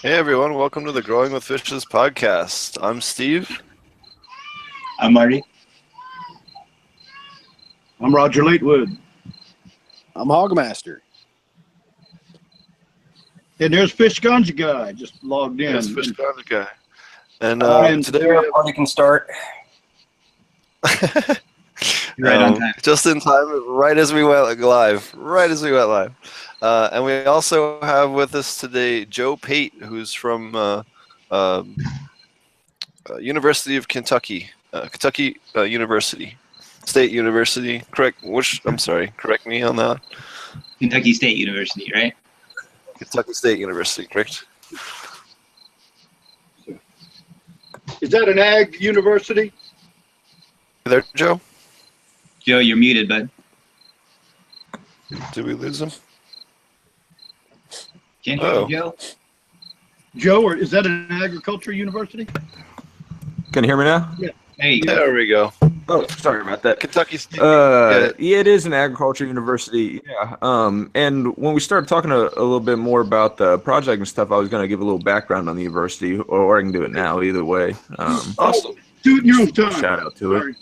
Hey everyone, welcome to the Growing with Fishes podcast. I'm Steve. I'm Marty. I'm Roger Latewood. I'm Hogmaster. And there's Fish Ganja Guy just logged in. Yes, Fish Ganja Guy. And And today we have... Party can start. Right on time. Just in time, right as we went live. And we also have with us today Joe Pate, who's from University of Kentucky, Kentucky University, State University. Correct me on that. Kentucky State University, right? Kentucky State University, correct? is that an ag university? There, Joe? Joe, you're muted, bud. Did we lose him? Can't hear you, Joe. Joe, or is that an agriculture university? Can you hear me now? Yeah. There you go. There we go. Oh, sorry about that. Kentucky State. Yeah, it is an agriculture university. Yeah. And when we started talking a little bit more about the project and stuff, I was going to give a little background on the university, or I can do it now. Either way. Awesome. Do it in your own time. Shout out to it.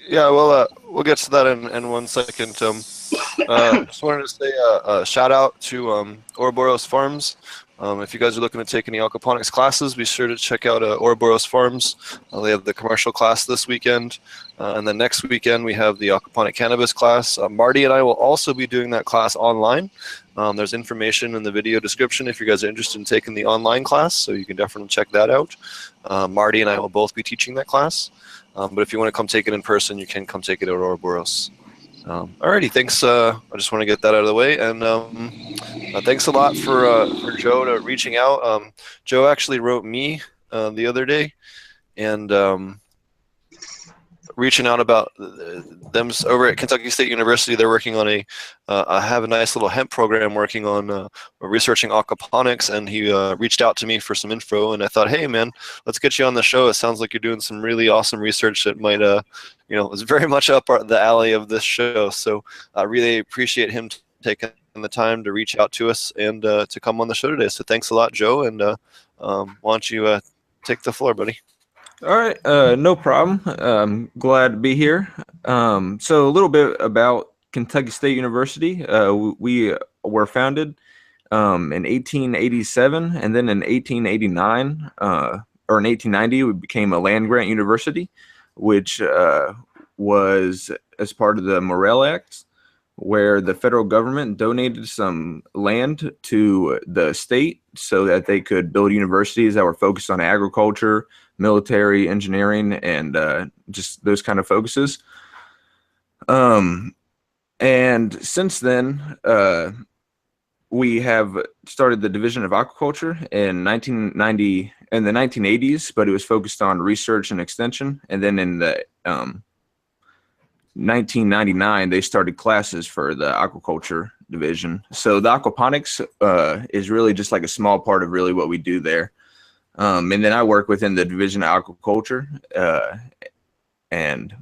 Yeah, well, we'll get to that in 1 second. Just wanted to say a shout out to Ouroboros Farms. If you guys are looking to take any aquaponics classes, be sure to check out Ouroboros Farms. They have the commercial class this weekend. And then next weekend, we have the Aquaponic Cannabis class. Marty and I will also be doing that class online. There's information in the video description if you guys are interested in taking the online class, so you can definitely check that out. Marty and I will both be teaching that class. But if you want to come take it in person, you can come take it at Ouroboros. Alrighty, thanks. I just want to get that out of the way, and thanks a lot for Joe to reaching out. Joe actually wrote me the other day, and reaching out about them over at Kentucky State University. They're working on I have a nice little hemp program working on researching aquaponics, and he reached out to me for some info, and I thought, hey man, let's get you on the show. It sounds like you're doing some really awesome research that might is very much up the alley of this show. So I really appreciate him taking the time to reach out to us and to come on the show today. So thanks a lot, Joe, and why don't you take the floor, buddy? All right, no problem. Glad to be here. So a little bit about Kentucky State University. We were founded in 1887, and then in 1889 or in 1890, we became a land grant university, which was as part of the Morrill Act, where the federal government donated some land to the state so that they could build universities that were focused on agriculture, military, engineering, and just those kind of focuses. And since then, we have started the division of aquaculture in 1990 in the 1980s, but it was focused on research and extension. And then in the 1999, they started classes for the aquaculture division. So the aquaponics is really just like a small part of really what we do there. And then I work within the division of aquaculture, and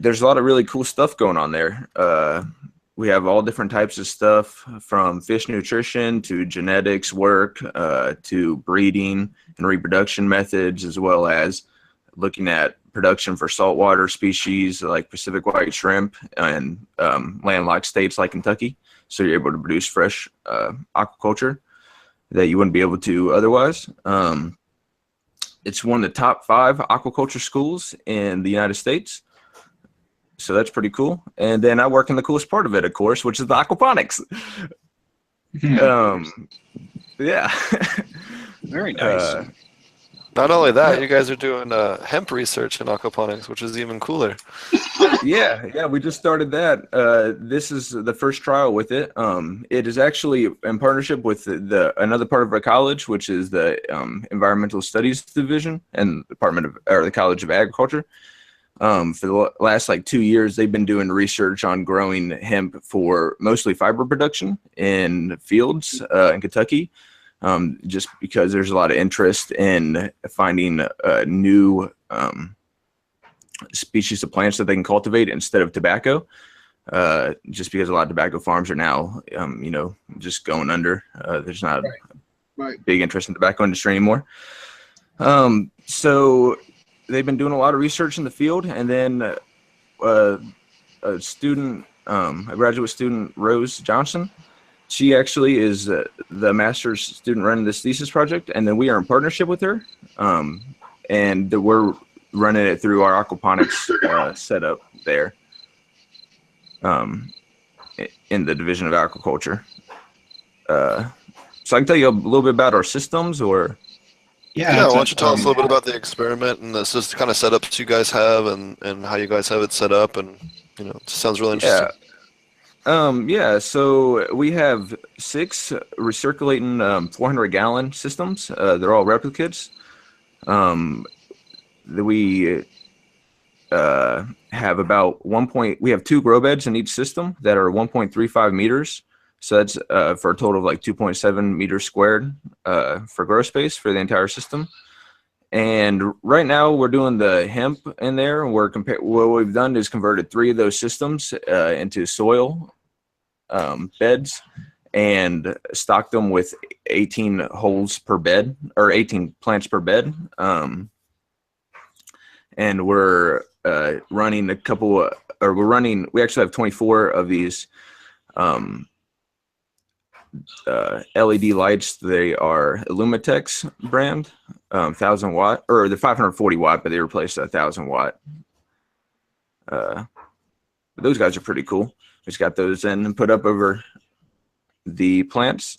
there's a lot of really cool stuff going on there. We have all different types of stuff, from fish nutrition to genetics work to breeding and reproduction methods, as well as looking at production for saltwater species like Pacific white shrimp and landlocked states like Kentucky. So you're able to produce fresh aquaculture that you wouldn't be able to otherwise. It's one of the top 5 aquaculture schools in the United States. So that's pretty cool. And then I work in the coolest part of it, of course, which is the aquaponics. Yeah. Very nice. Not only that, you guys are doing hemp research in aquaponics, which is even cooler. Yeah, we just started that. This is the first trial with it. It is actually in partnership with another part of our college, which is the Environmental Studies Division and the College of Agriculture. For the last 2 years, they've been doing research on growing hemp for mostly fiber production in fields in Kentucky. Just because there's a lot of interest in finding new species of plants that they can cultivate instead of tobacco. just because a lot of tobacco farms are now, just going under. There's not Right. big interest in the tobacco industry anymore. So they've been doing a lot of research in the field, and then a student, a graduate student, Rose Johnson, she actually is the master's student running this thesis project, and then we are in partnership with her, and we're running it through our aquaponics setup there, in the division of aquaculture. So I can tell you a little bit about our systems, or Yeah, why don't you tell us a little bit about the experiment and the kind of setups you guys have, and how you guys have it set up, and it sounds really interesting. So we have 6 recirculating 400-gallon systems. They're all replicates. We have about we have 2 grow beds in each system that are 1.35 meters. So that's for a total of like 2.7 meters squared for grow space for the entire system. And right now we're doing the hemp in there. What we've done is converted 3 of those systems into soil beds and stocked them with 18 holes per bed, or 18 plants per bed. And we're running we actually have 24 of these LED lights. They are Illumatex brand, 1000 watt, or they're 540 watt, but they replaced a 1000 watt. Those guys are pretty cool. Just got those in and put up over the plants.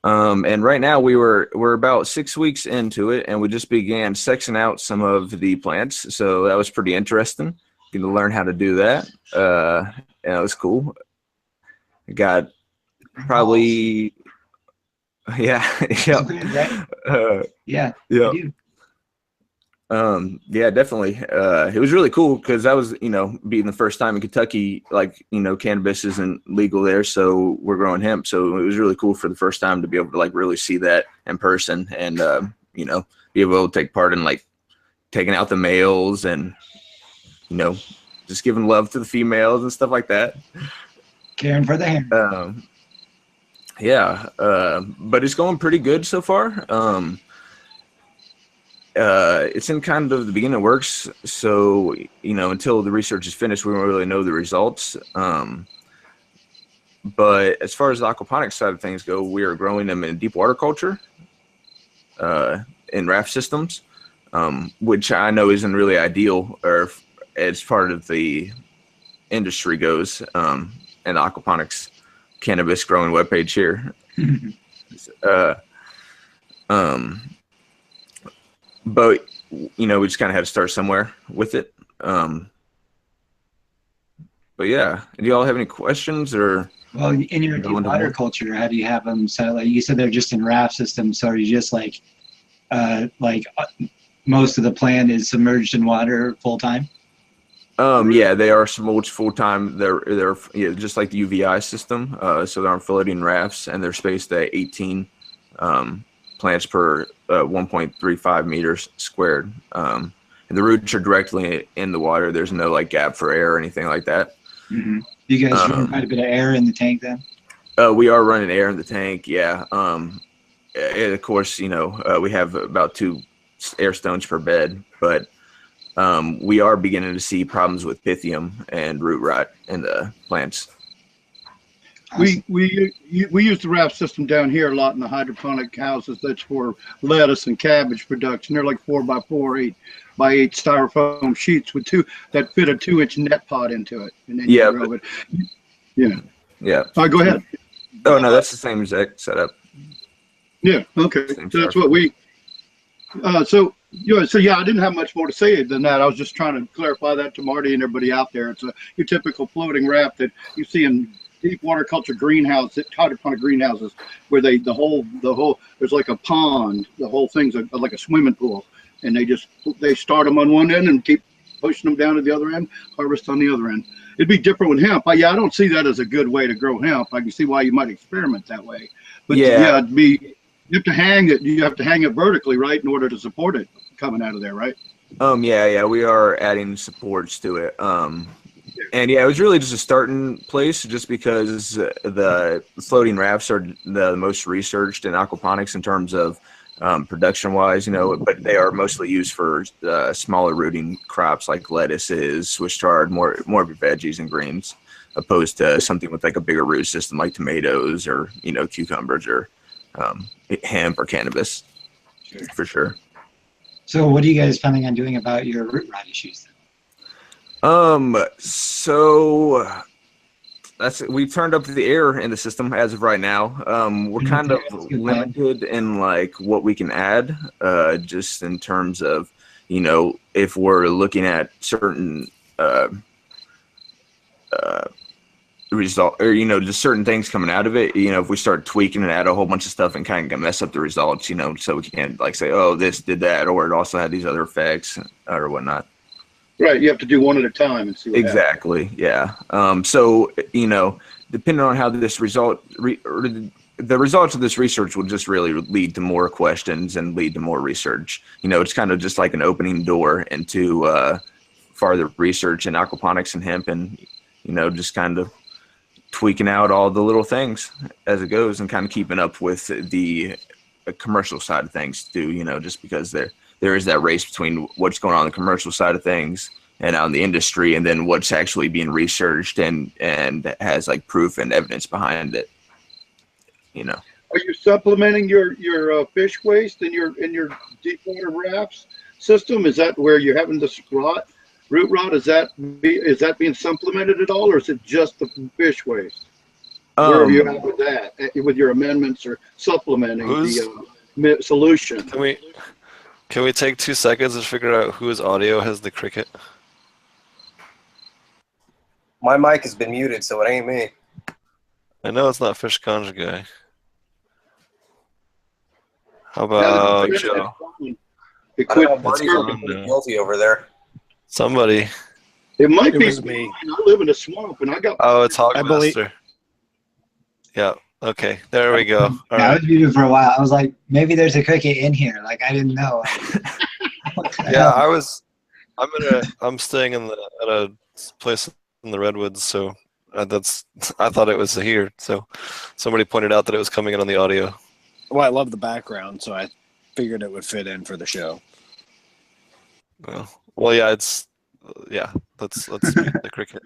And right now we're about 6 weeks into it, and we just began sexing out some of the plants. So that was pretty interesting. Getting to learn how to do that. And it was cool. Got probably, yeah. Yeah, definitely. It was really cool because that was, being the first time in Kentucky, cannabis isn't legal there, so we're growing hemp. So it was really cool for the first time to be able to really see that in person, and be able to take part in taking out the males, and just giving love to the females and stuff like that. Caring for the hair. But it's going pretty good so far. It's in kind of the beginning of works, so until the research is finished, we won't really know the results. But as far as the aquaponics side of things go, we are growing them in deep water culture, in raft systems, which I know isn't really ideal, or as part of the industry goes, and Aquaponics Cannabis growing webpage here. But we just kind of had to start somewhere with it. But yeah, do y'all have any questions? Or well, in your deep water culture, how do you have them set? Like you said, they're just in raft systems. So are you just most of the plant is submerged in water full time? Yeah, they are submerged full time. They're just like the UVI system. So they're on floating rafts, and they're spaced at 18 plants per 1.35 meters squared. And the roots are directly in the water. There's no gap for air or anything like that. Mm-hmm. You guys run quite a bit of air in the tank then? We are running air in the tank, yeah. And of course, we have about 2 air stones per bed, but we are beginning to see problems with pythium and root rot in the plants. We use the raft system down here a lot in the hydroponic houses. That's for lettuce and cabbage production. They're like 4x4, 8x8 styrofoam sheets with that fit a 2-inch net pot into it, and then you grow it. Yeah. All right, go ahead. Oh no, that's the same exact setup. Yeah. Okay. So that's what we. So I didn't have much more to say than that. I was just trying to clarify that to Marty and everybody out there. It's your typical floating raft that you see in deep water culture greenhouses, hydroponic greenhouses, where the whole there's like a pond. The whole thing's like a swimming pool, and they start them on one end and keep pushing them down to the other end, harvest on the other end. It'd be different with hemp. I don't see that as a good way to grow hemp. I can see why you might experiment that way, but it'd be. You have to hang it. You have to hang it vertically, right, in order to support it coming out of there, right? Yeah, we are adding supports to it. And yeah, it was really just a starting place, just because the floating rafts are the most researched in aquaponics in terms of production wise, but they are mostly used for smaller rooting crops like lettuces, Swiss chard, more of your veggies and greens, opposed to something with like a bigger root system like tomatoes or cucumbers or hemp or cannabis. Sure. For sure. So what are you guys planning on doing about your root rot issues then? So we've turned up the air in the system as of right now. We're kind of limited in like what we can add, just in terms of, if we're looking at certain result, or just certain things coming out of it. If we start tweaking and add a whole bunch of stuff and kind of mess up the results, so we can't like say, oh, this did that, or it also had these other effects or whatnot. Right, you have to do one at a time and see what exactly happens. Yeah. So depending on how this the results of this research will just really lead to more questions and lead to more research. It's kind of just like an opening door into farther research in aquaponics and hemp, and just kind of tweaking out all the little things as it goes, and kind of keeping up with the commercial side of things too, just because there is that race between what's going on the commercial side of things and out in the industry, and then what's actually being researched and has like proof and evidence behind it. Are you supplementing your fish waste in your deep water rafts system? Is that where you're having this root rot? Is that being supplemented at all, or is it just the fish waste? Where are you at with that? With your amendments or supplementing the solution? Can we take 2 seconds and figure out whose audio has the cricket? My mic has been muted, so it ain't me. I know it's not Fish Ganja Guy. How about Joe? It quit. Guilty over there. Somebody. It might be me. I live in a swamp, and I got. Oh, it's Hogmaster. Yeah. Okay. There we go. I was muted for a while. I was like, maybe there's a cricket in here. Like I didn't know. Yeah, I'm staying at a place in the redwoods, so I thought it was here. So somebody pointed out that it was coming in on the audio. Well, I love the background, so I figured it would fit in for the show. Well, yeah, let's mute the cricket.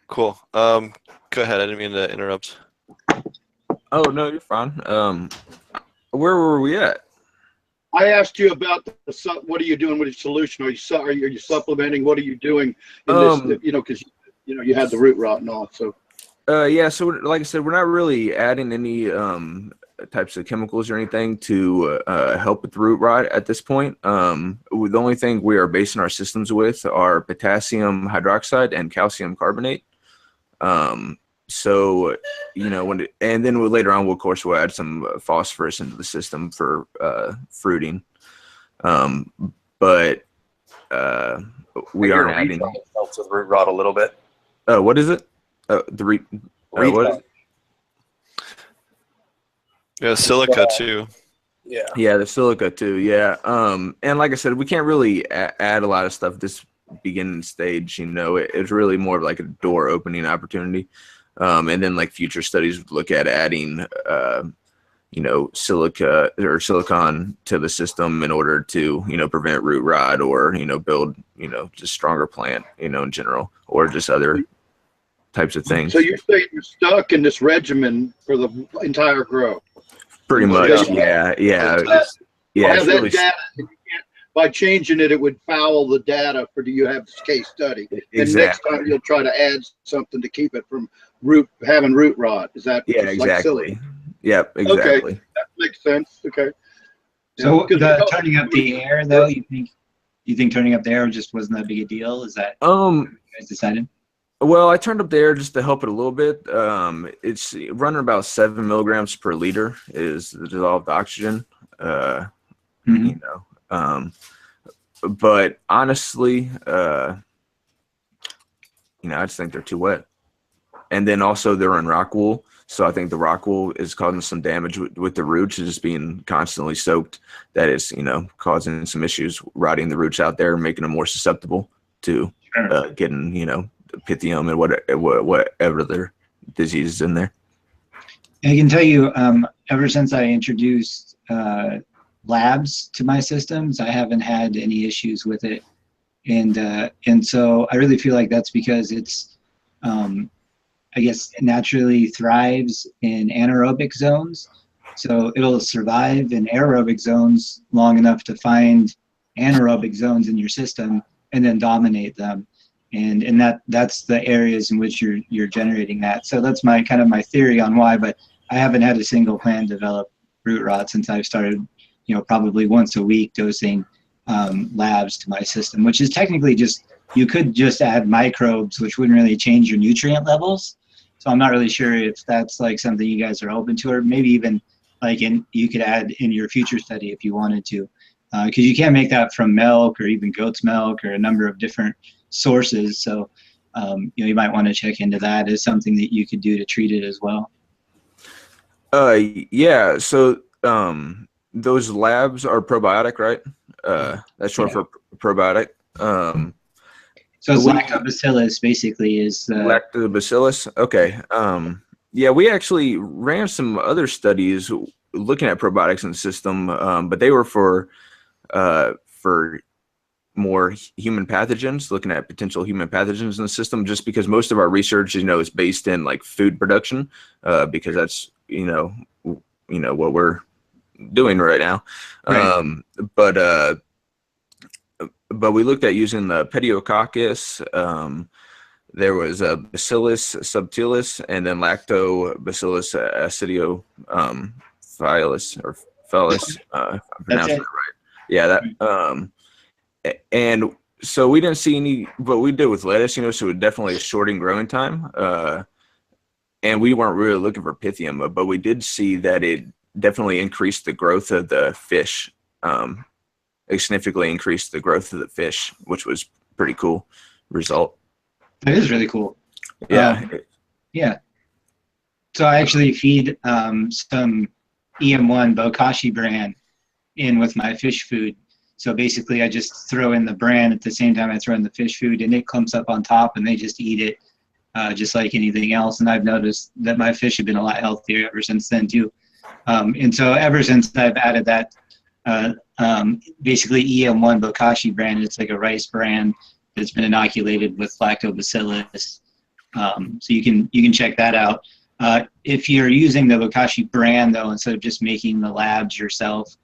Cool. Go ahead. I didn't mean to interrupt. Oh no, you're fine. Where were we at? I asked you about what are you doing with your solution? Are you supplementing? What are you doing in this? Because you had the root rot and all. So yeah. So like I said, we're not really adding any types of chemicals or anything to help with the root rot at this point. The only thing we are basing our systems with are potassium hydroxide and calcium carbonate. So and then later on, of course, we'll add some phosphorus into the system for fruiting. But we aren't adding. Helps with root rot a little bit. What is it? What is it? Yeah, silica too. Yeah, the silica too. Yeah. And like I said, we can't really add a lot of stuff this beginning stage. It's really more of like a door opening opportunity. And then like future studies would look at adding, silica or silicon to the system in order to, prevent root rot or, build, just stronger plant, in general, or just other types of things. So you're saying you're stuck in this regimen for the entire grow? Pretty much. Yeah. Really data, by changing it would foul the data for you have this case study. Exactly. And next time you'll try to add something to keep it from having root rot. Is that exactly? Like silly? Yep, exactly. Okay, that makes sense. Okay. So turning up the air though, you think turning up the air just wasn't that big a deal? Is that what you guys decided? Well, I turned up the air just to help it a little bit. It's running about 7 milligrams per liter is the dissolved oxygen. But honestly, I just think they're too wet. And then also they're in rock wool. So I think the rock wool is causing some damage with the roots, just being constantly soaked. That is, causing some issues, rotting the roots out there, making them more susceptible to getting, Pythium and whatever their disease is in there. I can tell you, ever since I introduced labs to my systems, I haven't had any issues with it, and so I really feel like that's because it's, I guess, naturally thrives in anaerobic zones, so it'll survive in aerobic zones long enough to find anaerobic zones in your system and then dominate them, and that's the areas in which you're generating that. So that's my kind of my theory on why, but I haven't had a single plant develop root rot since I've started, probably once a week dosing labs to my system, which is technically just, you could just add microbes, which wouldn't really change your nutrient levels. So I'm not really sure if that's like something you guys are open to, or maybe even like you could add in your future study if you wanted to, because you can't make that from milk or even goat's milk or a number of different sources. So you might want to check into that as something that you could do to treat it as well. Yeah. So those labs are probiotic, right? That's short for probiotic. So it's lactobacillus basically is lactobacillus. Okay. Yeah, we actually ran some other studies looking at probiotics in the system, but they were for more human pathogens, looking at potential human pathogens in the system, just because most of our research, is based in like food production, because that's, what we're doing right now. Right. But we looked at using the pediococcus. There was a Bacillus subtilis, and then Lactobacillus acidiophilus or phallus. If I'm pronouncing that right. Yeah, that. And so we didn't see any, but we did with lettuce, so it definitely a shorting growing time. And we weren't really looking for Pythium, but we did see that it definitely increased the growth of the fish. It significantly increased the growth of the fish, which was pretty cool result. It is really cool. Yeah. Yeah. So I actually feed some EM1 Bokashi bran in with my fish food. So basically I just throw in the bran at the same time I throw in the fish food, and it clumps up on top and they just eat it just like anything else. And I've noticed that my fish have been a lot healthier ever since then too. And so ever since I've added that, basically EM1 Bokashi brand, it's like a rice brand that's been inoculated with lactobacillus. So you can check that out. If you're using the Bokashi brand though, instead of just making the labs yourself,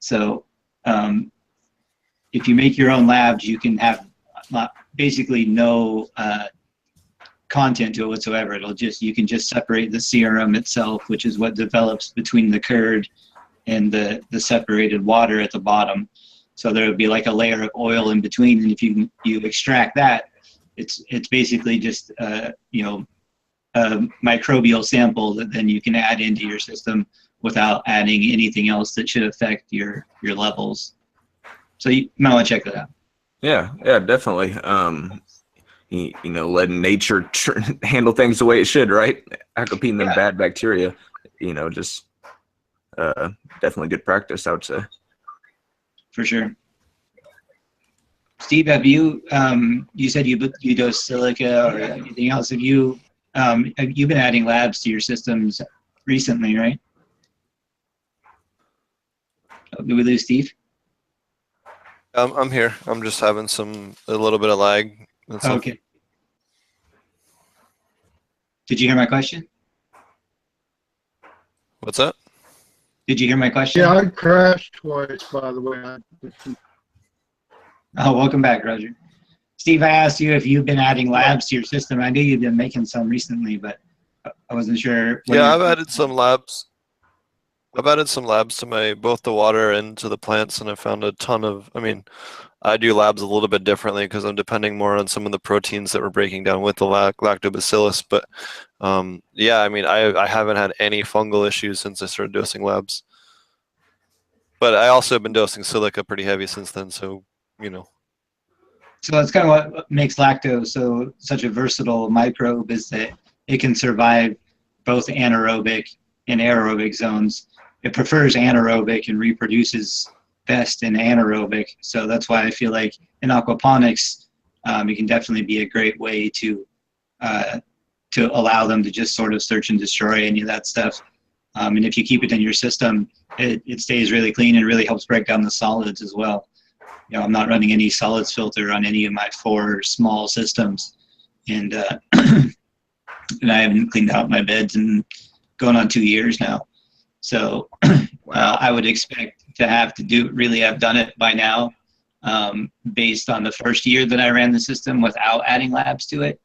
so if you make your own labs, you can have basically no content to it whatsoever. You can just separate the serum itself, which is what develops between the curd and the separated water at the bottom. So there would be like a layer of oil in between, and if you extract that, it's basically just a microbial sample that then you can add into your system without adding anything else that should affect your levels. So you might want to check that out. Yeah, definitely. Letting nature handle things the way it should, right? Aquapine them bad bacteria, just definitely good practice, I would say. For sure. Steve, have you you said you dose silica or anything else? Have you been adding labs to your systems recently, right? Oh, did we lose Steve? I'm here. I'm just having a little bit of lag. Okay. Did you hear my question? What's that? Did you hear my question? Yeah, I crashed twice, by the way. Oh, welcome back, Roger. Steve, I asked you if you've been adding labs to your system. I knew you've been making some recently, but I wasn't sure. Yeah, I've added some labs. I've added some labs to both the water and to the plants, and I found a ton of, I do labs a little bit differently because I'm depending more on some of the proteins that we're breaking down with the lactobacillus. But yeah, I haven't had any fungal issues since I started dosing labs. But I also have been dosing silica pretty heavy since then, so, So that's kind of what makes lactose such a versatile microbe, is that it can survive both anaerobic and aerobic zones. It prefers anaerobic and reproduces best in anaerobic. So that's why I feel like in aquaponics, it can definitely be a great way to allow them to just sort of search and destroy any of that stuff. And if you keep it in your system, it stays really clean and really helps break down the solids as well. You know, I'm not running any solids filter on any of my 4 small systems, and and I haven't cleaned out my beds in going on 2 years now. So I would expect to have done it by now, based on the first year that I ran the system without adding labs to it.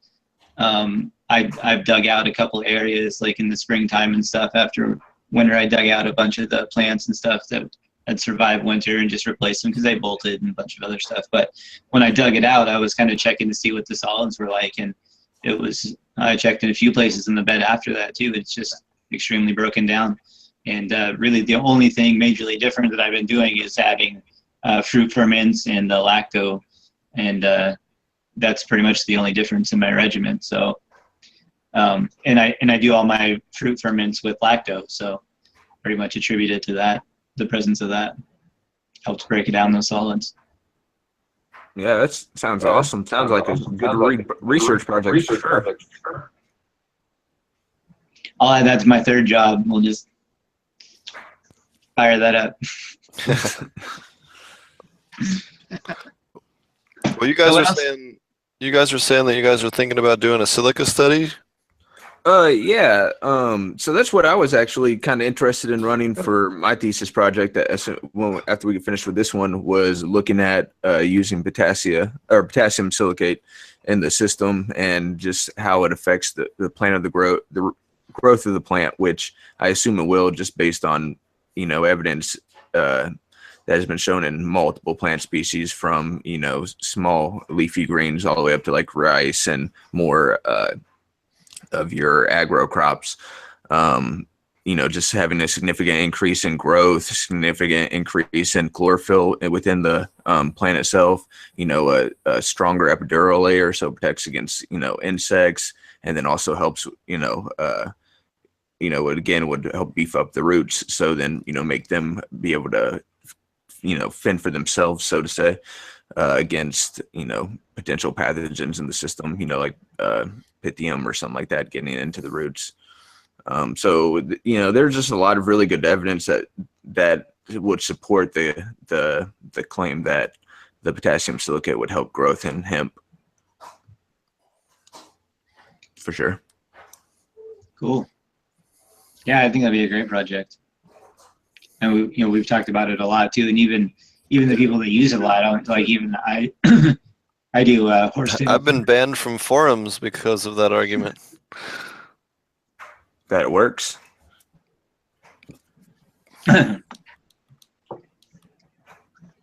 I've dug out a couple areas like in the springtime and stuff. After winter, I dug out a bunch of the plants and stuff that had survived winter and just replaced them because they bolted and a bunch of other stuff. But when I dug it out, I was kind of checking to see what the solids were like, and I checked in a few places in the bed after that too. It's just extremely broken down. And really the only thing majorly different that I've been doing is adding fruit ferments and lacto, and that's pretty much the only difference in my regimen. So, and I do all my fruit ferments with lacto, so pretty much attributed to that. The presence of that helps break it down those solids. Yeah, that sounds awesome. Sounds like a good research project for sure. I'll add that to my 3rd job. We'll just fire that up. Well, you guys are saying that you guys are thinking about doing a silica study. Yeah. So that's what I was actually kind of interested in running for my thesis project. After we get finished with this one, was looking at using potassium silicate in the system and just how it affects the plant of the growth of the plant, which I assume it will, just based on evidence that has been shown in multiple plant species, from small leafy greens all the way up to like rice and more of your agro crops. Just having a significant increase in growth, significant increase in chlorophyll within the plant itself, a stronger epidural layer, so it protects against insects, and then also helps it again would help beef up the roots, so then make them be able to fend for themselves, so to say, against potential pathogens in the system, like Pythium or something like that getting into the roots. So there's just a lot of really good evidence that would support the claim that the potassium silicate would help growth in hemp, for sure. Cool. Yeah, I think that'd be a great project. And we've talked about it a lot too, and even the people that use it a lot, I I do horsetail. I've been banned from forums because of that argument. That it works. Yeah,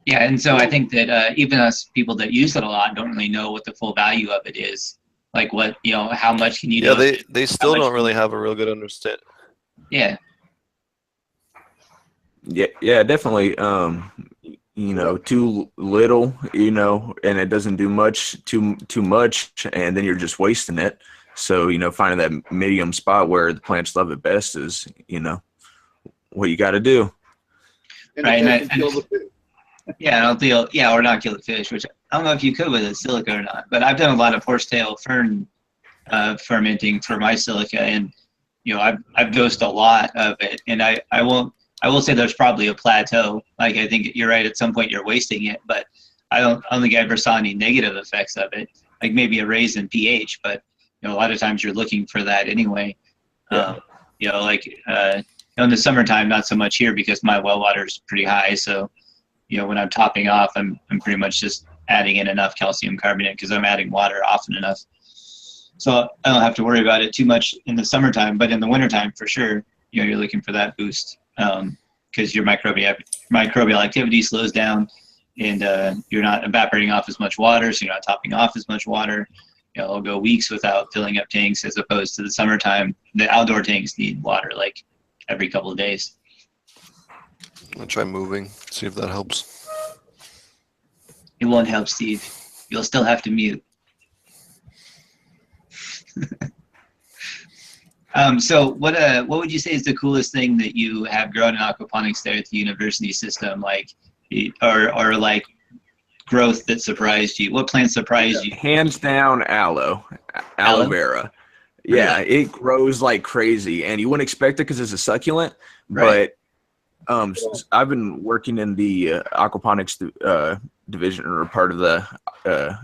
and so I think that even us people that use it a lot don't really know what the full value of it is. Like what, how much can you do? Yeah, they still don't really have a real good understanding. Yeah. Yeah, definitely. Too little, and it doesn't do much, too much, and then you're just wasting it. So, finding that medium spot where the plants love it best is, what you got to do. And right. Yeah, or not kill the fish, which I don't know if you could with a silica or not, but I've done a lot of horsetail fern fermenting for my silica, and I've dosed a lot of it, and I will say there's probably a plateau. Like, I think you're right, at some point you're wasting it, but I don't think I ever saw any negative effects of it. Like maybe a raise in pH, but a lot of times you're looking for that anyway. Yeah. In the summertime, not so much here because my well water is pretty high. So, when I'm topping off, I'm pretty much just adding in enough calcium carbonate because I'm adding water often enough. So I don't have to worry about it too much in the summertime, but in the wintertime, for sure, you're looking for that boost because your microbial activity slows down, and you're not evaporating off as much water, so you're not topping off as much water. It'll go weeks without filling up tanks, as opposed to the summertime. The outdoor tanks need water like every couple of days. I'll try moving, see if that helps. It won't help, Steve. You'll still have to mute. So what would you say is the coolest thing that you have grown in aquaponics there at the university system? Like, or like growth that surprised you? What plant surprised you? Hands down, aloe Aloe? vera. Yeah, Really? it grows like crazy, and you wouldn't expect it because it's a succulent. Right. But I've been working in the aquaponics division or part of the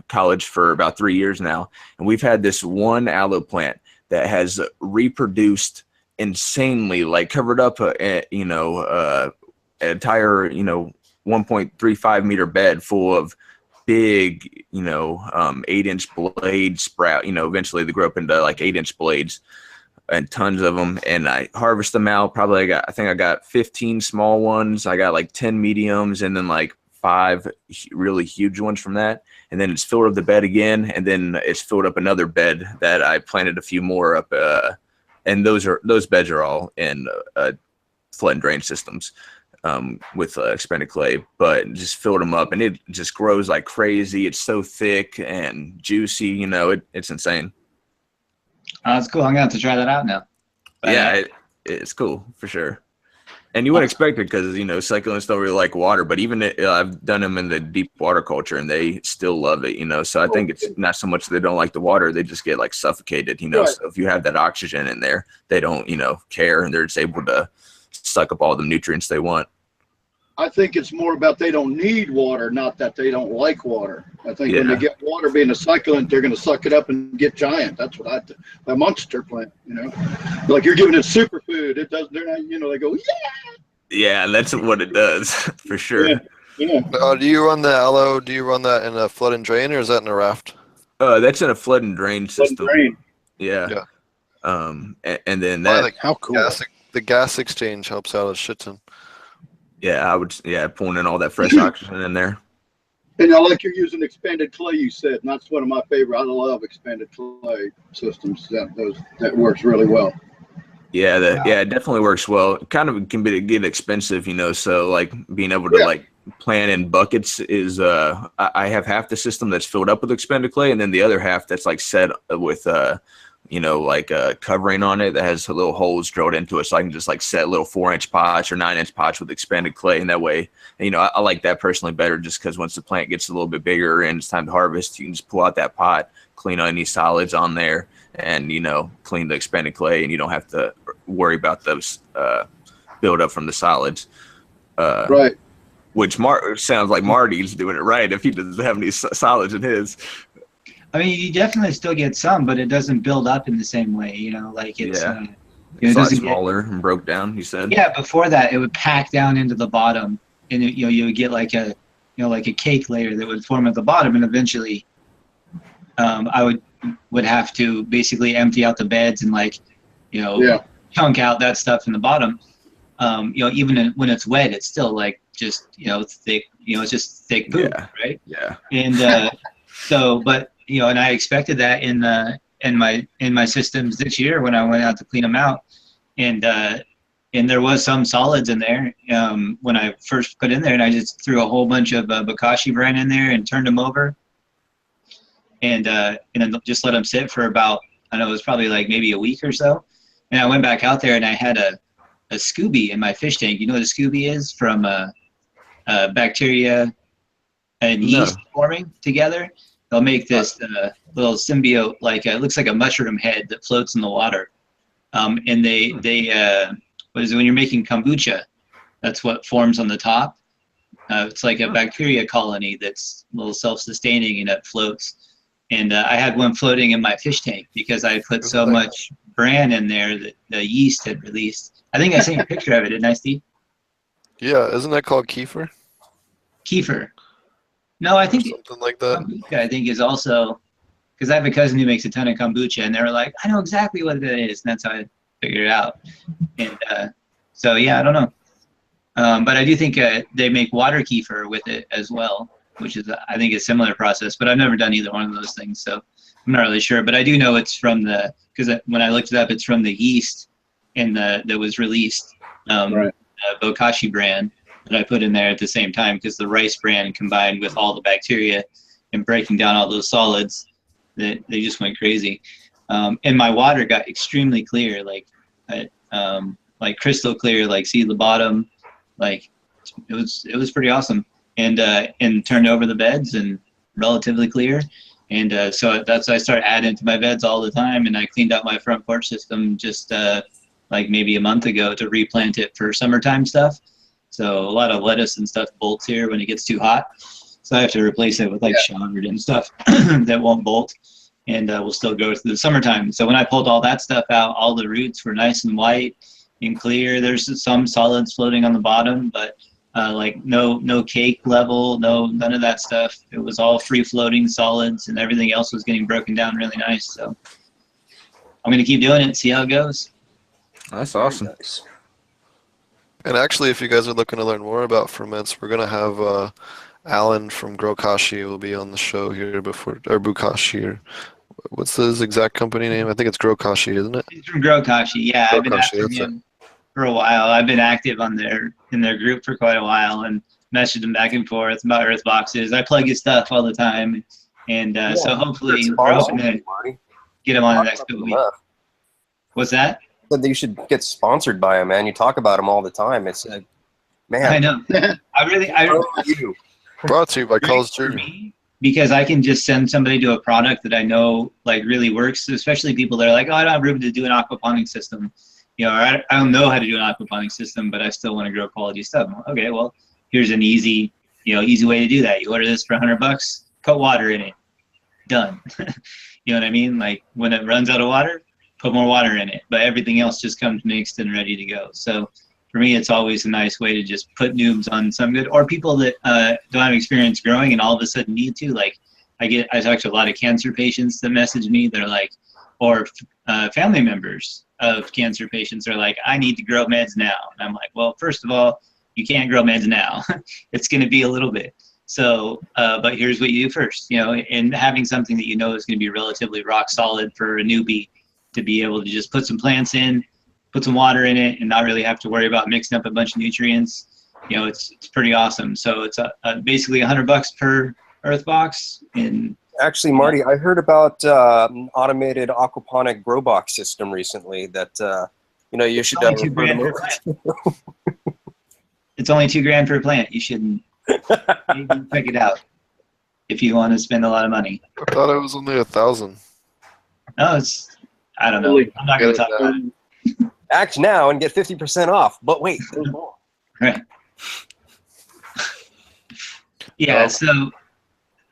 college for about 3 years now, and we've had this one aloe plant that has reproduced insanely, like covered up an entire 1.35 meter bed full of big 8-inch blade sprout. Eventually they grow up into like 8-inch blades and tons of them, and I harvest them out. I think I got 15 small ones, I got like 10 mediums, and then like 5 really huge ones from that. And then it's filled up the bed again, and then it's filled up another bed that I planted a few more up, and those beds are all in flood and drain systems with expanded clay, but just filled them up, and it just grows like crazy. It's so thick and juicy, it's insane. Oh, that's cool. I'm gonna have to try that out now. But, Yeah, it's cool for sure. And you wouldn't expect it because succulents don't really like water, but even I've done them in the deep water culture, and they still love it. So I think it's not so much they don't like the water; they just get like suffocated. Right. So if you have that oxygen in there, they don't care, and they're just able to suck up all the nutrients they want. I think it's more about they don't need water, not that they don't like water. I think when they get water being a succulent, they're going to suck it up and get giant. That's what a monster plant, like you're giving it superfood. It does. They're not, they go, yeah. Yeah, that's what it does for sure. Yeah. Do you run the aloe? Do you run that in a flood and drain, or is that in a raft? That's in a flood and drain system. Yeah. And then that. How cool. The gas exchange helps out a shit ton. Yeah, I would. Yeah, pulling in all that fresh oxygen in there. And I like you're using expanded clay, you said, and that's one of my favorite. I love expanded clay systems. That works really well. Yeah, it definitely works well. It kind of can get expensive, So like being able to like plant in buckets is. I have half the system that's filled up with expanded clay, and then the other half that's like set with covering on it that has little holes drilled into it, so I can just like set little 4-inch pots or 9-inch pots with expanded clay, and that way, I like that personally better, just because once the plant gets a little bit bigger and it's time to harvest, you can just pull out that pot, clean any solids on there, and clean the expanded clay, and you don't have to worry about those build up from the solids. Right. Which sounds like Marty's doing it right if he doesn't have any solids in his. I mean, you definitely still get some, but it doesn't build up in the same way, like it's it's a lot smaller and broke down, you said. Yeah, before that it would pack down into the bottom, and you would get like a like a cake layer that would form at the bottom, and eventually I would have to basically empty out the beds and chunk out that stuff in the bottom. Even when it's wet, it's still like just thick, it's just thick poop, right? Yeah. And and I expected that in my systems this year when I went out to clean them out, and there was some solids in there when I first put in there, and I just threw a whole bunch of bokashi brine in there and turned them over, and then just let them sit for about, I don't know, it was probably like maybe a week or so, and I went back out there and I had a Scooby in my fish tank. You know what a Scooby is? From bacteria and yeast forming together. They'll make this little symbiote, like it looks like a mushroom head that floats in the water. And they what is it, when you're making kombucha, that's what forms on the top. It's like a bacteria colony that's a little self-sustaining, and it floats. And I had one floating in my fish tank because I put so much bran in there that the yeast had released. I think I sent you a picture of it, didn't I, Steve? Yeah, isn't that called kefir? Kefir. No, I think something like that. Kombucha, I think, is also, because I have a cousin who makes a ton of kombucha, and they were like, I know exactly what it is, and that's how I figured it out. And so yeah, I don't know, but I do think they make water kefir with it as well, which is I think a similar process. But I've never done either one of those things, so I'm not really sure. But I do know it's from because when I looked it up, it's from the yeast that was released, bokashi brand that I put in there at the same time, because the rice bran combined with all the bacteria and breaking down all those solids, that they just went crazy. And my water got extremely clear, like crystal clear, like see the bottom, like it was pretty awesome. and turned over the beds and relatively clear. And so that's I started adding to my beds all the time, and I cleaned out my front porch system just like maybe a month ago to replant it for summertime stuff. So a lot of lettuce and stuff bolts here when it gets too hot. So I have to replace it with like shaward and stuff that won't bolt and will still go through the summertime. So when I pulled all that stuff out, all the roots were nice and white and clear. There's some solids floating on the bottom, but like no cake level, none of that stuff. It was all free floating solids, and everything else was getting broken down really nice. So I'm gonna keep doing it, see how it goes. That's awesome. Nice. And actually, if you guys are looking to learn more about ferments, we're gonna have Alan from Grokashi will be on the show here before, or Bukashi, or what's his exact company name? I think it's Grokashi, isn't it? He's from Grokashi, yeah. I've been Grokashi, after that's him for a while. I've been active on in their group for quite a while and messaged him back and forth about earth boxes. I plug his stuff all the time, and so hopefully we're hoping to get him on the next couple weeks. What's that? But you should get sponsored by him, man. You talk about him all the time. It's like, man. I know. You. Brought to you by College For Junior. me, because I can just send somebody to a product that I know like really works, especially people that are like, oh, I don't have room to do an aquaponic system. You know, or I don't know how to do an aquaponic system, but I still want to grow quality stuff. Okay, well, here's an easy way to do that. You order this for $100, put water in it, done. You know what I mean? Like when it runs out of water, put more water in it, but everything else just comes mixed and ready to go. So for me, it's always a nice way to just put noobs on some good, or people that don't have experience growing and all of a sudden need to. Like I talk to a lot of cancer patients that message me. They're like, or family members of cancer patients are like, I need to grow meds now. And I'm like, well, first of all, you can't grow meds now. It's going to be a little bit. So, but here's what you do first, and having something that you know is going to be relatively rock solid for a newbie to be able to just put some plants in, put some water in it, and not really have to worry about mixing up a bunch of nutrients. It's pretty awesome. So it's basically $100 per earth box. And actually, Marty, I heard about an automated aquaponic grow box system recently that you should it's only $2,000 per plant. It's only $2,000 per plant. You should maybe check it out if you want to spend a lot of money. I thought it was only 1,000. No, I don't know. I'm not going to talk about it. Act now and get 50% off. But wait, there's more. Right. Yeah. So,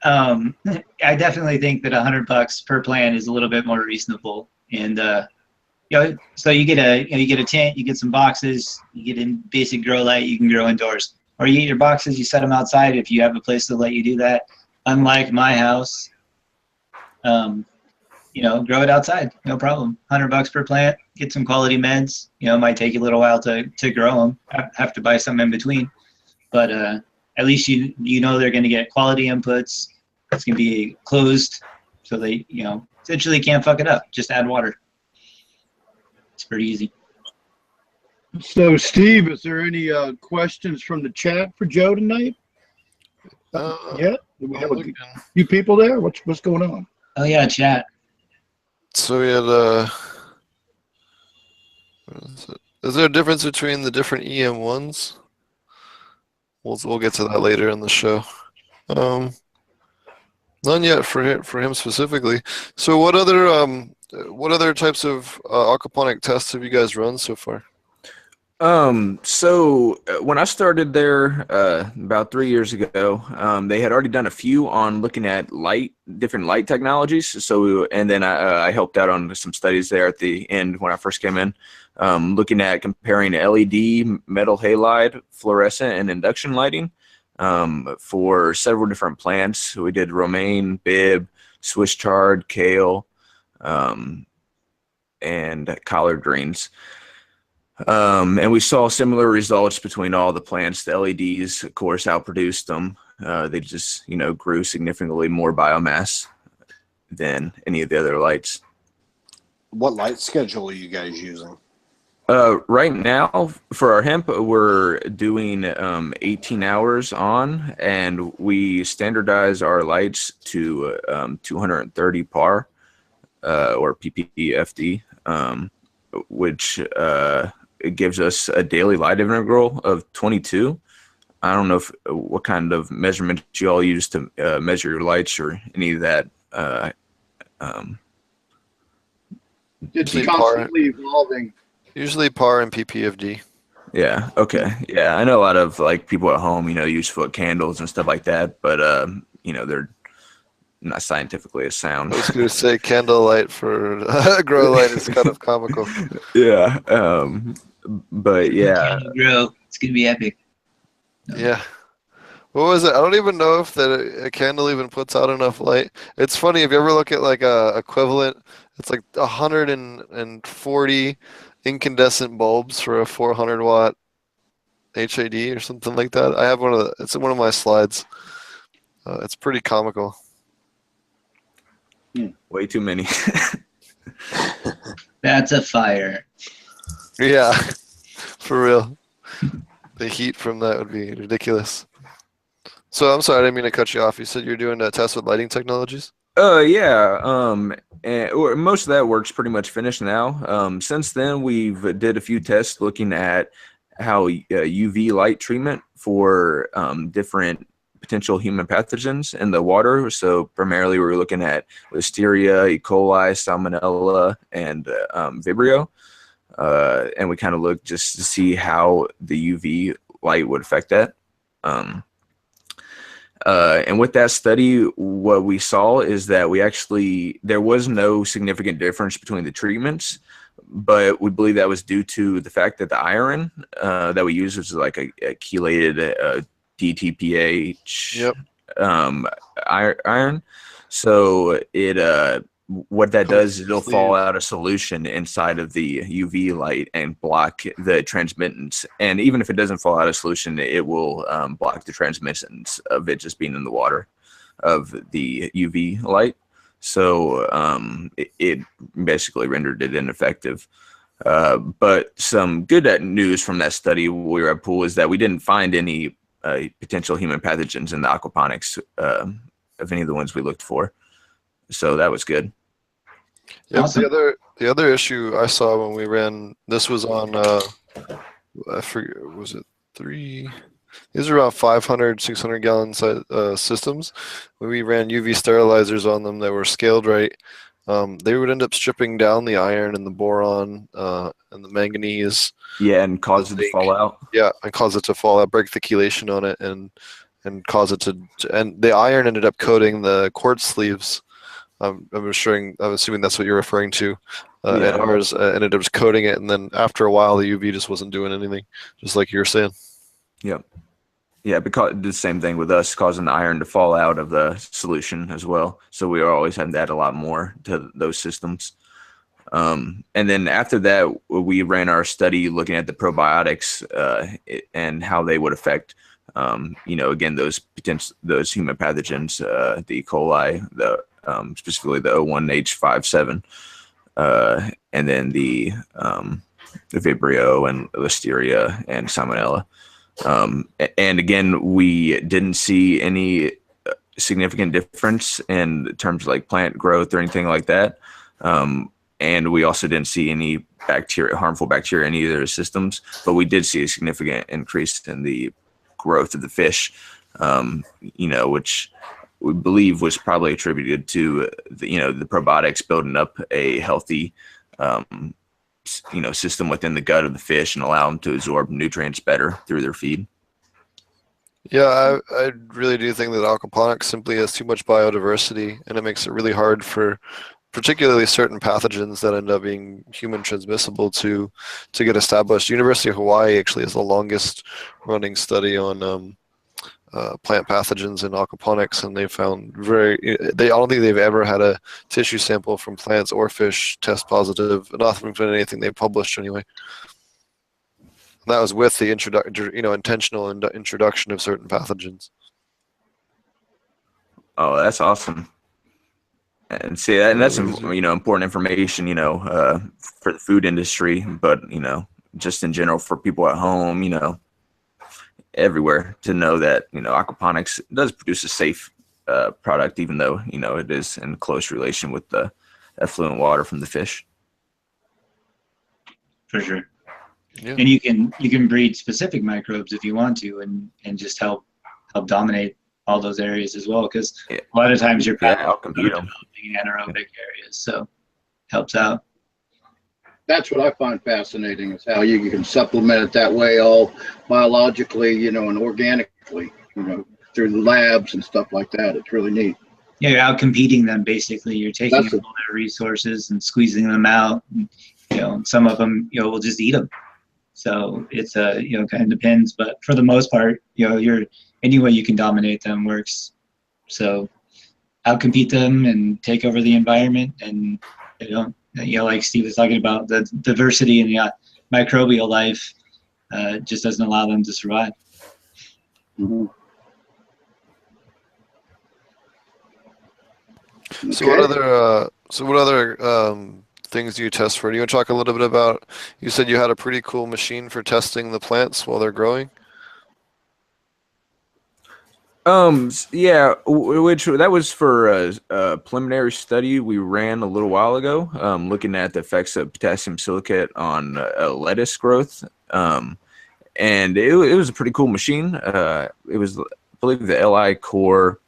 I definitely think that $100 per plant is a little bit more reasonable. And so you get a tent, you get some boxes, you get a basic grow light, you can grow indoors. Or you get your boxes, you set them outside if you have a place to let you do that. Unlike my house, grow it outside, no problem. $100 per plant, get some quality meds. It might take you a little while to grow them. Have to buy some in between, but at least you know they're going to get quality inputs. It's going to be closed, so they essentially can't fuck it up. Just add water. It's pretty easy. So, Steve, is there any questions from the chat for Joe tonight? Yeah, do we have a few people there? What's going on? Oh yeah, chat. So we had is there a difference between the different EM1s? We'll get to that later in the show. None yet for him specifically. So what other types of aquaponic tests have you guys run so far? So when I started there about 3 years ago, they had already done a few on looking at different light technologies. And then I helped out on some studies there at the end when I first came in, looking at comparing LED, metal halide, fluorescent, and induction lighting for several different plants. We did romaine, bib, Swiss chard, kale, and collard greens. And we saw similar results between all the plants. The LEDs, of course, outproduced them. They just, grew significantly more biomass than any of the other lights. What light schedule are you guys using? Right now, for our hemp, we're doing 18 hours on, and we standardize our lights to 230 par or ppfd, which it gives us a daily light interval of 22. I don't know if what kind of measurements you all use to measure your lights or any of that. It's Usually constantly evolving. Usually PAR and PPFD. Yeah. Okay. Yeah, I know a lot of like people at home, use foot candles and stuff like that, but they're not scientifically as sound. I was going to say candlelight for grow light is kind of comical. Yeah. But yeah. Grow. It's gonna be epic. Yeah. What was it? I don't even know if a candle even puts out enough light. It's funny if you ever look at like a equivalent, it's like 140 incandescent bulbs for a 400-watt HID or something like that. I have it's in one of my slides. It's pretty comical. Way too many. That's a fire. Yeah, for real. The heat from that would be ridiculous. So I'm sorry, I didn't mean to cut you off. You said you're doing a test with lighting technologies? Yeah. Most of that work's pretty much finished now. Since then, we've did a few tests looking at how UV light treatment for different potential human pathogens in the water. So primarily, we were looking at Listeria, E. coli, Salmonella, and Vibrio. And we kind of looked just to see how the UV light would affect that. And with that study, what we saw is that there was no significant difference between the treatments, but we believe that was due to the fact that the iron that we use was like a chelated DTPH iron. So what that does is it'll fall out of solution inside of the UV light and block the transmittance. And even if it doesn't fall out of solution, it will block the transmittance of it just being in the water of the UV light. So it basically rendered it ineffective. But some good news from that study we were at Pool is that we didn't find any potential human pathogens in the aquaponics of any of the ones we looked for. So that was good. Yep. Awesome. The other issue I saw when we ran this was on I forget, was it 3? These are around 500, 600 gallon systems. When we ran UV sterilizers on them that were scaled right, they would end up stripping down the iron and the boron and the manganese. Yeah, and cause it to fall out. Yeah, and cause it to fall out, break the chelation on it, and cause it to. And the iron ended up coating the quartz sleeves. I'm assuming that's what you're referring to. And ours ended up just coating it, and then after a while, the UV just wasn't doing anything, just like you were saying. Yep. Yeah, because the same thing with us, causing the iron to fall out of the solution as well. So we are always having to add a lot more to those systems. And then after that, we ran our study looking at the probiotics and how they would affect, again, those human pathogens, the E. coli, specifically the O1H57, and then the Vibrio and Listeria and Salmonella. And again, we didn't see any significant difference in terms of like plant growth or anything like that. And we also didn't see any harmful bacteria in either systems, but we did see a significant increase in the growth of the fish, which we believe was probably attributed to the probiotics building up a healthy system within the gut of the fish and allow them to absorb nutrients better through their feed. Yeah, I really do think that aquaponics simply has too much biodiversity, and it makes it really hard for particularly certain pathogens that end up being human transmissible to get established. University of Hawaii actually has the longest running study on plant pathogens in aquaponics, and they found I don't think they've ever had a tissue sample from plants or fish test positive, not from anything they published anyway. And that was with the intentional introduction of certain pathogens. Oh, that's awesome. And see, and that's important information, for the food industry, but just in general for people at home, everywhere, to know that aquaponics does produce a safe product, even though it is in close relation with the effluent water from the fish. For sure. Yeah. And you can breed specific microbes if you want to, and just help dominate all those areas as well. Because Yeah. a lot of times you're I'll compete them. developing anaerobic areas, so helps out. That's what I find fascinating, is how you can supplement it that way, all biologically, you know, and organically, you know, through the labs and stuff like that. It's really neat. Yeah, you're out competing them basically. You're taking all their resources and squeezing them out. And, you know, some of them, you know, will just eat them. So it's you know, kind of depends. But for the most part, you know, any way you can dominate them works. So out compete them and take over the environment, and you know, like Steve was talking about, the diversity in the microbial life just doesn't allow them to survive. Mm-hmm. So what other things do you test for? Do you want to talk a little bit about? You said you had a pretty cool machine for testing the plants while they're growing. Yeah, which that was for a preliminary study we ran a little while ago, looking at the effects of potassium silicate on lettuce growth. And it was a pretty cool machine. It was, I believe, the LI Core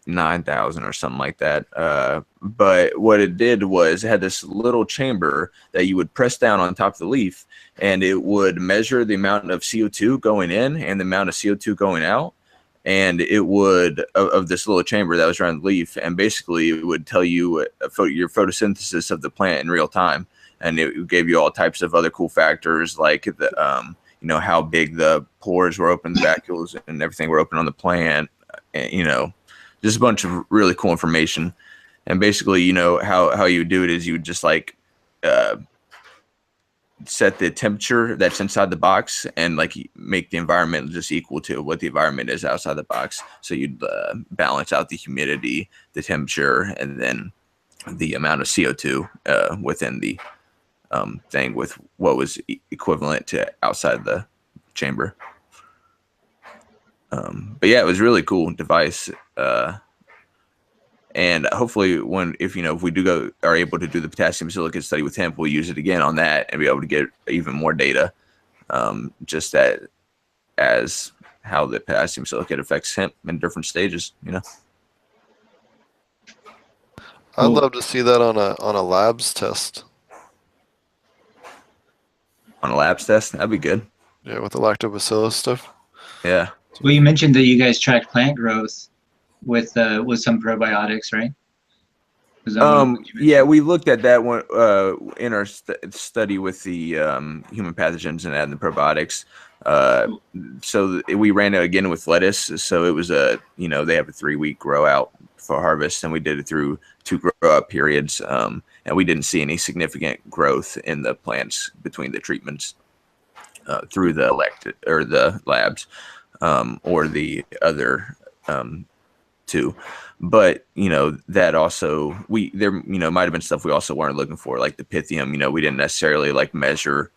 9000 or something like that. But what it did was it had this little chamber that you would press down on top of the leaf, and it would measure the amount of CO2 going in and the amount of CO2 going out. And it would, of this little chamber that was around the leaf, and basically it would tell you your photosynthesis of the plant in real time. And it gave you all types of other cool factors, like the you know, how big the pores were open, the vacuoles and everything were open on the plant, and, you know, just a bunch of really cool information. And basically, you know, how you would do it is you would just like set the temperature that's inside the box and like make the environment just equal to what the environment is outside the box. So you'd balance out the humidity, the temperature, and then the amount of CO2 within the thing with what was equivalent to outside the chamber. But yeah, it was a really cool device. And hopefully if we are able to do the potassium silicate study with hemp, we'll use it again on that and be able to get even more data, just as how the potassium silicate affects hemp in different stages, you know. I'd love to see that on a labs test. On a labs test, that'd be good. Yeah, with the lactobacillus stuff. Yeah. Well, you mentioned that you guys track plant growth with some probiotics, right? Yeah, we looked at that one in our study with the human pathogens and adding the probiotics. So we ran it again with lettuce. So it was they have a 3-week grow out for harvest, and we did it through 2 grow out periods. And we didn't see any significant growth in the plants between the treatments through the labs or the other 2. But that also might have been stuff we also weren't looking for, like the pythium. We didn't necessarily like measure.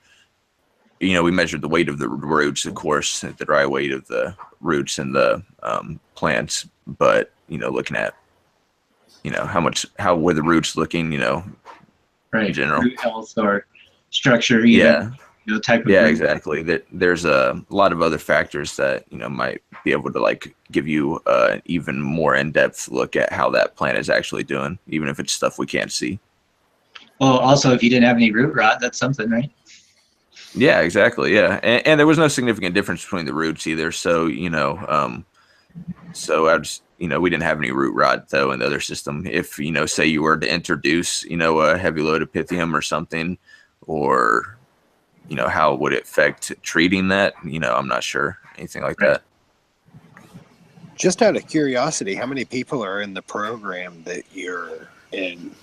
We measured the weight of the roots, of course, the dry weight of the roots and the plants. But looking at how were the roots looking, right, in general, root health or structure, type of yeah, root. exactly. There's a lot of other factors that might be able to like give you an even more in-depth look at how that plant is actually doing, even if it's stuff we can't see. Well, also, if you didn't have any root rot, that's something, right? Yeah, exactly. Yeah, and there was no significant difference between the roots either. So so I just we didn't have any root rot though in the other system. If say you were to introduce a heavy load of pythium or something, or how would it affect treating that? I'm not sure. Anything like that. Just out of curiosity, how many people are in the program that you're in?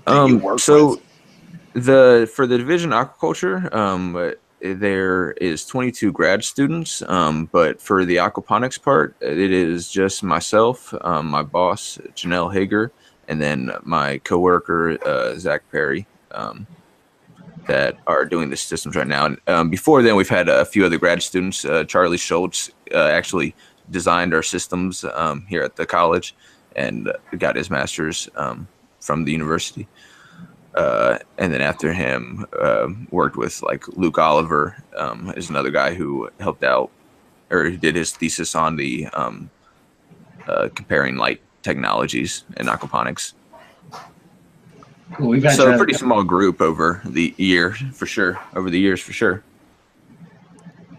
You work so with? For the division aquaculture, there is 22 grad students. But for the aquaponics part, it is just myself, my boss Janelle Hager, and then my coworker Zach Perry. That are doing the systems right now. Before then, we've had a few other grad students. Charlie Schultz actually designed our systems here at the college and got his master's from the university. And then after him, worked with like Luke Oliver, is another guy who helped out, or he did his thesis on the comparing light technologies in aquaponics. Cool. We've had So a pretty small group over the years for sure.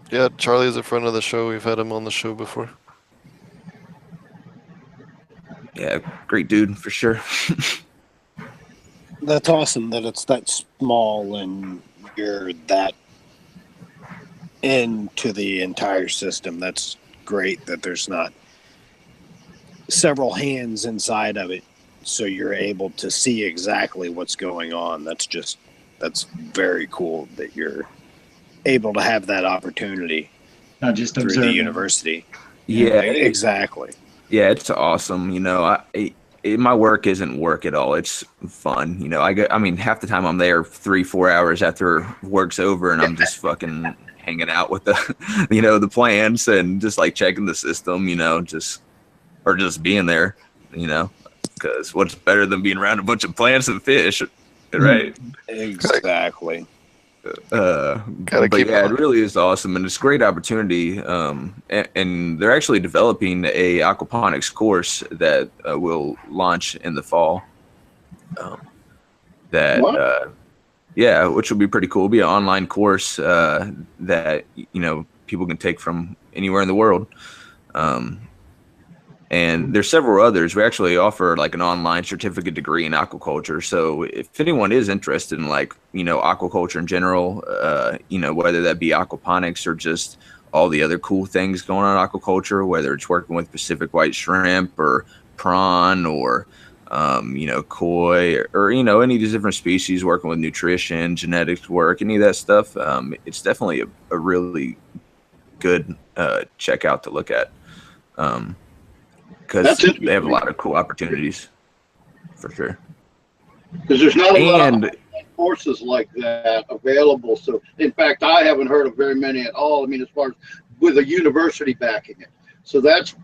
Yeah, Charlie is a friend of the show. We've had him on the show before. Yeah, great dude for sure. That's awesome that it's that small and you're that into the entire system. That's great that there's not several hands inside of it, so you're able to see exactly what's going on. That's very cool that you're able to have that opportunity not just through observing. the university. Yeah, exactly. Yeah, it's awesome. You know, my work isn't work at all. It's fun. You know, I mean, half the time I'm there 3-4 hours after work's over, and I'm just fucking hanging out with the, you know, the plants and just like checking the system. You know, just being there. You know, because what's better than being around a bunch of plants and fish, right? Exactly. But yeah, it really is awesome, and it's a great opportunity. And they're actually developing a aquaponics course that will launch in the fall. Yeah, which will be pretty cool. It'll be an online course that, you know, people can take from anywhere in the world. And there's several others. We actually offer like an online certificate degree in aquaculture. So if anyone is interested in, like, you know, aquaculture in general, you know, whether that be aquaponics or just all the other cool things going on in aquaculture, whether it's working with Pacific white shrimp or prawn or, you know, koi or, you know, any of these different species, working with nutrition, genetics work, any of that stuff, it's definitely a really good checkout to look at. Because they have a lot of cool opportunities, for sure. Because there's not a lot of courses like that available. So, in fact, I haven't heard of very many at all. I mean, as far as with a university backing it. So that's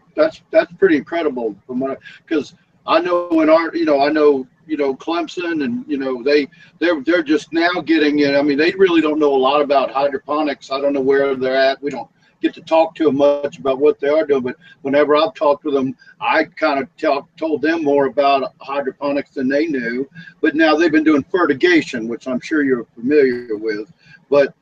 pretty incredible from what, because I know in our, you know, Clemson, and, you know, they're just now getting in. I mean, they really don't know a lot about hydroponics. I don't know where they're at. We don't get to talk to them much about what they are doing, but whenever I've talked with them, I kind of told them more about hydroponics than they knew. But now they've been doing fertigation, which I'm sure you're familiar with. But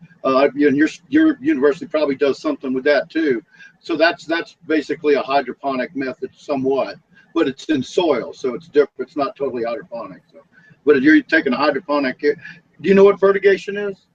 your university probably does something with that too. So that's basically a hydroponic method, somewhat, but it's in soil, so it's different. It's not totally hydroponic. So, but if you're taking a hydroponic, do you know what fertigation is?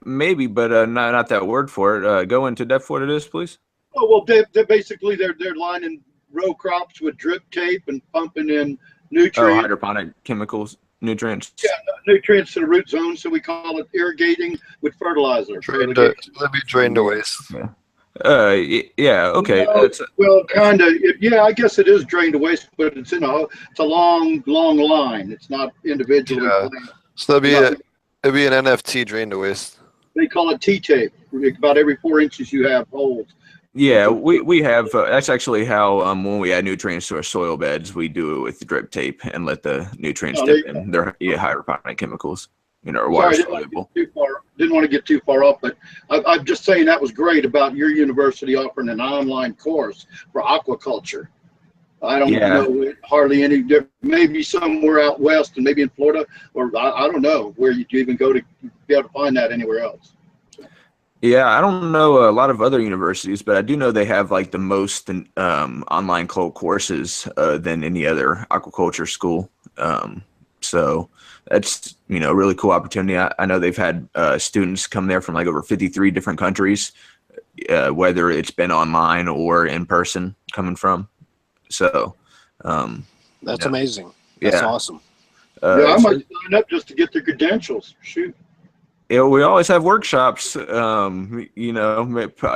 Maybe, but not that word for it. Go into depth what it is, please. Oh, well, they're basically they're lining row crops with drip tape and pumping in nutrients. Oh, hydroponic chemicals, nutrients. Yeah, nutrients to the root zone. So we call it irrigating with fertilizer. They'll be drained to waste. Yeah. Okay. Well, kind of. Yeah, I guess it is drained to waste, but it's a long line. It's not individually. Yeah. So it'd be an NFT drained to waste. They call it T-tape. About every 4 inches you have holes. Yeah, we have. That's actually how when we add nutrients to our soil beds, we do it with drip tape and let the nutrients dip in. They're hydroponic chemicals. You know, water soluble. Didn't want to get too far off, but I'm just saying that was great about your university offering an online course for aquaculture. I don't know hardly any different. Maybe somewhere out west, and maybe in Florida, or I don't know where you even go to be able to find that anywhere else. Yeah, I don't know a lot of other universities, but I do know they have like the most online courses than any other aquaculture school. So that's, you know, a really cool opportunity. I know they've had students come there from like over 53 different countries, whether it's been online or in person coming from. So that's amazing. That's awesome. I might sign up just to get the credentials. Shoot. Yeah, we always have workshops. You know,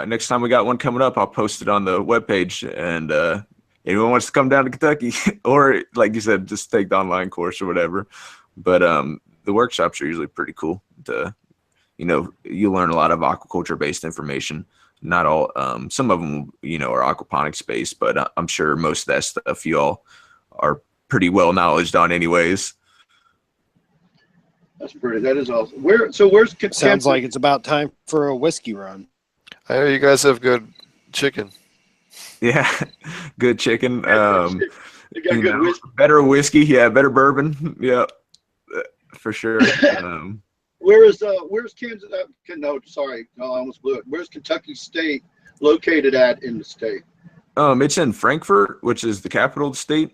next time we got one coming up, I'll post it on the webpage. And anyone wants to come down to Kentucky, or like you said, just take the online course or whatever. But the workshops are usually pretty cool. You know, you learn a lot of aquaculture-based information. Not all, some of them, you know, are aquaponics based, but I'm sure most of that stuff you all are pretty well knowledged on anyways. That's pretty. That is awesome. Where's Sounds like it's about time for a whiskey run. I hear you guys have good chicken. Yeah, good chicken. You got good whiskey. Better whiskey. Yeah, better bourbon. Yeah, for sure. Where's Kansas? No, sorry, no, I almost blew it. Where's Kentucky State located at in the state? It's in Frankfort, which is the capital of the state,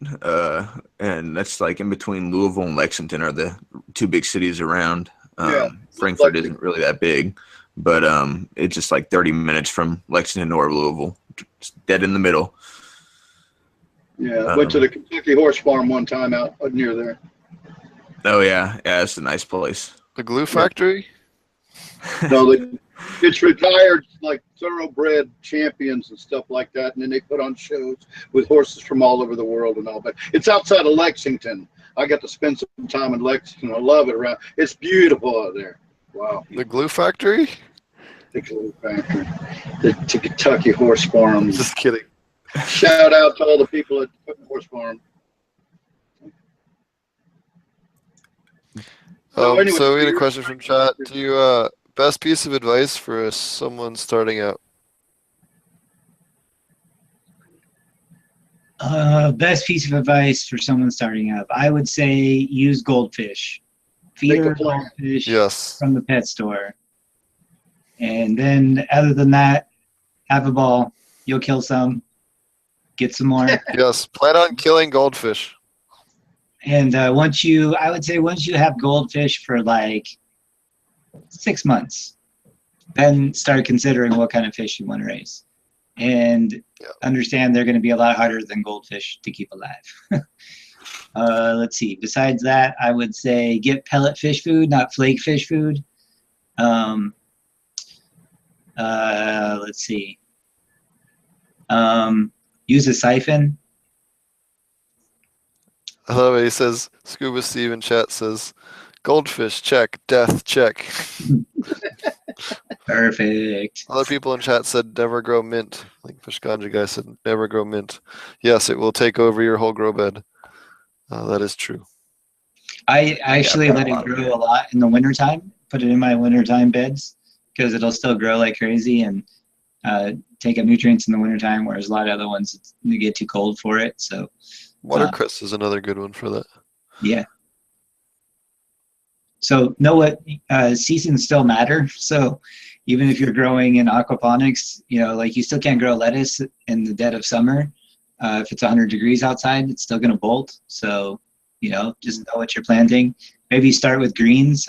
and that's like in between Louisville and Lexington are the two big cities around. Frankfort isn't really that big, but it's just like 30 minutes from Lexington or Louisville, it's dead in the middle. Yeah, I went to the Kentucky Horse Farm one time out near there. Oh yeah, it's a nice place. The glue factory? No, it's retired like thoroughbred champions and stuff like that, and then they put on shows with horses from all over the world and all that. It's outside of Lexington. I got to spend some time in Lexington. I love it around. It's beautiful out there. Wow. The glue factory? The glue factory. The Kentucky Horse Farm. Just kidding. Shout out to all the people at the Horse Farm. So we had a question from chat. Do you best piece of advice for someone starting out? Best piece of advice for someone starting up, I would say use goldfish. Feed her goldfish from the pet store. And then other than that, have a ball. You'll kill some. Get some more. Yes, plan on killing goldfish. And I would say once you have goldfish for like 6 months, then start considering what kind of fish you want to raise. And understand they're going to be a lot harder than goldfish to keep alive. Let's see. Besides that, I would say get pellet fish food, not flake fish food. Let's see. Use a siphon. I love it. He says, Scuba Steve in chat says, goldfish, check. Death, check. Perfect. Other people in chat said, never grow mint. Like Fish Ganja Guy said, never grow mint. Yes, it will take over your whole grow bed. That is true. I actually let it grow a lot in the wintertime. Put it in my wintertime beds because it'll still grow like crazy and take up nutrients in the wintertime, whereas a lot of other ones, they get too cold for it. So Watercress is another good one for that. Yeah. So know what seasons still matter. So even if you're growing in aquaponics, like you still can't grow lettuce in the dead of summer. If it's 100 degrees outside, it's still going to bolt. So, just know what you're planting. Maybe start with greens.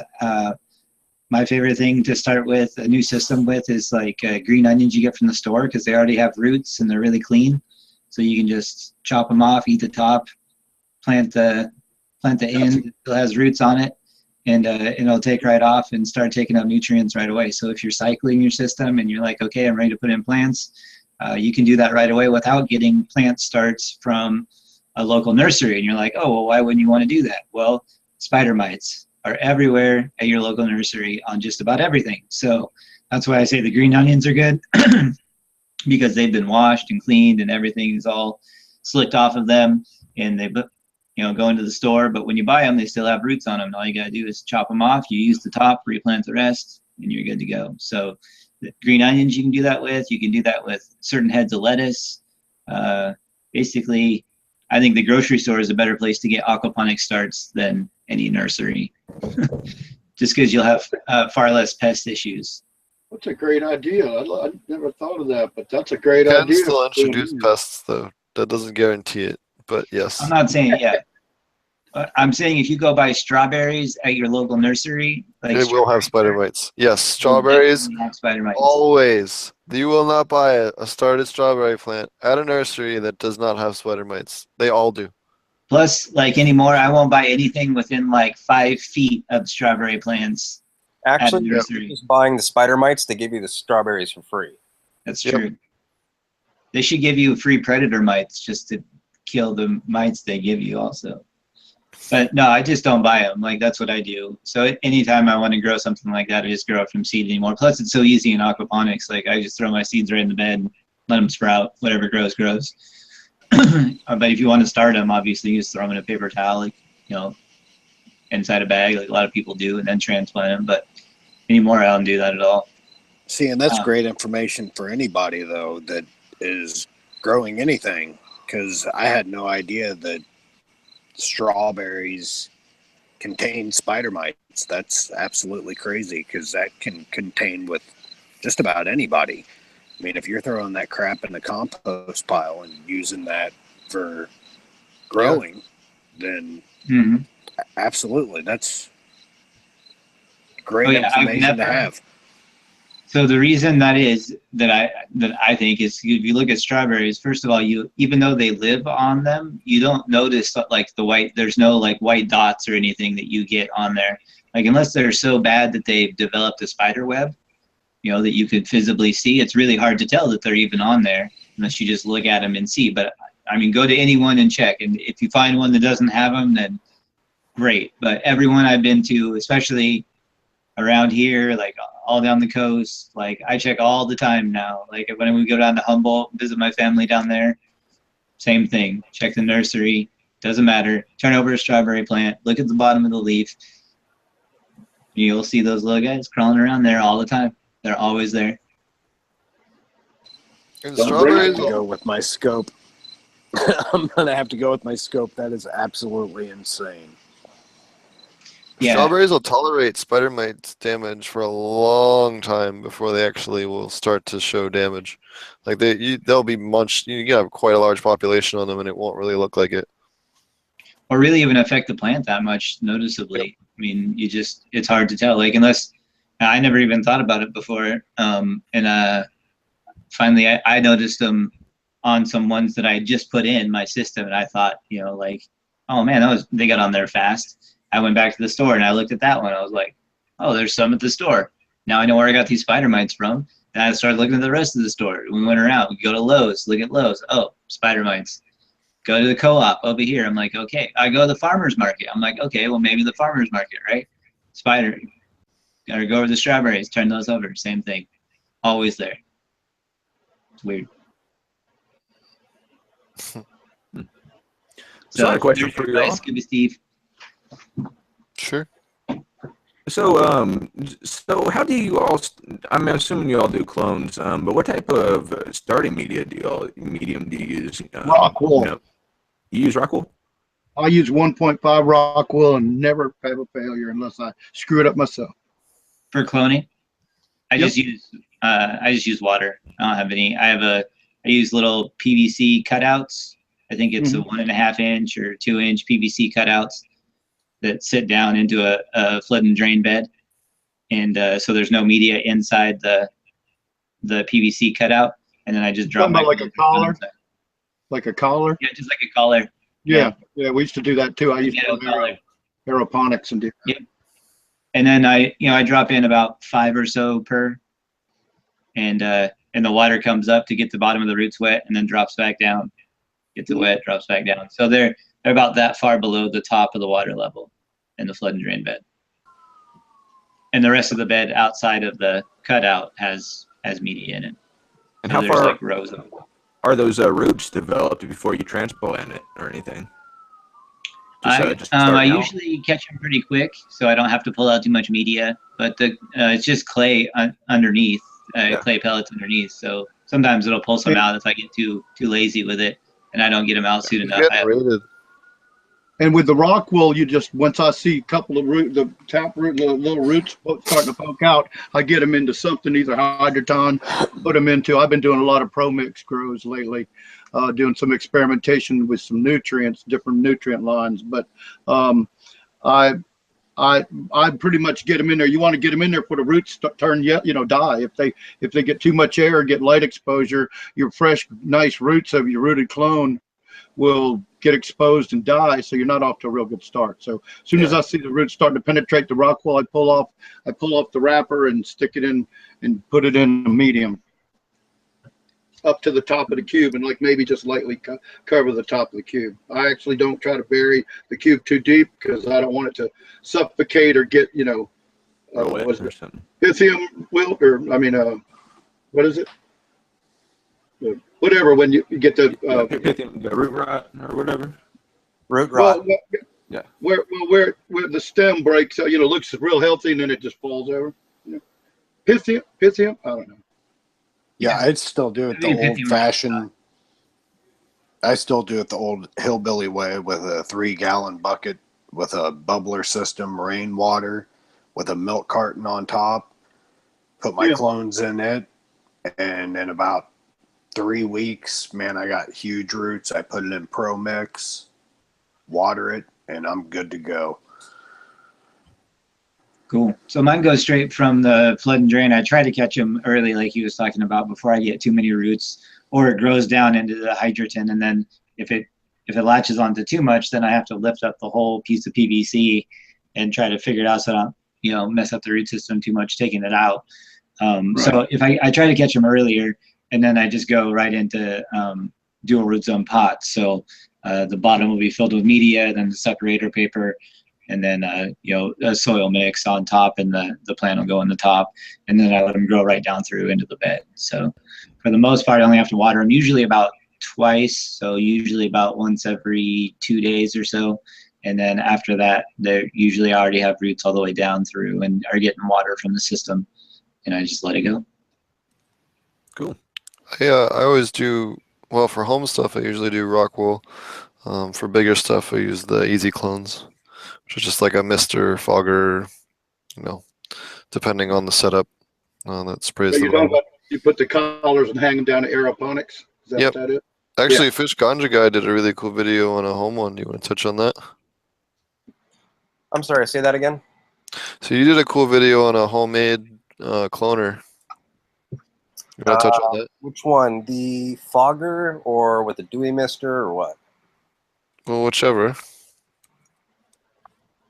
My favorite thing to start with a new system with is like green onions you get from the store because they already have roots and they're really clean. So you can just chop them off, eat the top, plant the end. It still has roots on it, and it'll take right off and start taking up nutrients right away. So if you're cycling your system and you're like, okay, I'm ready to put in plants, you can do that right away without getting plant starts from a local nursery. And you're like, oh, well, why wouldn't you want to do that? Well, spider mites are everywhere at your local nursery on just about everything. So that's why I say the green onions are good. Because they've been washed and cleaned and everything is all slicked off of them, and they go into the store. But when you buy them, they still have roots on them. All you got to do is chop them off. You use the top, replant the rest, and you're good to go. So the green onions you can do that with. You can do that with certain heads of lettuce. Basically, I think the grocery store is a better place to get aquaponic starts than any nursery, just because you'll have far less pest issues. That's a great idea. I never thought of that, but that's a great idea. You can still introduce pests, though. That doesn't guarantee it, but yes. I'm not saying I'm saying if you go buy strawberries at your local nursery, they will have spider mites. Yes, strawberries have spider mites. Always. You will not buy a started strawberry plant at a nursery that does not have spider mites. They all do. Plus, like anymore, I won't buy anything within like 5 feet of strawberry plants. Actually, just buying the spider mites, they give you the strawberries for free. That's true. They should give you free predator mites just to kill the mites they give you also. But no, I just don't buy them. Like, that's what I do. So anytime I want to grow something like that, I just grow it from seed anymore. Plus, it's so easy in aquaponics. Like, I just throw my seeds right in the bed, let them sprout. Whatever grows, grows. But if you want to start them, obviously, you just throw them in a paper towel. inside a bag, like a lot of people do, and then transplant them. But anymore, I don't do that at all. See, and that's great information for anybody, though, that is growing anything, because I had no idea that strawberries contain spider mites. That's absolutely crazy, because that can contain with just about anybody. I mean, if you're throwing that crap in the compost pile and using that for growing, then absolutely, that's great information to have. So the reason that I think is, if you look at strawberries, first of all, even though they live on them, you don't notice like the white. There's no like white dots or anything that you get on there. Like, unless they're so bad that they've developed a spider web, you know, that you could visibly see. It's really hard to tell that they're even on there unless you just look at them and see. But I mean, go to anyone and check, and if you find one that doesn't have them, then great. But everyone I've been to, especially around here, like all down the coast, like I check all the time now. Like when we go down to Humboldt, visit my family down there, same thing. Check the nursery, doesn't matter. Turn over a strawberry plant, look at the bottom of the leaf. You'll see those little guys crawling around there all the time. They're always there. And I'm strawberries gonna go with my scope. I'm gonna have to go with my scope. That is absolutely insane. Yeah. Strawberries will tolerate spider mites damage for a long time before they actually will start to show damage. Like they'll be munched. You can have quite a large population on them, and it won't really look like it. Or really even affect the plant that much noticeably. Yep. I mean, it's hard to tell. Like, unless I never even thought about it before. Finally, I noticed them on some ones that I just put in my system, and I thought, you know, like, oh man, they got on there fast. I went back to the store and I looked at that one. I was like, oh, there's some at the store. Now I know where I got these spider mites from. And I started looking at the rest of the store. We went around. We go to Lowe's, look at Lowe's. Oh, spider mites. Go to the co-op over here. I'm like, okay. I go to the farmer's market. I'm like, okay, well, maybe the farmer's market, right? Spider. Gotta go over the strawberries. Turn those over. Same thing. Always there. It's weird. So, a question for you all. Give me Steve. Sure. So, so how do you all? I'm assuming you all do clones, but what type of starting medium do you use? Rock wool. You use rock wool? I use 1.5 rock wool and never have a failure unless I screw it up myself. For cloning, I just use water. I don't have any. I use little PVC cutouts. I think it's a 1.5 inch or 2 inch PVC cutouts that sit down into a flood and drain bed, and so there's no media inside the PVC cutout, and then I just drop my like a collar, like a collar. Yeah, just like a collar. Yeah, we used to do that too. I used to do aeroponics and do. Yep. And then I drop in about 5 or so per, and the water comes up to get the bottom of the roots wet, and then drops back down. Gets it wet, drops back down. So they're about that far below the top of the water level in the flood and drain bed. And the rest of the bed outside of the cutout has media in it. And so how far like rows of are those roots developed before you transplant it or anything? I usually catch them pretty quick, so I don't have to pull out too much media. But it's just clay underneath, clay pellets underneath. So sometimes it'll pull some out if I get too lazy with it, and I don't get them out soon enough. And with the rock wool, you just, once I see a couple of the little roots starting to poke out, I get them into something, either hydroton, put them into. I've been doing a lot of pro mix grows lately, doing some experimentation with some nutrients, different nutrient lines. But I pretty much get them in there. You want to get them in there for the roots turn, die. If they get too much air or get light exposure, your fresh, nice roots of your rooted clone will get exposed and die, so you're not off to a real good start. So as soon as I see the roots starting to penetrate the rock wool, I pull off the wrapper and stick it in and put it in a medium up to the top of the cube, and like maybe just lightly cover the top of the cube. I actually don't try to bury the cube too deep because I don't want it to suffocate or get what is it? Lithium wilt, or what is it? Whatever, when you get the root rot or whatever. Root rot. Yeah. Where the stem breaks, looks real healthy, and then it just falls over. Pythium? I don't know. Yeah, I'd still do it the old-fashioned. I still do it the old hillbilly way with a 3-gallon bucket with a bubbler system, rainwater, with a milk carton on top. Put my clones in it, and in about 3 weeks, man, I got huge roots. I put it in Pro Mix, water it, and I'm good to go. Cool. So mine goes straight from the flood and drain. I try to catch them early, like he was talking about, before I get too many roots, or it grows down into the hydroton. And then if it latches onto too much, then I have to lift up the whole piece of PVC and try to figure it out so I don't, mess up the root system too much, taking it out. So if I try to catch them earlier, and then I just go right into dual root zone pots. So the bottom will be filled with media, then the separator paper, and then a soil mix on top, and the plant will go in the top, and then I let them grow right down through into the bed. So for the most part, I only have to water them usually about twice, so usually about once every 2 days or so. And then after that, they usually already have roots all the way down through and are getting water from the system, and I just let it go. Cool. I always do, well, for home stuff, I usually do rock wool. For bigger stuff, I use the Easy Clones, which is just like a mister, fogger, depending on the setup, that sprays So the you put the collars and hang them down to Aquaponics? Is that Yep. what that is? Actually, Fish Ganja Guy did a really cool video on a home one. You want to touch on that? I'm sorry, say that again. So you did a cool video on a homemade cloner. You want to touch on that? Which one? The fogger or with the dewy mister or what? Well, whichever.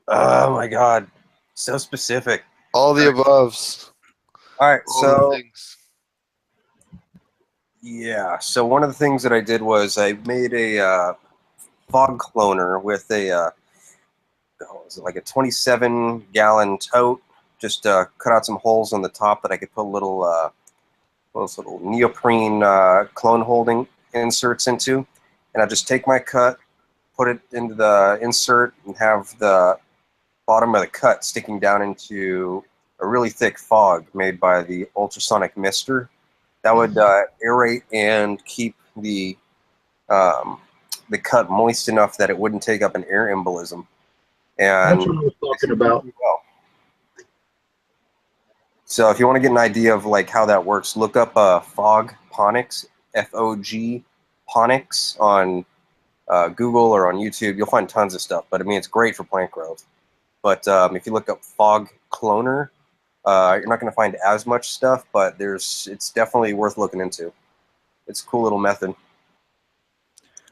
Oh my god, so specific. All the aboves. All right, All so the things. yeah, so one of the things that I did was I made a fog cloner with a was it like a 27-gallon tote. Just cut out some holes on the top that I could put those little neoprene clone holding inserts into, and I just take my cut, put it into the insert, and have the bottom of the cut sticking down into a really thick fog made by the ultrasonic mister. That would aerate and keep the cut moist enough that it wouldn't take up an air embolism. And That's what I was talking about. So if you want to get an idea of like how that works, look up Fog Ponics, F-O-G Ponics on Google or on YouTube. You'll find tons of stuff, but I mean, it's great for plant growth. But if you look up Fog Cloner, you're not going to find as much stuff, but it's definitely worth looking into. It's a cool little method.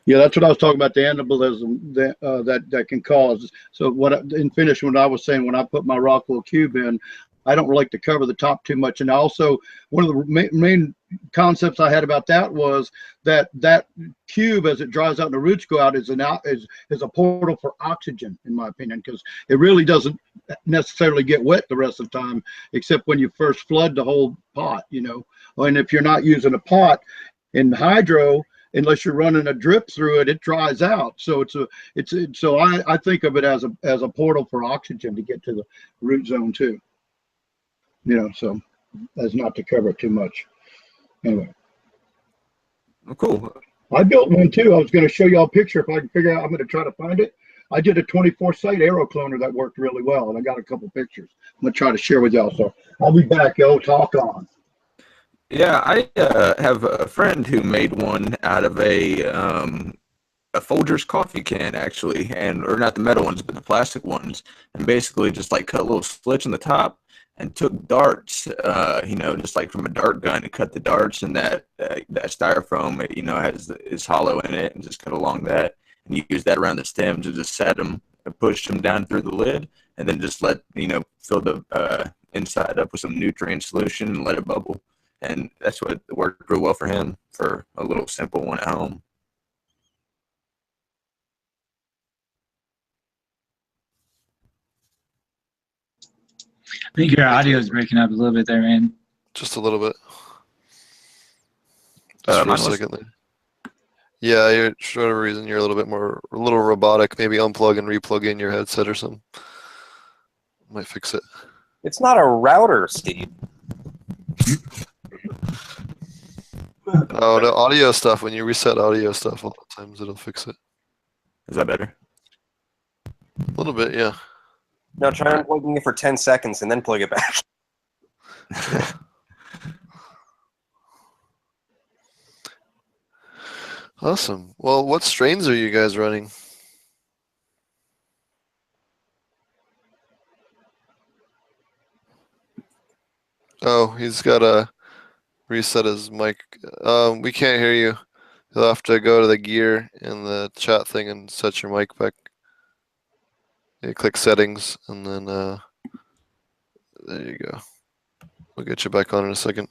Yeah, that's what I was talking about, the embolism that can cause. So in finish, when I was saying, when I put my Rockwool cube in, I don't like to cover the top too much. And also, one of the main concepts I had about that was that cube, as it dries out and the roots go out, is a portal for oxygen, in my opinion, because it really doesn't necessarily get wet the rest of the time, except when you first flood the whole pot, And if you're not using a pot in hydro, unless you're running a drip through it, it dries out. So so I think of it as a portal for oxygen to get to the root zone too. So as not to cover too much. Anyway. Cool. I built one too. I was going to show y'all a picture if I can figure out. I'm going to try to find it. I did a 24-site aero cloner that worked really well, and I got a couple pictures. I'm going to try to share with y'all. So I'll be back, yo. Talk on. Yeah, I have a friend who made one out of a Folgers coffee can, actually, or not the metal ones, but the plastic ones, and basically just like cut little slits in the top and took darts, just like from a dart gun, and cut the darts, and that styrofoam, is hollow in it, and just cut along that, and you use that around the stems to just set them and push them down through the lid, and then just let fill the inside up with some nutrient solution and let it bubble. And that's what worked real well for him for a little simple one at home. I think your audio is breaking up a little bit there, man. Just a little bit. Just for a second there. Yeah, you're for whatever reason you're a little robotic. Maybe unplug and replug in your headset or something. Might fix it. It's not a router, Steve. Oh no, audio stuff. When you reset audio stuff, a lot of times it'll fix it. Is that better? A little bit, yeah. No, try unplugging it for 10 seconds and then plug it back. Awesome. Well, what strains are you guys running? Oh, he's got to reset his mic. We can't hear you. You'll have to go to the gear in the chat thing and set your mic back. You click settings and then there you go. We'll get you back on in a second.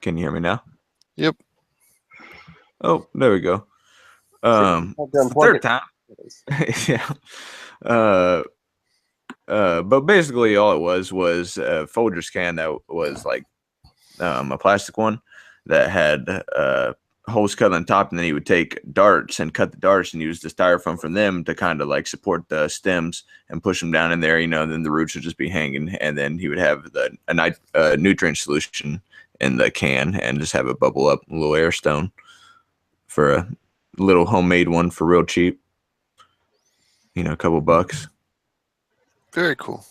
Can you hear me now? Yep. Oh, there we go. Third time. Yeah. But basically all it was a Folgers can that was like a plastic one that had holes cut on the top, and then he would take darts and cut the darts and use the styrofoam from them to kind of like support the stems and push them down in there, you know, and then the roots would just be hanging, and then he would have a nutrient solution in the can and just have it bubble up, a little air stone for a little homemade one for real cheap, you know, a couple bucks. Very cool.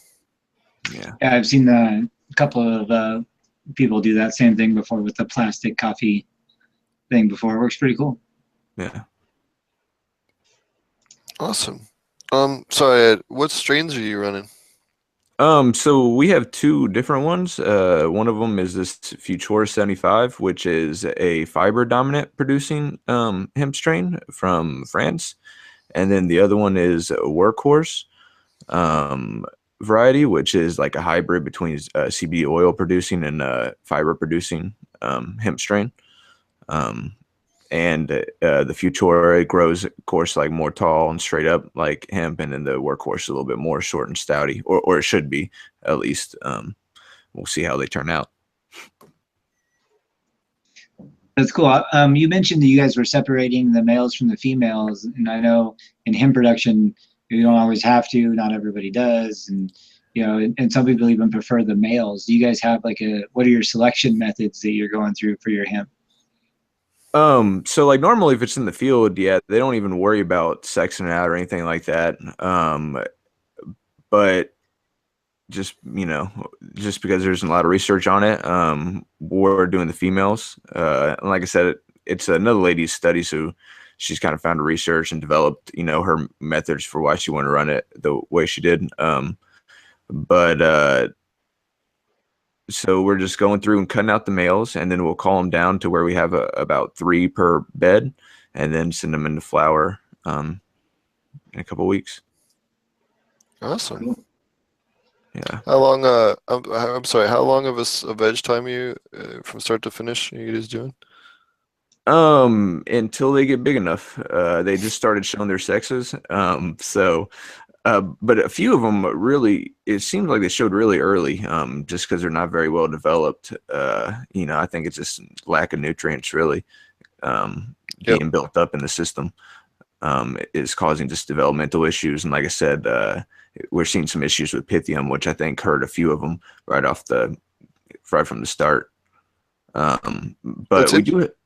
Yeah, I've seen a couple of people do that same thing before with the plastic coffee thing before. It works pretty cool. yeah. Awesome. Sorry, Ed, what strains are you running? So we have two different ones. One of them is this Futura 75, which is a fiber dominant producing hemp strain from France. And then the other one is a Workhorse variety, which is like a hybrid between CBD oil producing and fiber producing hemp strain. And the Futura grows, of course, like more tall and straight up like hemp, and then the Workhorse a little bit more short and stouty, or it should be at least. We'll see how they turn out. That's cool. You mentioned that you guys were separating the males from the females, and I know in hemp production you don't always have to. Not everybody does, and you know, and some people even prefer the males. Do you guys have like what are your selection methods that you're going through for your hemp? So like normally if it's in the field, yeah, they don't even worry about sexing it out or anything like that. But just, you know, just because there's a lot of research on it, we're doing the females. And like I said, it's another lady's study, so she's kind of found a research and developed, you know, her methods for why she wanted to run it the way she did. So we're just going through and cutting out the males, and then we'll call them down to where we have about 3 per bed, and then send them into flower in a couple weeks. Awesome. Yeah. How long? I'm sorry. How long of a veg time you from start to finish are you guys doing? Until they get big enough. They just started showing their sexes. But a few of them really, it seems like they showed really early, just because they're not very well developed. You know, I think it's just lack of nutrients really, being built up in the system, is causing just developmental issues. And like I said, we're seeing some issues with Pythium, which I think hurt a few of them right from the start. But we do it.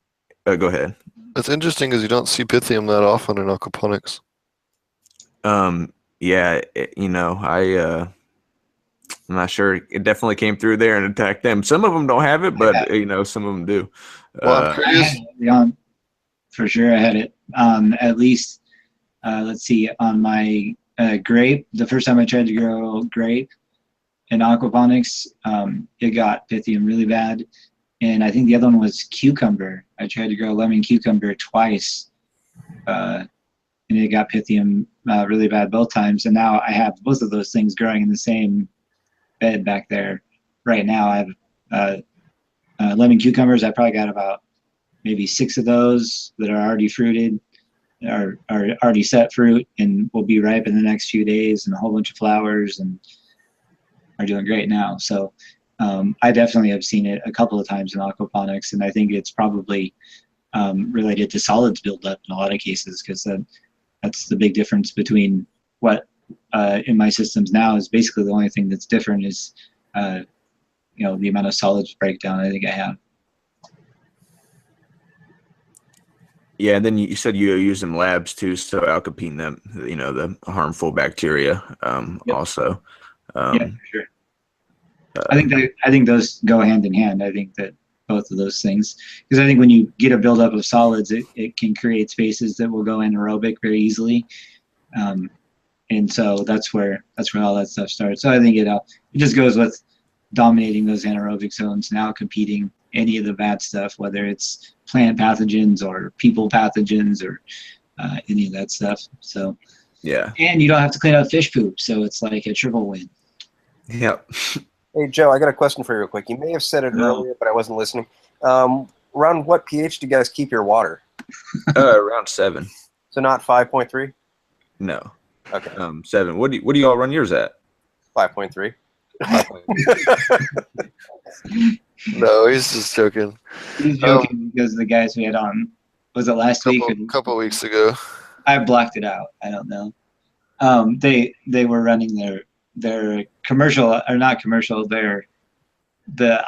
Go ahead. It's interesting because you don't see Pythium that often in aquaponics. Yeah, you know, I'm not sure. It definitely came through there and attacked them. Some of them don't have it, but you know, some of them do. Well, I'm curious. For sure, I had it. At least, let's see, on my grape. The first time I tried to grow grape in aquaponics, it got Pythium really bad, and I think the other one was cucumber. I tried to grow lemon cucumber twice. And it got Pythium really bad both times. And now I have both of those things growing in the same bed back there. Right now I have lemon cucumbers. I probably got about maybe 6 of those that are already fruited, are already set fruit and will be ripe in the next few days, and a whole bunch of flowers. And are doing great now. So I definitely have seen it a couple of times in aquaponics, and I think it's probably related to solids buildup in a lot of cases, because that's the big difference between what in my systems now is basically the only thing that's different is the amount of solids breakdown I think I have. Yeah, and then you said you use them labs too, so alkapine them, the harmful bacteria Yep. also. Yeah, for sure. I think those go hand in hand. I think that both of those things, because I think when you get a buildup of solids, it can create spaces that will go anaerobic very easily, and so that's where all that stuff starts. So I think it just goes with dominating those anaerobic zones, now competing any of the bad stuff, whether it's plant pathogens or people pathogens or any of that stuff. So yeah, and you don't have to clean up fish poop, so it's like a triple win. Yep. Hey, Joe, I got a question for you real quick. You may have said it earlier, but I wasn't listening. Around what pH do you guys keep your water? Around 7. So not 5.3? No. Okay. 7. What do y'all run yours at? 5.3. No, he's just joking. He's joking because the guys we had on, was it last week? A couple weeks ago. I blocked it out. I don't know. They were running their commercial, or not commercial, the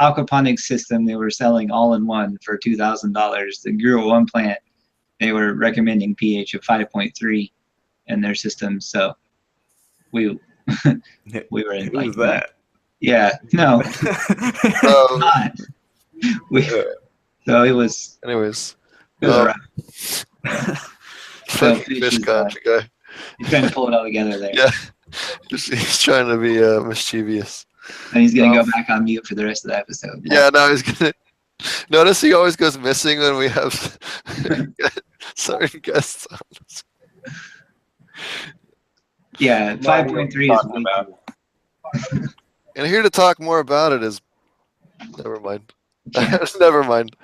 aquaponics system they were selling all in one for $2,000. The grew one plant, they were recommending pH of 5.3 in their system. So we were in like that. Yeah, no. Not. So it was. Anyways. It was rough. So Fish Ganja Guy. He's trying to pull it all together there. Yeah. He's trying to be mischievous. And he's going to go back on mute for the rest of the episode. Yeah, no, he's going to. Notice he always goes missing when we have certain guests on. Yeah, 5.3 is way too. And here to talk more about it is. Never mind. Never mind.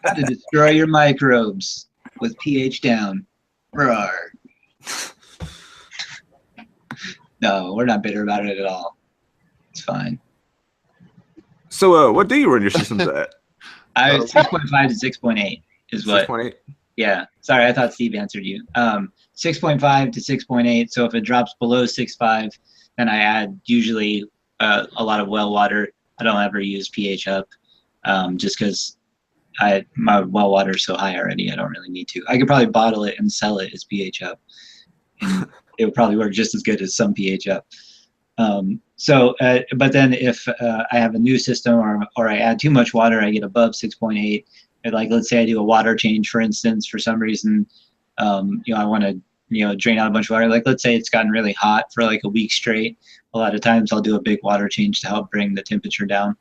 How to destroy your microbes with pH down. Roar. No, we're not bitter about it at all. It's fine. So, what do you run your systems at? 6.5 to 6.8 is what. 6.8. Yeah. Sorry, I thought Steve answered you. 6.5 to 6.8. So if it drops below 6.5, then I add usually a lot of well water. I don't ever use pH up, just because my well water is so high already. I don't really need to. I could probably bottle it and sell it as pH up, and it would probably work just as good as some pH up. But then if I have a new system or I add too much water, I get above 6.8. Like let's say I do a water change, for instance, for some reason, I want to drain out a bunch of water. Like let's say it's gotten really hot for like a week straight. A lot of times I'll do a big water change to help bring the temperature down.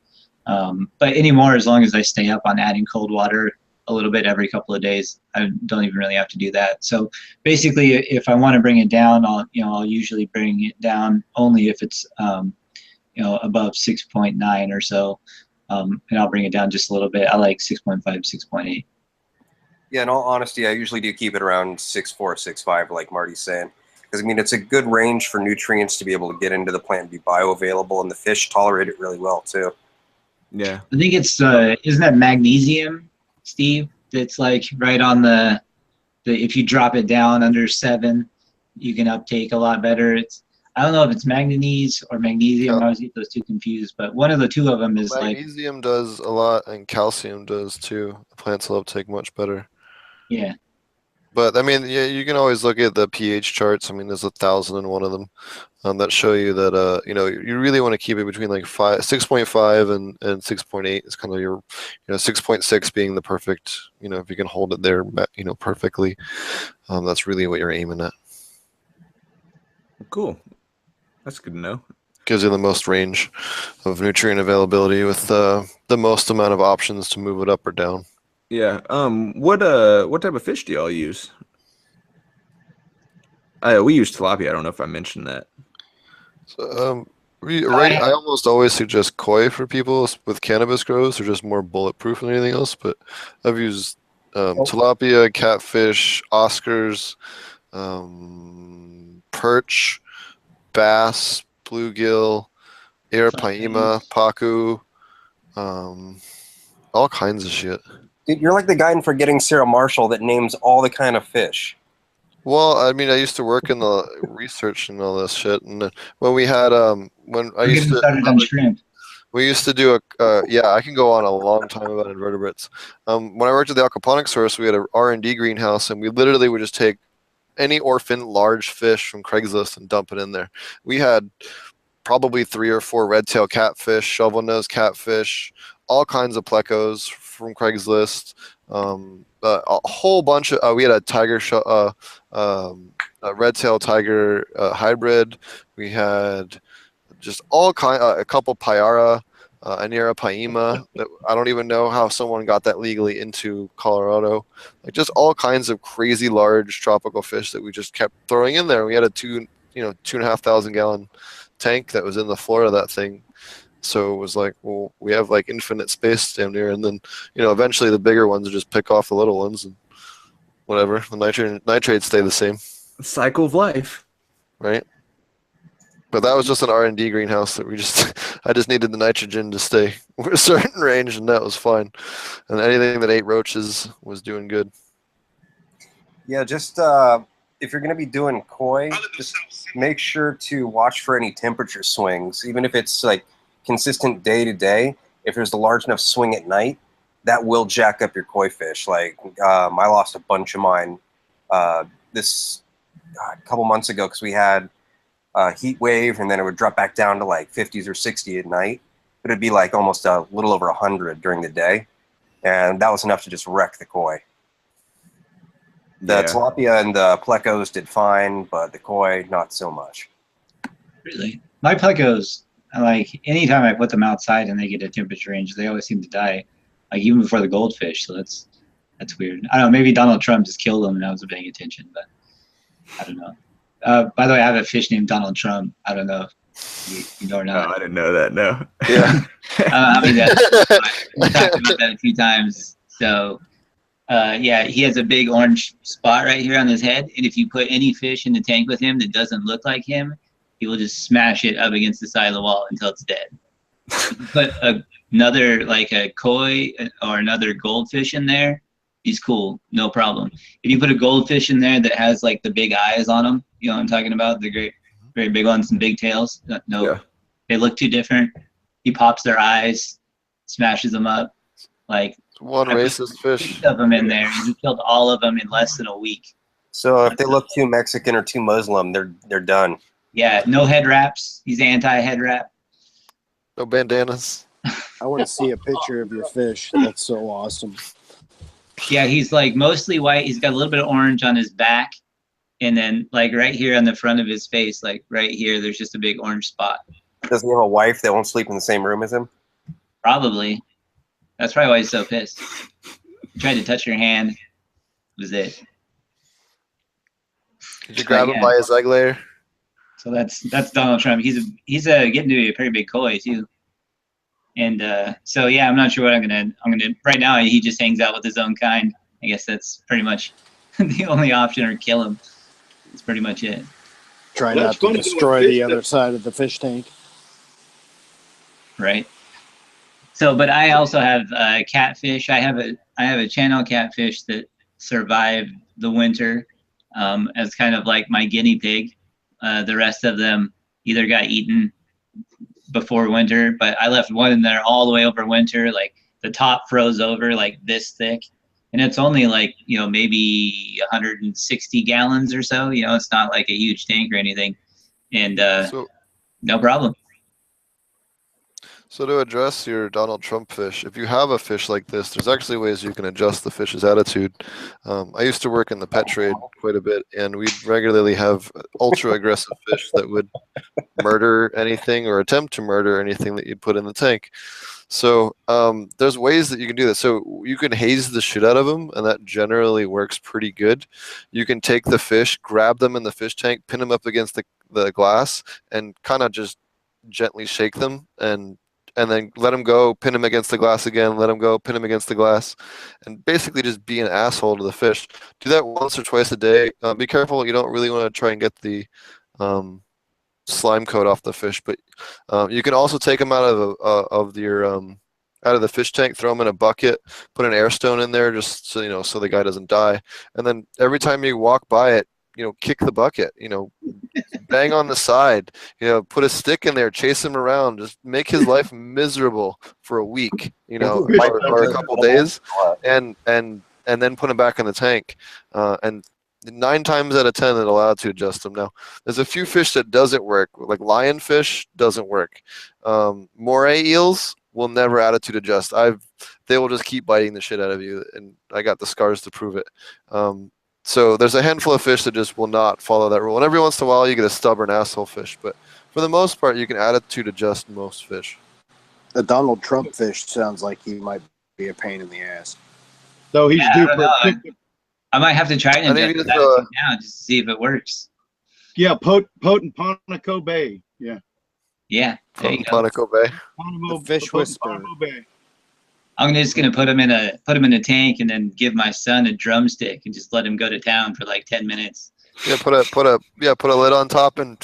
But anymore, as long as I stay up on adding cold water a little bit every couple of days, I don't even really have to do that. So basically, if I want to bring it down, I'll usually bring it down only if it's above 6.9 or so, and I'll bring it down just a little bit. I like 6.5, 6.8. Yeah, in all honesty, I usually do keep it around 6.4, 6.5, like Marty's saying. Because, I mean, it's a good range for nutrients to be able to get into the plant and be bioavailable, and the fish tolerate it really well, too. Yeah. I think it's, isn't that magnesium, Steve? That's like right on the if you drop it down under 7, you can uptake a lot better. I don't know if it's manganese or magnesium. Yeah. I always get those two confused, but one of the two of them is Magnesium does a lot, and calcium does too. The plants will uptake much better. Yeah. But I mean, yeah, you can always look at the pH charts. I mean, there's 1,001 of them that show you that you really want to keep it between like 6.5 and 6.8 is kind of your 6.6 being the perfect, if you can hold it there perfectly, that's really what you're aiming at. Cool. That's good to know. Gives you the most range of nutrient availability with the most amount of options to move it up or down. Yeah. What type of fish do y'all use? We use tilapia. I don't know if I mentioned that. So, I almost always suggest koi for people with cannabis grows. They're just more bulletproof than anything else. But I've used tilapia, catfish, Oscars, perch, bass, bluegill, Arapaima, Pacu, all kinds of shit. Dude, you're like the guy in Forgetting Sarah Marshall that names all the kind of fish. Well, I mean, I used to work in the research and all this shit, and when we had when I We're used getting to started on shrimp. we used to do a yeah, I can go on a long time about invertebrates. When I worked at the Aquaponic source, we had a R&D greenhouse, and we literally would just take any orphan large fish from Craigslist and dump it in there. We had probably 3 or 4 red-tail catfish, shovel-nose catfish, all kinds of plecos from Craigslist. A whole bunch of we had a a red-tail tiger hybrid. We had just all kind, a couple Payara, Anira Paima. That I don't even know how someone got that legally into Colorado. Like just all kinds of crazy large tropical fish that we just kept throwing in there. We had a 2,500 gallon tank that was in the floor of that thing. So it was like, well, we have like infinite space down here, and then eventually the bigger ones just pick off the little ones and whatever. The nitrates stay the same, Cycle of life. right? But that was just an R&D greenhouse that I just needed the nitrogen to stay a certain range, and that was fine. And anything that ate roaches was doing good. Yeah, just if you're going to be doing koi, just make sure to watch for any temperature swings, even if it's like consistent day to day. If there's a large enough swing at night, that will jack up your koi fish. Like I lost a bunch of mine a couple months ago because we had a heat wave, and then it would drop back down to like 50s or 60 at night. But it'd be like almost a little over 100 during the day, and that was enough to just wreck the koi. The tilapia and the plecos did fine, but the koi not so much. Really? My plecos, like anytime I put them outside and they get a temperature range, they always seem to die. Like even before the goldfish, so that's weird. I don't know, maybe Donald Trump just killed them and I wasn't paying attention, but I don't know. By the way, I have a fish named Donald Trump. I don't know if you know or not. No, I didn't know that, no. Yeah. I mean, we've talked about that a few times. So, yeah, he has a big orange spot right here on his head, and if you put any fish in the tank with him that doesn't look like him, he will just smash it up against the side of the wall until it's dead. If you put another, like a koi or another goldfish in there, he's cool, no problem. If you put a goldfish in there that has like the big eyes on them, you know what I'm talking about? The great, very big ones and big tails. No, Yeah. They look too different. He pops their eyes, smashes them up. Like One racist fish. 6 of them in there, and he killed all of them in less than a week. So if they look too Mexican or too Muslim, they're done. Yeah, no head wraps. He's anti-head wrap. No bandanas. I want to see a picture of your fish. That's so awesome. Yeah, he's like mostly white. He's got a little bit of orange on his back, and then like right here on the front of his face, like right here, there's just a big orange spot. Does he have a wife that won't sleep in the same room as him? Probably. That's probably why he's so pissed. He tried to touch your hand. Was it? Did you grab him by his leg layer? So that's Donald Trump. He's getting to be a pretty big koi too. And so yeah, I'm not sure what I'm gonna right now. He just hangs out with his own kind. I guess that's pretty much the only option, or kill him. That's pretty much it. Try not to destroy the other side of the fish tank. Right. So, but I also have catfish. I have a channel catfish that survived the winter as kind of like my guinea pig. The rest of them either got eaten before winter, but I left one in there all the way over winter. Like the top froze over like this thick, and it's only like maybe 160 gallons or so. It's not like a huge tank or anything, and no problem. So to address your Donald Trump fish, if you have a fish like this, there's actually ways you can adjust the fish's attitude. I used to work in the pet trade quite a bit, and we'd regularly have ultra aggressive fish that would murder anything or attempt to murder anything that you'd put in the tank. So there's ways that you can do that. So you can haze the shit out of them, and that generally works pretty good. You can take the fish, grab them in the fish tank, pin them up against the glass, and kind of just gently shake them, and then let them go, pin them against the glass again, let them go, pin them against the glass, and basically just be an asshole to the fish. Do that once or twice a day. Be careful, you don't really want to try and get the slime coat off the fish. But you can also take them out of your out of the fish tank, throw them in a bucket, put an air stone in there, just so so the guy doesn't die. And then every time you walk by it, kick the bucket, bang on the side, put a stick in there, chase him around, just make his life miserable for a week, or a couple days, and then put him back in the tank. And 9 times out of 10, it'll attitude adjust them. Now, there's a few fish that doesn't work, like lionfish doesn't work. Moray eels will never attitude adjust. They will just keep biting the shit out of you, and I got the scars to prove it. So there's a handful of fish that just will not follow that rule. And every once in a while, you get a stubborn asshole fish. But for the most part, you can attitude adjust most fish. The Donald Trump fish sounds like he might be a pain in the ass. So he's due for. I might have to try and inject that now just to see if it works. Yeah, potent Ponico Bay. Yeah. Yeah. There you go. Ponico Bay. The fish whisperer. I'm just gonna put him in a tank and then give my son a drumstick and just let him go to town for like 10 minutes. Yeah, put a lid on top and.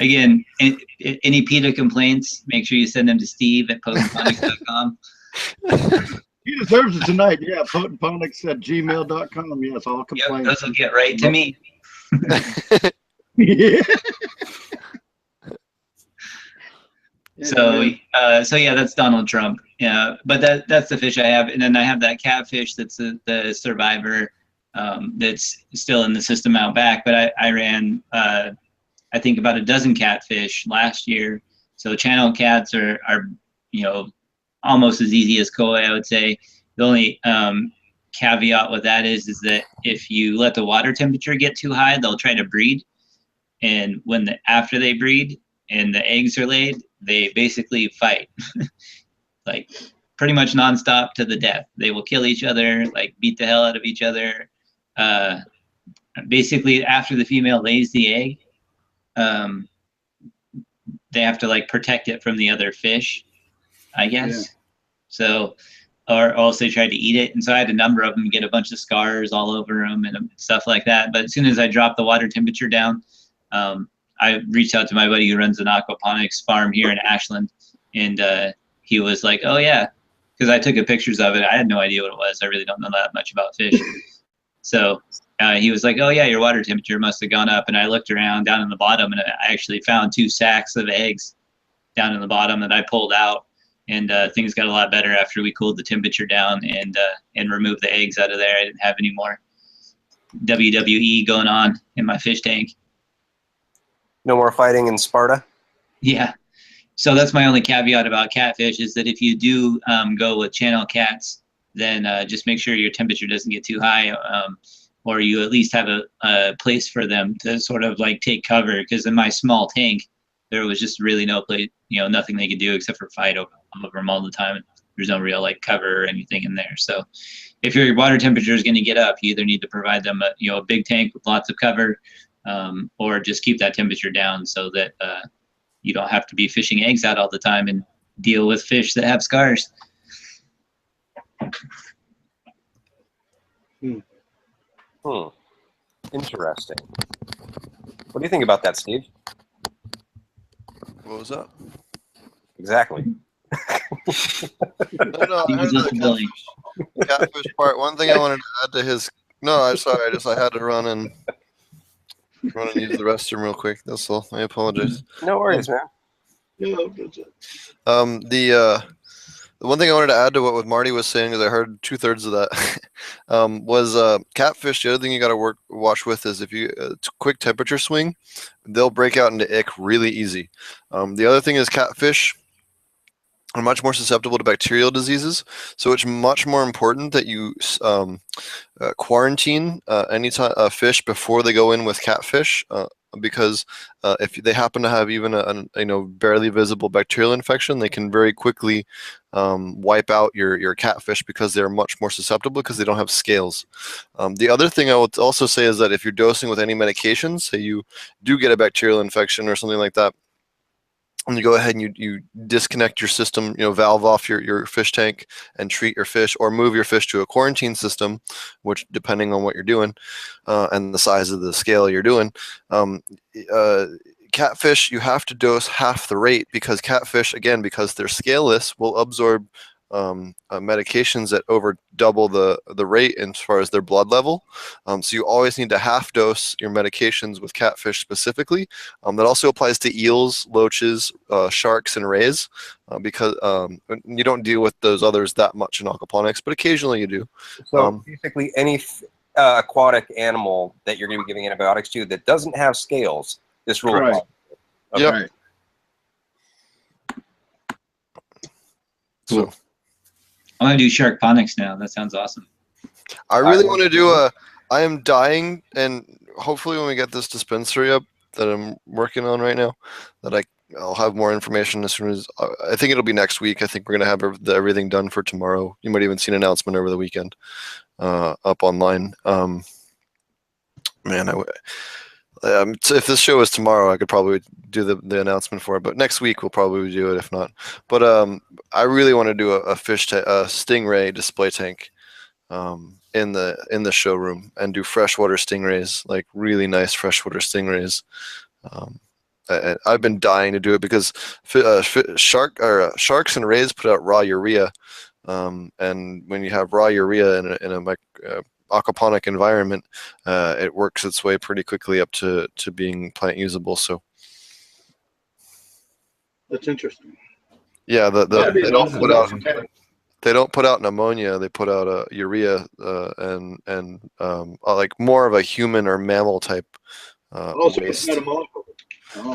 Again, any PETA complaints, make sure you send them to steve@potentponics.com. He deserves it tonight. Yeah, potentponics@gmail.com. Yes, all complaints. Yep, those will get right to me. Yeah. So yeah, that's Donald Trump. Yeah, but that's the fish I have, and then I have that catfish that's the survivor, that's still in the system out back. But I ran I think about a dozen catfish last year. So channel cats are almost as easy as koi, I would say. The only caveat with that is that if you let the water temperature get too high, they'll try to breed, and after they breed and the eggs are laid, they basically fight, like pretty much nonstop to the death. They will kill each other, like beat the hell out of each other. Basically, after the female lays the egg, they have to like protect it from the other fish, I guess. Yeah. So, or else they tried to eat it. And so I had a number of them get a bunch of scars all over them and stuff like that. But as soon as I dropped the water temperature down, I reached out to my buddy who runs an aquaponics farm here in Ashland, and he was like, "Oh yeah," because I took pictures of it. I had no idea what it was. I really don't know that much about fish. So he was like, "Oh yeah, your water temperature must have gone up." And I looked around down in the bottom, and I actually found 2 sacks of eggs down in the bottom that I pulled out. And things got a lot better after we cooled the temperature down and removed the eggs out of there. I didn't have any more WWE going on in my fish tank. No more fighting in Sparta? Yeah. So that's my only caveat about catfish is that if you do go with channel cats, then just make sure your temperature doesn't get too high, or you at least have a place for them to sort of like take cover. Because in my small tank, there was just really no place, nothing they could do except for fight over them all the time. There's no real like cover or anything in there. So if your water temperature is going to get up, you either need to provide them a big tank with lots of cover, or just keep that temperature down so that you don't have to be fishing eggs out all the time and deal with fish that have scars. Interesting. What do you think about that, Steve? What was that? Exactly. No, catfish part. One thing I wanted to add to his. No, I'm sorry. I had to run and use the restroom real quick. That's all. I apologize. No worries, man. The one thing I wanted to add to what Marty was saying, because I heard 2/3 of that, was catfish. The other thing you got to watch with is if you quick temperature swing, they'll break out into ick really easy. The other thing is catfish are much more susceptible to bacterial diseases, so it's much more important that you quarantine any fish before they go in with catfish, because if they happen to have even a barely visible bacterial infection, they can very quickly wipe out your catfish because they're much more susceptible because they don't have scales. The other thing I would also say is that if you're dosing with any medications, say you do get a bacterial infection or something like that, and you go ahead and you disconnect your system, valve off your fish tank and treat your fish, or move your fish to a quarantine system, which depending on what you're doing and the size of the scale you're doing, catfish, you have to dose half the rate because catfish, again, because they're scaleless, will absorb medications at over double the rate as far as their blood level. So you always need to half dose your medications with catfish specifically. That also applies to eels, loaches, sharks, and rays, because you don't deal with those others that much in aquaponics, but occasionally you do. So basically, any aquatic animal that you're going to be giving antibiotics to that doesn't have scales, this rule applies. Okay. Yep. Right. Cool. So I'm gonna do Sharkponics now. That sounds awesome. I really want to do I am dying, and hopefully when we get this dispensary up that I'm working on right now, that I'll have more information as soon as, I think it'll be next week. I think we're going to have everything done for tomorrow. You might even see an announcement over the weekend up online. Man, if this show is tomorrow, I could probably do the announcement for it, but next week we'll probably do it if not. But I really want to do a stingray display tank in the showroom and do freshwater stingrays, like really nice freshwater stingrays. I've been dying to do it because sharks and rays put out raw urea, and when you have raw urea in a aquaponic environment, it works its way pretty quickly up to being plant usable. So That's interesting. yeah, they don't put out pneumonia. They put out urea and like more of a human or mammal type Also, waste. it's not a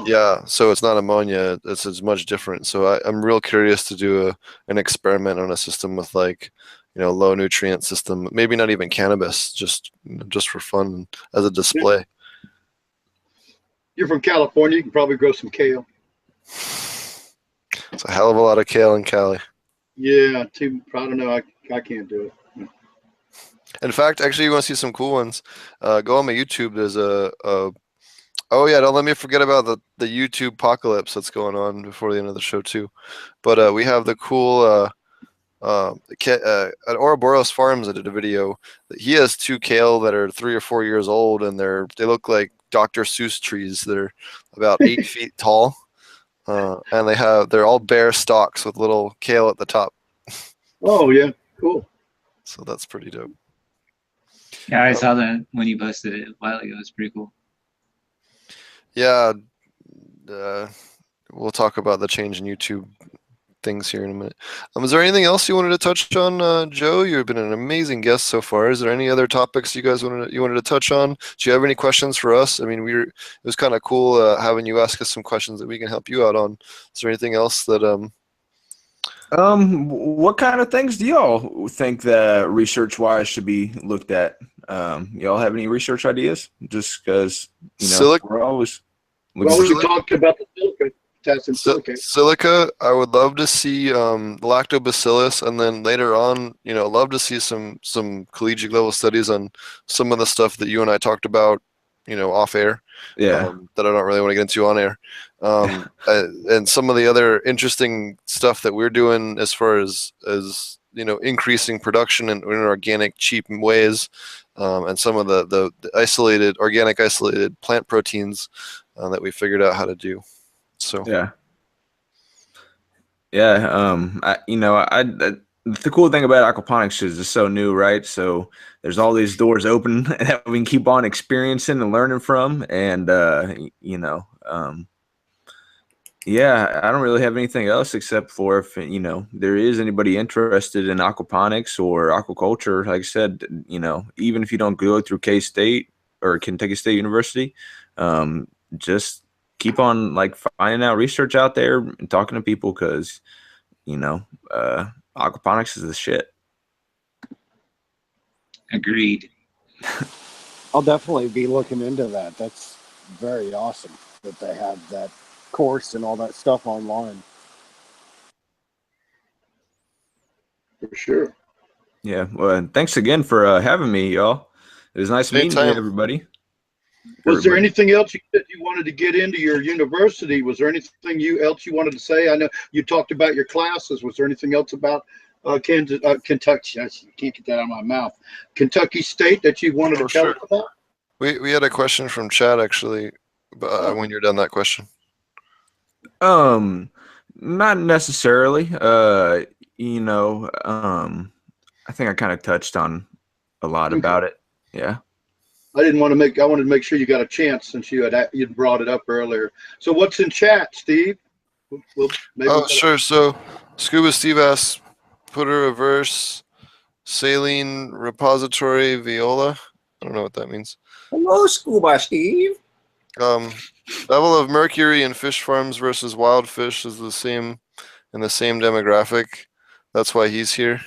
Yeah, so it's not ammonia. It's much different. So I'm real curious to do an experiment on a system with, like, low nutrient system. Maybe not even cannabis, just for fun as a display. You're from California. You can probably grow some kale. It's a hell of a lot of kale in Cali. Yeah, I don't know. I can't do it. In fact, actually, you want to see some cool ones? Go on my YouTube. There's oh yeah, don't let me forget about the YouTube apocalypse that's going on before the end of the show too. But we have the cool at Ouroboros Farms. I did a video. He has 2 kale that are 3 or 4 years old, and they look like Dr. Seuss trees. They're about 8 feet tall, and they're all bare stalks with little kale at the top. Oh yeah, cool. So that's pretty dope. Yeah, I saw that when you posted it a while ago. It was pretty cool. Yeah, we'll talk about the change in YouTube things here in a minute. Is there anything else you wanted to touch on, Joe? You've been an amazing guest so far. Is there any other topics you guys wanted to touch on? Do you have any questions for us? I mean, it was kind of cool having you ask us some questions that we can help you out on. Is there anything else that what kind of things do y'all think that research-wise should be looked at? Y'all have any research ideas? Just because we're always. We talked about the silica test and silica. Silica, I would love to see lactobacillus, and then later on, love to see some collegiate level studies on some of the stuff that you and I talked about, off air. Yeah. That I don't really want to get into on air. And some of the other interesting stuff that we're doing as far as increasing production in organic, cheap ways, and some of the organic isolated plant proteins that we figured out how to do. So yeah. The cool thing about aquaponics is it's so new, right? So there's all these doors open that we can keep on experiencing and learning from, and yeah, I don't really have anything else except for if there is anybody interested in aquaponics or aquaculture. Like I said, even if you don't go through K-State or Kentucky State University, just keep on finding out research out there and talking to people, because aquaponics is the shit. Agreed. I'll definitely be looking into that. That's very awesome that they have that course and all that stuff online. For sure. Yeah. Well, and thanks again for having me, y'all. It was nice meeting everybody. Was there anything else you said you wanted to get into your university? Was there anything else you wanted to say? I know you talked about your classes. Was there anything else about Kentucky? I can't get that out of my mouth. Kentucky State that you wanted to tell us about? We had a question from Chad actually. when you're done that question. Not necessarily. You know, I think I kind of touched on a lot about it. Yeah. I wanted to make sure you got a chance since you'd brought it up earlier. So what's in chat, Steve? Sure. So Scuba Steve asks, put a reverse saline repository viola. I don't know what that means. Hello, Scuba Steve. Level of mercury in fish farms versus wild fish is the same in the same demographic. That's why he's here.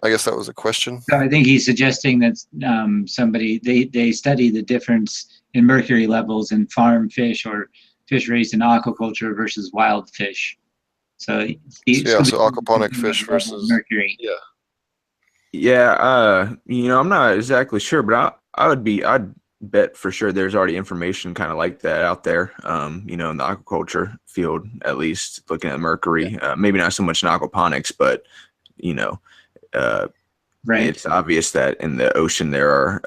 I guess that was a question. So I think he's suggesting that they study the difference in mercury levels in farm fish or fish raised in aquaculture versus wild fish. So aquaponic fish versus mercury. Yeah. Yeah, you know, I'm not exactly sure, but I'd bet for sure there's already information kind of like that out there. You know, in the aquaculture field, at least looking at mercury, maybe not so much in aquaponics, but you know, right. It's obvious that in the ocean there are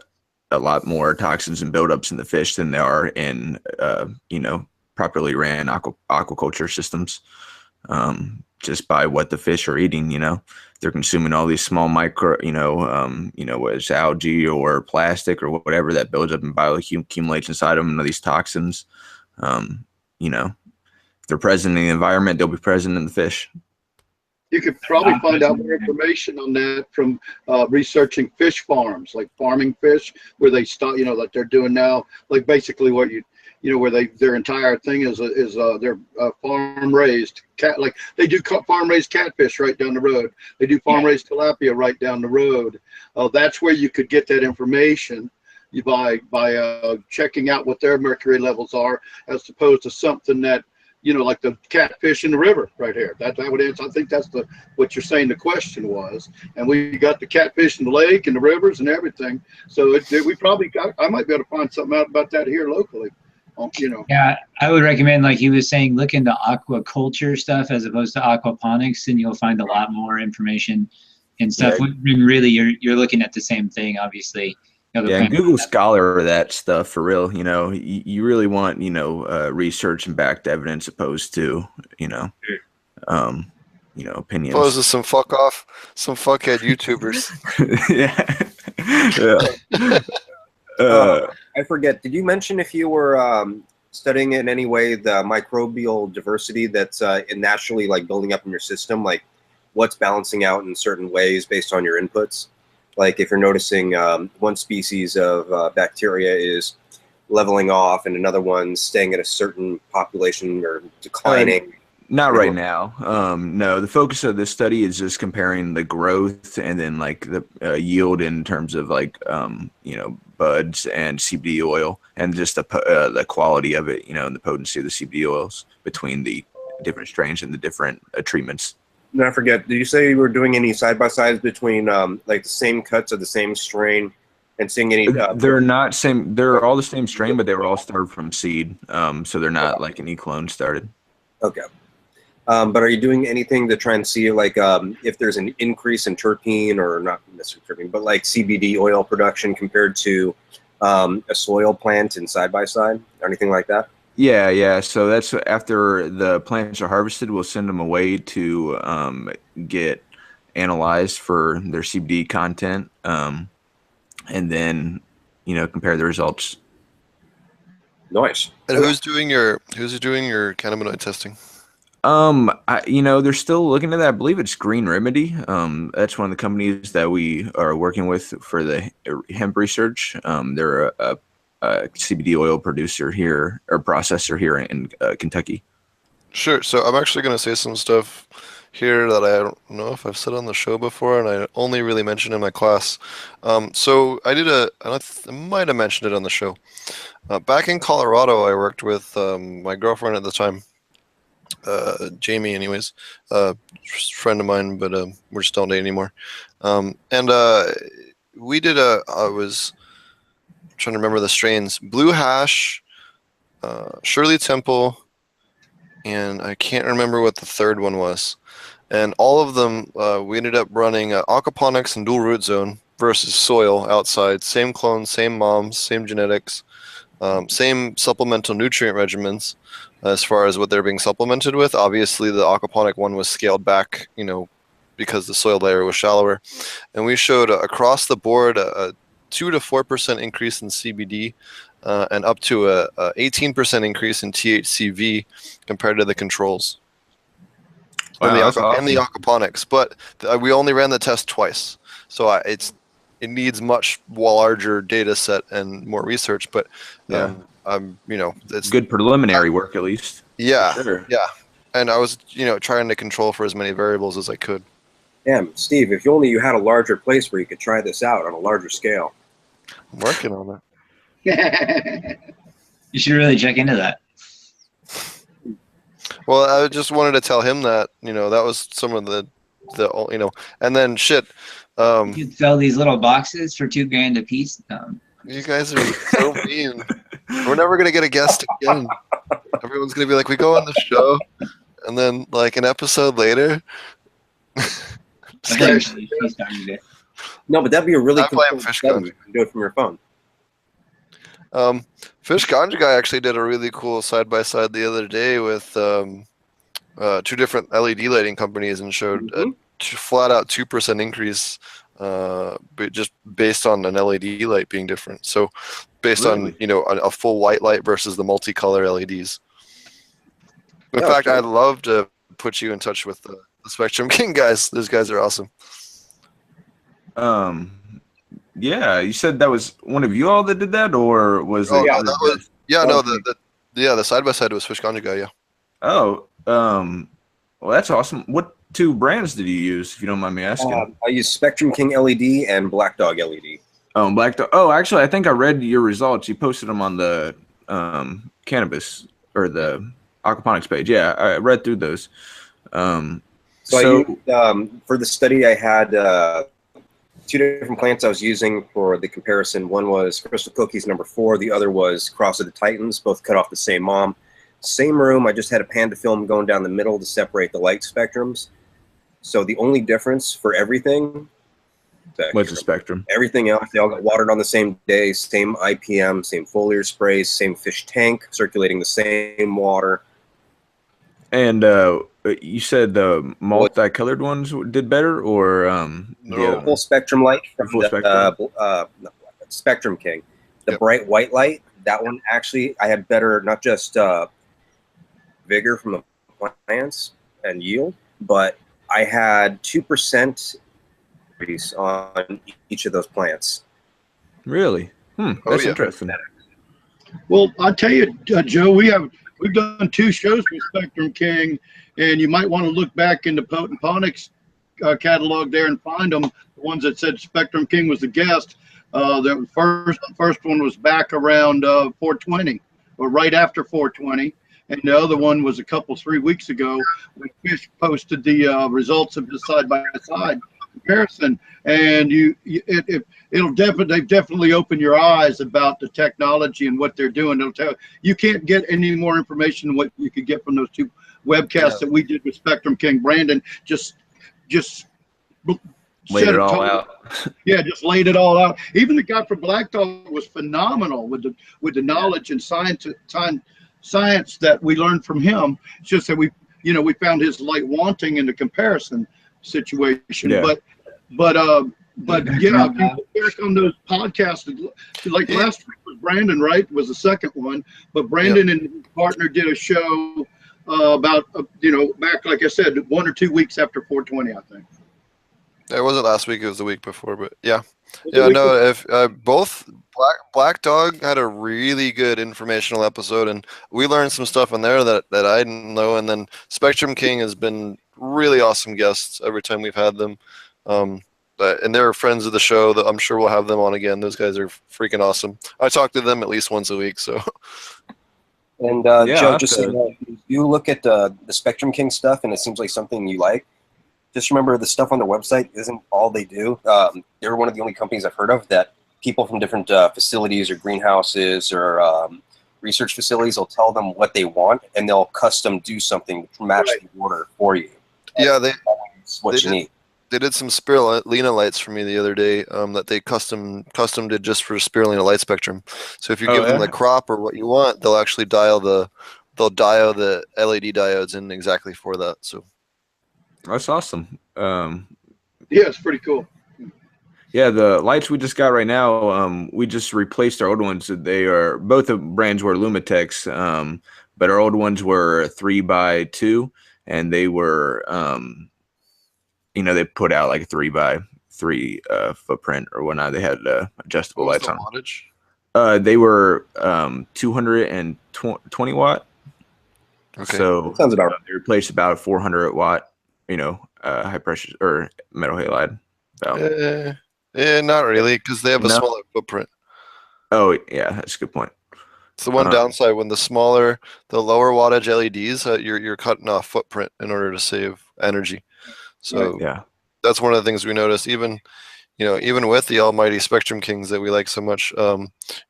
a lot more toxins and buildups in the fish than there are in you know, properly ran aquaculture systems. Just by what the fish are eating, you know, they're consuming all these small micro, whether it's algae or plastic or whatever that builds up and bioaccumulates inside them, and these toxins. You know, if they're present in the environment, they'll be present in the fish. You could probably find out more information on that from researching fish farms, like farming fish, where they start, you know, like they're doing now, like basically what where their entire thing is they're farm raised cat, like they do farm raised catfish right down the road. They do farm raised tilapia right down the road. That's where you could get that information by checking out what their mercury levels are, as opposed to something that, you know, like the catfish in the river right here. That would answer. I think that's what you're saying the question was. And we got the catfish in the lake and the rivers and everything. So I might be able to find something out about that here locally. You know. Yeah, I would recommend, like he was saying, look into aquaculture stuff as opposed to aquaponics, and you'll find a lot more information and stuff. Yeah. When really you're looking at the same thing, obviously. Yeah, Google Scholar that stuff for real. You know, you really want, you know, research and backed evidence opposed to, you know, opinions. Opposed to some fuckhead YouTubers. Yeah. I forget. Did you mention if you were studying in any way the microbial diversity that's naturally like building up in your system, like what's balancing out in certain ways based on your inputs? Like if you're noticing one species of bacteria is leveling off and another one's staying at a certain population or declining. Not right now. No, the focus of this study is just comparing the growth and then like the yield in terms of like, buds and CBD oil, and just the quality of it, you know, and the potency of the CBD oils between the different strains and the different treatments. And I forget, did you say you were doing any side-by-sides between like the same cuts of the same strain and seeing any? They're not same. They're all the same strain, but they were all started from seed. So they're not like any clone started. Okay. But are you doing anything to try and see like if there's an increase in terpene, or not necessarily terpene, but like CBD oil production compared to a soil plant in side-by-side or anything like that? Yeah. So that's after the plants are harvested, we'll send them away to get analyzed for their CBD content, and then, you know, compare the results. Nice. And who's doing your cannabinoid testing? They're still looking at that. I believe it's Green Remedy. That's one of the companies that we are working with for the hemp research. They're a CBD oil producer here, or processor here in Kentucky. Sure. So I'm actually going to say some stuff here that I don't know if I've said on the show before, and I only really mentioned in my class. So I might have mentioned it on the show. Back in Colorado, I worked with my girlfriend at the time, Jamie, anyways, friend of mine, but we're just don't date anymore. We did I was trying to remember the strains: Blue Hash, Shirley Temple, and I can't remember what the third one was. And all of them, we ended up running aquaponics and dual root zone versus soil outside. Same clones, same moms, same genetics. Same supplemental nutrient regimens as far as what they're being supplemented with. Obviously, the aquaponic one was scaled back, because the soil layer was shallower. And we showed across the board a 2 to 4% increase in CBD and up to a 18% increase in THCV compared to the controls. Wow, and that's the awesome. aquaponics, but we only ran the test twice, so it needs much larger data set and more research. But Yeah. it's Good preliminary work at least. yeah, Sure. yeah. And I was trying to control for as many variables as I could. Damn, Steve, if only you had a larger place where you could try this out on a larger scale. I'm working on it. You should really check into that. Well, I just wanted to tell him that that was some of the and then shit. You could sell these little boxes for $2,000 a piece. You guys are so mean. We're never gonna get a guest again. Everyone's gonna be like, we go on the show, and then like an episode later. No, but that'd be a really I'm playing Fish study. Ganja. You can do it from your phone. Fish Ganja Guy actually did a really cool side by side the other day with 2 different LED lighting companies and showed a flat out 2% increase, just based on an LED light being different. So based on a full white light versus the multicolor LEDs. In fact, I'd love to put you in touch with the Spectrum King guys. Those guys are awesome. Yeah, you said that was one of you all that did that, or was it? Yeah, the side by side was Fish Ganja Guy. Yeah. Oh, well, that's awesome. What 2 brands did you use, if you don't mind me asking? I use Spectrum King LED and Black Dog LED. Oh, Black Dog. Oh, actually, I think I read your results. You posted them on the cannabis or the aquaponics page. Yeah, I read through those. So I used, for the study, I had 2 different plants I was using for the comparison. One was Crystal Cookies #4. The other was Cross of the Titans, both cut off the same mom. Same room. I just had a panda film going down the middle to separate the light spectrums. So the only difference for everything, what's the spectrum? Everything else, they all got watered on the same day, same IPM, same foliar sprays, same fish tank, circulating the same water. And you said the multicolored ones did better, or the full spectrum light from Spectrum King, the bright white light. That one actually, I had better, not just vigor from the plants and yield, but I had 2% increase on each of those plants. Really? That's interesting. Well, I'll tell you, Joe, we've done 2 shows with Spectrum King, and you might want to look back in the Ponics catalog there and find them. The ones that said Spectrum King was the guest. The first one was back around 420, or right after 420, and the other one was 3 weeks ago when Fish posted the results of the side by side comparison, and they've definitely opened your eyes about the technology and what they're doing. It'll tell you can't get any more information than what you could get from those 2 webcasts that we did with Spectrum King. Brandon just laid it all out. Yeah, just laid it all out. Even the guy from Black Dog was phenomenal with the knowledge and science that we learned from him. It's just that we found his light wanting in the comparison situation. Yeah. But yeah, back on those podcasts, like last week was Brandon, right? Was the second one, but Brandon and his partner did a show about back, like I said, 1 or 2 weeks after 420, I think. It wasn't last week; it was the week before. But yeah. No. If both Black Dog had a really good informational episode, and we learned some stuff in there that I didn't know. And then Spectrum King has been really awesome guests every time we've had them. And they're friends of the show. That I'm sure we'll have them on again. Those guys are freaking awesome. I talk to them at least once a week. So. And Joe, just so you look at the Spectrum King stuff, and it seems like something you like. Just remember, the stuff on their website isn't all they do. They're one of the only companies I've heard of that people from different facilities or greenhouses or research facilities will tell them what they want, and they'll custom do something to match the order for you. Yeah, that's what you need. They did some spirulina lights for me the other day that they custom did just for spirulina light spectrum. So if you give them the crop or what you want, they'll actually dial the LED diodes in exactly for that. So That's awesome. Yeah, it's pretty cool. Yeah, the lights we just got right now, we just replaced our old ones. They are both the brands were Lumitex, but our old ones were 3x2, and they were, they put out like a 3x3 footprint or whatnot. They had adjustable what was lights the on. wattage? They were 220 watt. Okay. So Sounds about right. They replaced about a 400 watt, high pressure or metal halide. About. Not really, because they have a No. smaller footprint. Oh yeah, that's a good point. It's the one downside when the lower wattage LEDs, you're cutting off footprint in order to save energy. So yeah, that's one of the things we noticed. Even with the almighty Spectrum Kings that we like so much,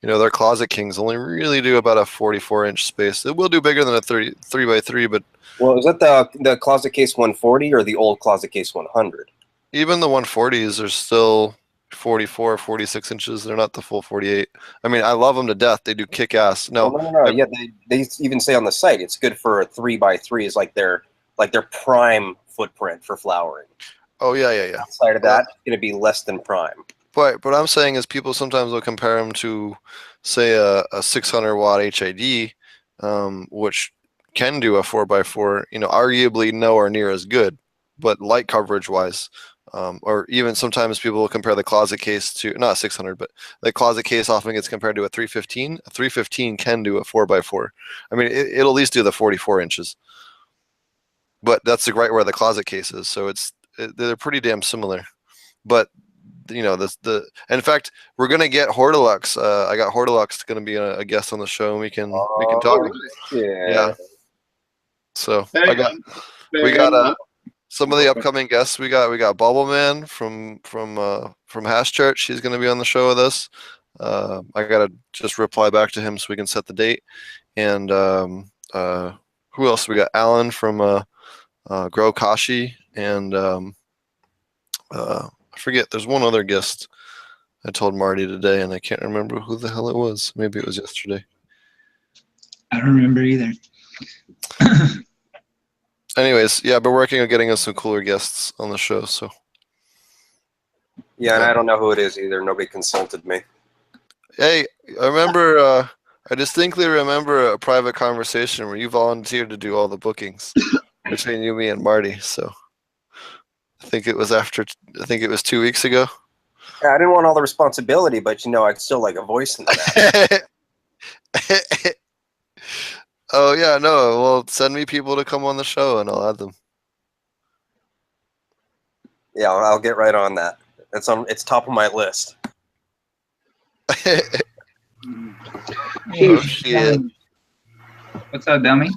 their Closet Kings only really do about a 44-inch space. It will do bigger than a 3x3, but Well, is that the Closet Case 140 or the old Closet Case 100? even the 140s are still 44, 46 inches. They're not the full 48. I mean, I love them to death. They do kick ass. No, no. Yeah, they even say on the site it's good for a 3x3 is like their prime footprint for flowering. Oh yeah. Outside of that, it's going to be less than prime. But what I'm saying is people sometimes will compare them to, say, a 600 watt HID, which can do a 4x4. Arguably nowhere near as good, but light coverage wise. Or even sometimes people will compare the Closet Case to, not 600, but the Closet Case often gets compared to a 315. A 315 can do a 4x4. I mean, it'll at least do the 44 inches. But that's right where the Closet Case is, so they're pretty damn similar. But in fact, we're gonna get Hortilux. I got Hortilux going to be a guest on the show, and we can talk. Yeah. So we got some of the upcoming guests. We got Bubble Man from Hash Church. He's going to be on the show with us. I gotta just reply back to him so we can set the date. And who else? We got Alan from Grow Kashi, and I forget. There's one other guest I told Marty today, and I can't remember who the hell it was. Maybe it was yesterday. I don't remember either. Anyways, yeah, but working on getting us some cooler guests on the show. So Yeah, and I don't know who it is either. Nobody consulted me. Hey, I distinctly remember a private conversation where you volunteered to do all the bookings between you, me, and Marty. So I think it was 2 weeks ago. Yeah, I didn't want all the responsibility, but I'd still like a voice in that. Oh yeah, no. Well, send me people to come on the show, and I'll add them. Yeah, I'll get right on that. It's top of my list. Oh shit! What's up, dummy?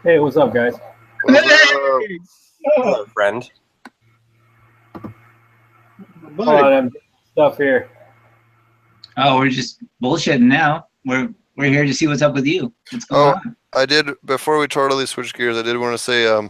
Hey, what's up, guys? Hello, friend. Hold on, I'm getting stuff here. Oh, we're just bullshitting now. We're here to see what's up with you. What's going on? I did, before we totally switch gears, I did want to say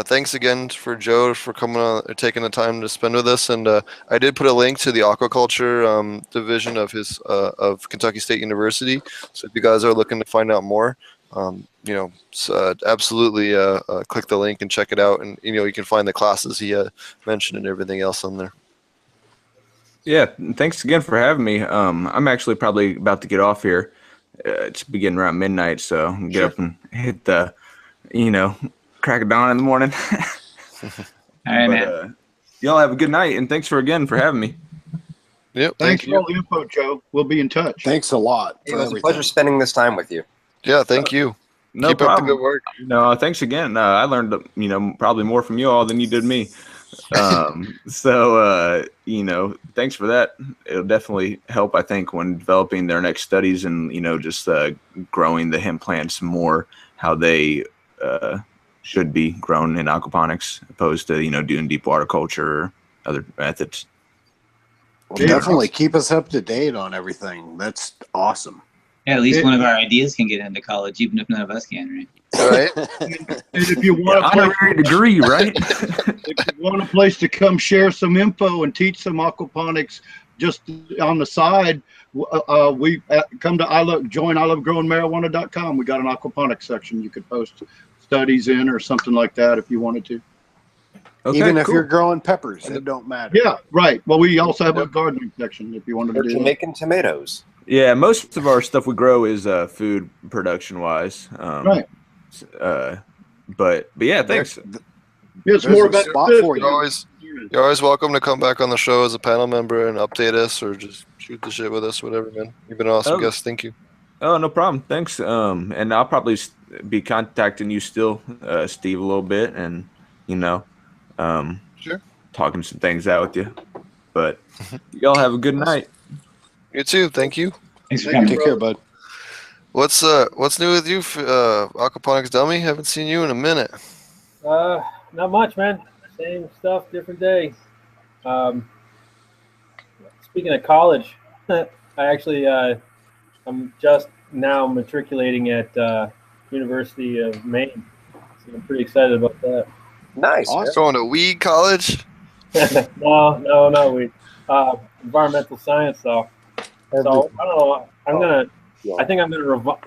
thanks again for Joe for coming on, taking the time to spend with us. And I did put a link to the Aquaculture division of of Kentucky State University. So if you guys are looking to find out more, absolutely click the link and check it out. And you can find the classes he mentioned and everything else on there. Yeah, thanks again for having me. I'm actually probably about to get off here. It's beginning around midnight, so I'm get up and hit the, crack of dawn in the morning. All right, man. Y'all have a good night, and thanks again for having me. Yep. Thanks for all the info, Joe. We'll be in touch. Thanks a lot. It was a pleasure spending this time with you. Yeah, thank you. No Keep problem. up the good work. No, thanks again. I learned, probably more from you all than you did me. Thanks for that. It'll definitely help, I think, when developing their next studies and, just growing the hemp plants more, how they should be grown in aquaponics opposed to, doing deep water culture or other methods. Well, definitely keep us up to date on everything. That's awesome. Yeah, at least one of our ideas can get into college, even if none of us can, right? Right? And if you want Honorary degree, right? if you want a place to come share some info and teach some aquaponics just on the side, we come to join ilovegrowingmarijuana.com. We got an aquaponics section you could post studies in or something like that if you wanted to. Okay, Even if cool. you're growing peppers, it don't matter. Yeah, right. Well, we also have a gardening section if you wanted to Or do that. Jamaican tomatoes. Yeah, most of our stuff we grow is food production wise. Right. But yeah, thanks. It's There's more a about spot for you. You're always welcome to come back on the show as a panel member and update us or just shoot the shit with us, whatever, man. You've been an awesome guest. Thank you. Oh, no problem. Thanks. And I'll probably be contacting you still, Steve, a little bit, and Sure. talking some things out with you. But y'all have a good night. You too. Thank you. Thanks for Thank coming. you, Take care, bud. What's new with you, Aquaponics Dumme? Haven't seen you in a minute. Not much, man. Same stuff, different day. Speaking of college, I actually I'm just now matriculating at University of Maine, so I'm pretty excited about that. Nice. Awesome. Going to weed college? No, we environmental science though. So I don't know. I think I'm gonna revise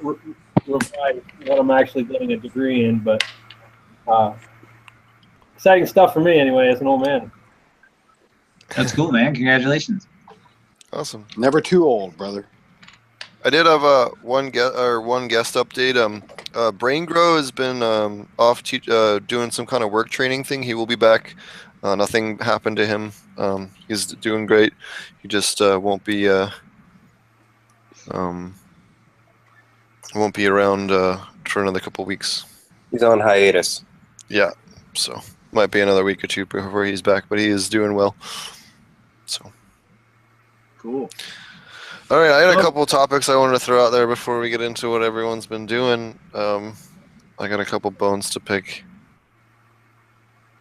what I'm actually getting a degree in, but exciting stuff for me anyway as an old man. That's cool, man. Congratulations. Awesome. Never too old, brother. I did have one guest update. BrayneGro has been off doing some kind of work training thing. He will be back. Nothing happened to him. He's doing great. He just won't be around for another couple weeks. He's on hiatus. Yeah, so might be another week or two before he's back, but he is doing well. So Cool. all right, I had a couple of topics I wanted to throw out there before we get into what everyone's been doing. I got a couple bones to pick.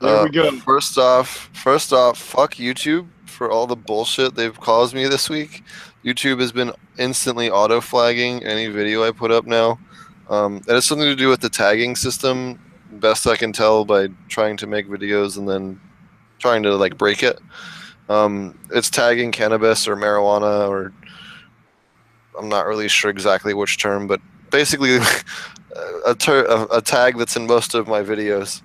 There we go. First off, fuck YouTube for all the bullshit they've caused me this week. YouTube has been instantly auto-flagging any video I put up now. It has something to do with the tagging system, best I can tell by trying to make videos and then trying to like break it. It's tagging cannabis or marijuana, or I'm not really sure exactly which term, but basically a tag that's in most of my videos.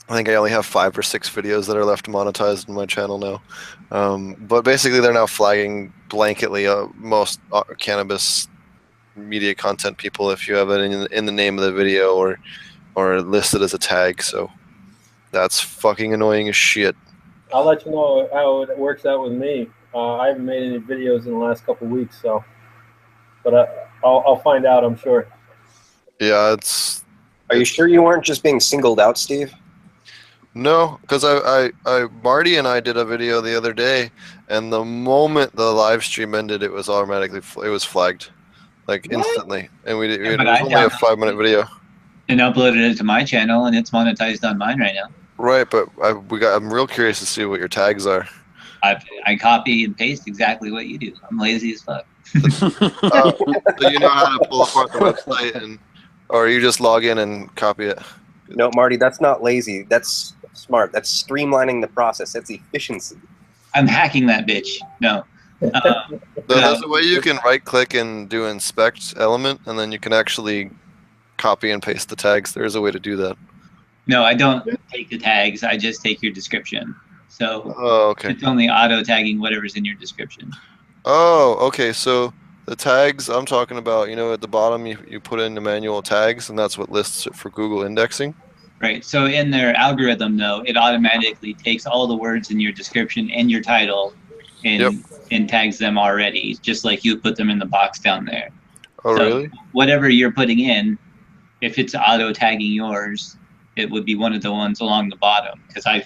I think I only have 5 or 6 videos that are left monetized on my channel now. But basically they're now flagging blanketly most cannabis media content people if you have it in the name of the video or listed as a tag. So that's fucking annoying as shit. I'll let you know how it works out with me. I haven't made any videos in the last couple of weeks, so, but I'll find out, I'm sure. Yeah, Are you sure you weren't just being singled out, Steve? No, because Marty and I did a video the other day, and the moment the live stream ended, it was automatically flagged, like instantly, and it was only a 5-minute video. And uploaded it to my channel, and it's monetized on mine right now. Right, but I'm real curious to see what your tags are. I copy and paste exactly what you do. I'm lazy as fuck. So you know how to pull apart the website, or you just log in and copy it. No, Marty, that's not lazy. That's smart. That's streamlining the process. That's efficiency. I'm hacking that bitch. No. There's a way you can right-click and do inspect element, and then you can actually copy and paste the tags. There's a way to do that. No, I don't take the tags. I just take your description. So okay. It's only auto tagging whatever's in your description. Oh, okay. So the tags I'm talking about, at the bottom you put in the manual tags, and that's what lists it for Google indexing. Right. So in their algorithm, though, it automatically takes all the words in your description and your title and tags them already, just like you put them in the box down there. Oh, so really? Whatever you're putting in, if it's auto tagging yours, it would be one of the ones along the bottom, because I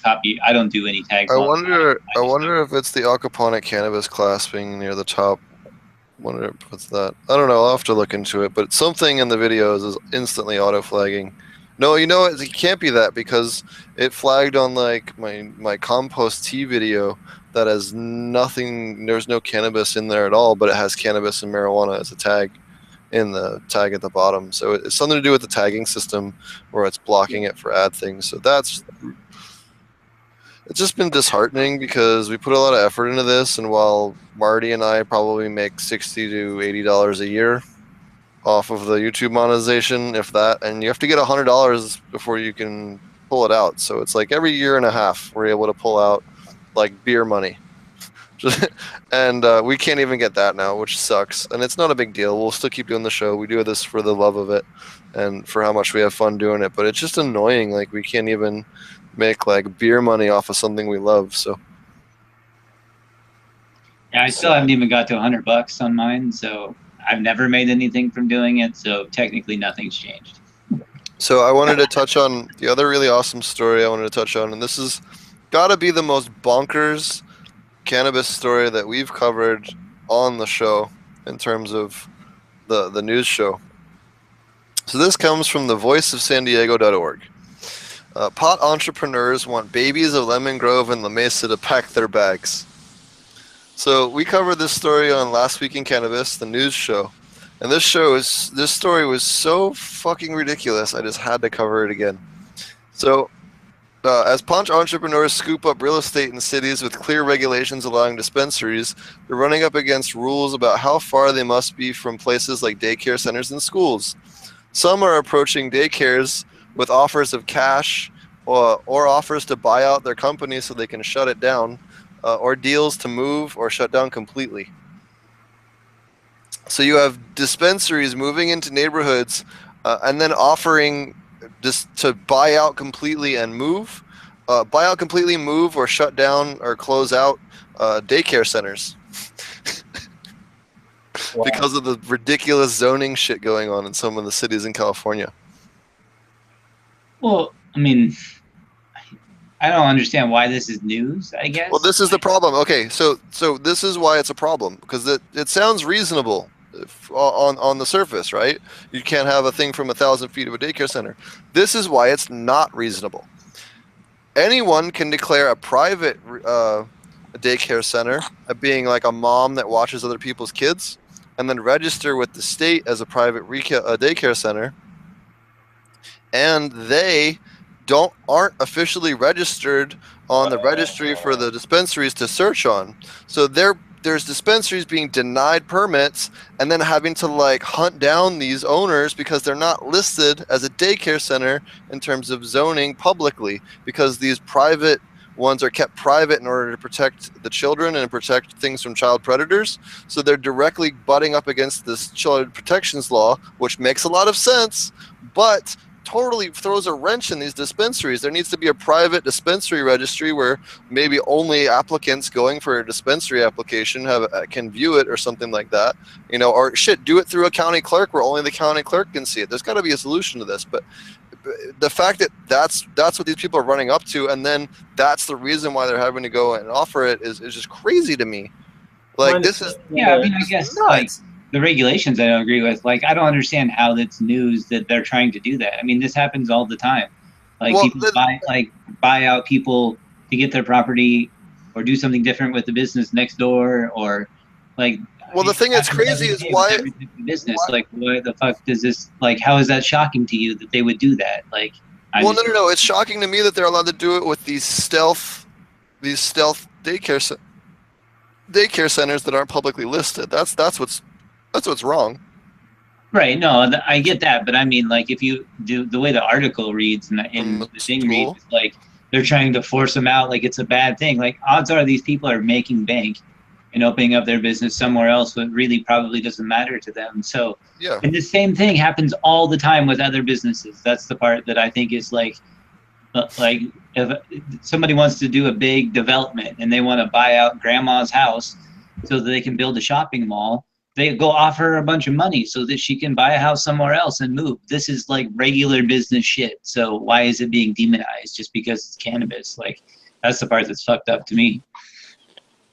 don't do any tags. I wonder if it's the Aquaponic Cannabis class being near the top. Wonder if it's that. I don't know. I'll have to look into it. But something in the videos is instantly auto flagging, No, you know it can't be that because it flagged on like my compost tea video that has nothing. There's no cannabis in there at all, but it has cannabis and marijuana as a tag in the tag at the bottom. So it's something to do with the tagging system, where it's blocking it for ad things. So it's just been disheartening because we put a lot of effort into this, and while Marty and I probably make $60 to $80 a year off of the YouTube monetization, if that, and you have to get $100 before you can pull it out. So it's like every year and a half we're able to pull out like beer money. And we can't even get that now, which sucks. And it's not a big deal. We'll still keep doing the show. We do this for the love of it and for how much we have fun doing it. But it's just annoying. Like we can't even make like beer money off of something we love. So yeah, I still haven't even got to $100 on mine. So I've never made anything from doing it. So technically nothing's changed. So I wanted to touch on the other really awesome story I wanted to touch on. And this is got to be the most bonkers cannabis story that we've covered on the show in terms of the news show. So this comes from the voiceofsandiego.org. Pot entrepreneurs want babies of Lemon Grove and La Mesa to pack their bags. So we covered this story on Last Week in Cannabis, the news show. And this story was so fucking ridiculous, I just had to cover it again. So as pot entrepreneurs scoop up real estate in cities with clear regulations allowing dispensaries, they're running up against rules about how far they must be from places like daycare centers and schools. Some are approaching daycares with offers of cash or offers to buy out their company so they can shut it down, or deals to move or shut down completely. So you have dispensaries moving into neighborhoods and then offering just to buy out completely and move, or shut down or close out daycare centers. Wow. Because of the ridiculous zoning shit going on in some of the cities in California. Well, I mean, I don't understand why this is news, I guess. Well, this is the problem. Okay, so this is why it's a problem, because it sounds reasonable on the surface, right? You can't have a thing from 1,000 feet of a daycare center. This is why it's not reasonable. Anyone can declare a private daycare center being like a mom that watches other people's kids, and then register with the state as a private daycare center, and they aren't officially registered on the registry for the dispensaries to search on. So there's dispensaries being denied permits and then having to like hunt down these owners because they're not listed as a daycare center in terms of zoning publicly, because these private ones are kept private in order to protect the children and protect things from child predators. So they're directly butting up against this child protections law, which makes a lot of sense, but totally throws a wrench in these dispensaries. There needs to be a private dispensary registry where maybe only applicants going for a dispensary application can view it, or something like that, or shit, do it through a county clerk where only the county clerk can see it. There's got to be a solution to this. But the fact that that's what these people are running up to, and then that's the reason why they're having to go and offer it is just crazy to me. Like, this is, yeah, I mean, I guess like the regulations I don't agree with. Like, I don't understand how it's news that they're trying to do that. I mean, this happens all the time. Like, people buy out people to get their property, or do something different with the business next door, or like. Well, the thing that's crazy is why business. Like, why the fuck does this? Like, how is that shocking to you that they would do that? Like, no. It's shocking to me that they're allowed to do it with these stealth daycare centers that aren't publicly listed. That's what's wrong. Right. No, I get that, but I mean, like, if you do the way the article reads and the thing reads, it's like they're trying to force them out. Like, it's a bad thing. Like, odds are these people are making bank and opening up their business somewhere else, but really probably doesn't matter to them. So, yeah. And the same thing happens all the time with other businesses. That's the part that I think is like if somebody wants to do a big development and they want to buy out grandma's house so that they can build a shopping mall, they go offer her a bunch of money so that she can buy a house somewhere else and move. This is like regular business shit. So why is it being demonized just because it's cannabis? Like, that's the part that's fucked up to me.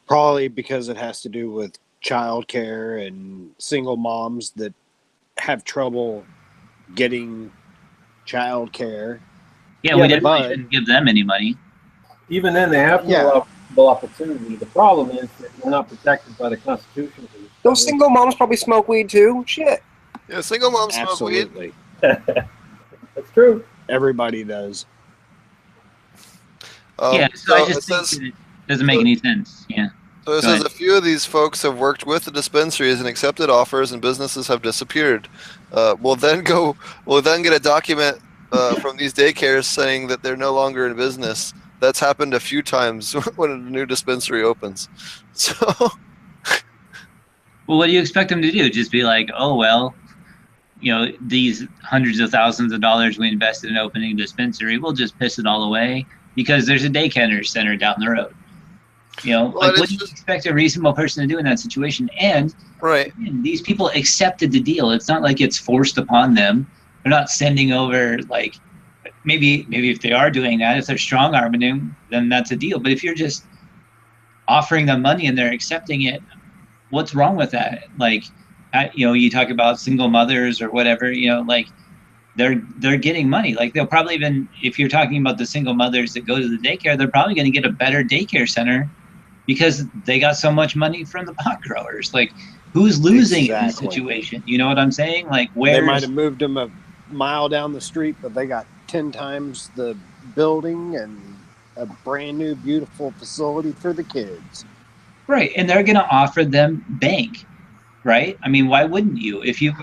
Probably because it has to do with childcare and single moms that have trouble getting childcare. Yeah, we Yeah, definitely shouldn't give them any money. Even then, they have to Yeah. allow equal opportunity. The problem is that we're not protected by the Constitution. Those single moms probably smoke weed too. Shit. Yeah, single moms smoke weed. Absolutely. That's true. Everybody does. Yeah, so I it just think says, that it doesn't make any sense. Yeah. so it Go says ahead. a few of these folks have worked with the dispensaries and accepted offers, and businesses have disappeared. We'll then get a document from these daycares saying that they're no longer in business. That's happened a few times when a new dispensary opens. So, Well, what do you expect them to do? Just be like, oh, well, these hundreds of thousands of dollars we invested in opening a dispensary, we'll just piss it all away because there's a daycare center down the road. What do you expect a reasonable person to do in that situation? And right. again, these people accepted the deal. It's not like it's forced upon them. They're not sending over, like, maybe if they are doing that, if they're strong arming them, then that's a deal. But if you're just offering them money and they're accepting it, what's wrong with that? Like, you talk about single mothers or whatever, like they're getting money. Like they'll probably even, if you're talking about the single mothers that go to the daycare, they're probably going to get a better daycare center because they got so much money from the pot growers. Like, who's losing in this situation? You know what I'm saying? Like, They might have moved them a mile down the street, but they got 10 times the building and a brand new, beautiful facility for the kids. Right, and they're going to offer them bank, right? I mean, why wouldn't you? If you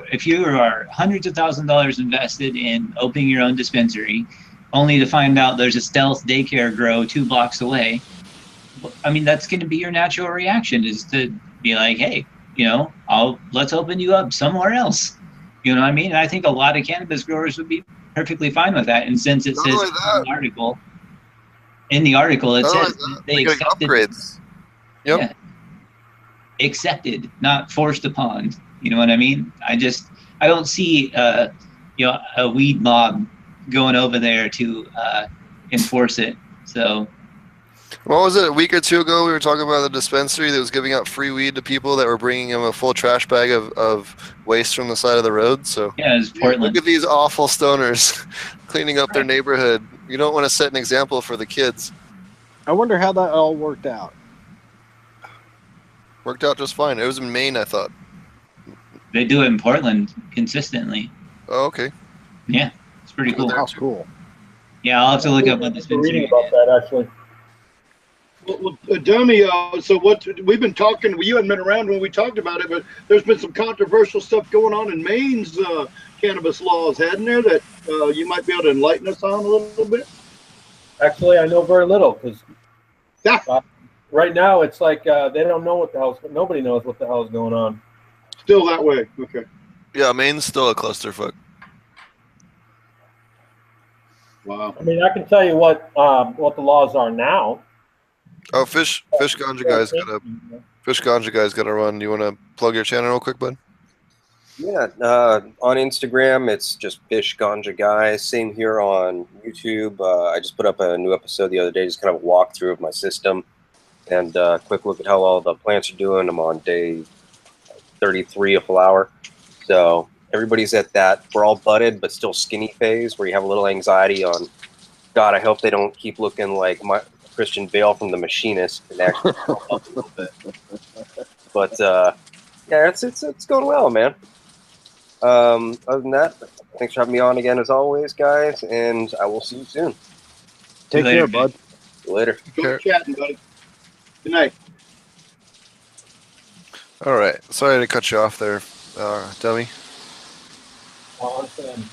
are hundreds of thousands of dollars invested in opening your own dispensary, only to find out there's a stealth daycare grow 2 blocks away, I mean, that's going to be your natural reaction, is to be like, hey, let's open you up somewhere else. You know what I mean? And I think a lot of cannabis growers would be perfectly fine with that. And since it says in the article, it says they accepted upgrades. Yep. Yeah, accepted, not forced upon. You know what I mean? I don't see a weed mob going over there to enforce it. So. What was it, a week or two ago, we were talking about the dispensary that was giving out free weed to people that were bringing them a full trash bag of waste from the side of the road. So yeah, it's Portland. Look at these awful stoners cleaning up their neighborhood. You don't want to set an example for the kids. I wonder how that all worked out. Worked out just fine. It was in Maine, I thought. They do it in Portland consistently. Oh, okay. Yeah, it's pretty cool. How cool. Yeah, I'll have to look up what dispensary. Reading about that, actually. Well, Dummy, so what we've been talking, you hadn't been around when we talked about it, but there's been some controversial stuff going on in Maine's cannabis laws, hadn't there, that you might be able to enlighten us on a little bit? Actually, I know very little because right now it's like they don't know what the hell's, nobody knows what the hell is going on. Still that way, okay. Yeah, Maine's still a clusterfuck. Wow. I mean, I can tell you what the laws are now. Oh, Ganja Guy's got to run. Do you want to plug your channel real quick, bud? Yeah, on Instagram, it's just Fish Ganja Guy. Same here on YouTube. I just put up a new episode the other day, just kind of a walkthrough of my system and a quick look at how all the plants are doing. I'm on day 33 of flower. So everybody's at that we're all budded but still skinny phase where you have a little anxiety on, God, I hope they don't keep looking like my Christian Bale from The Machinist and actually help up a little bit. But yeah, it's going well, man. Other than that, thanks for having me on again as always, guys, and I will see you soon. Take care, bud. Later. Good chatting, buddy. Good night. All right. Sorry to cut you off there, Dummy. Honestly, I'm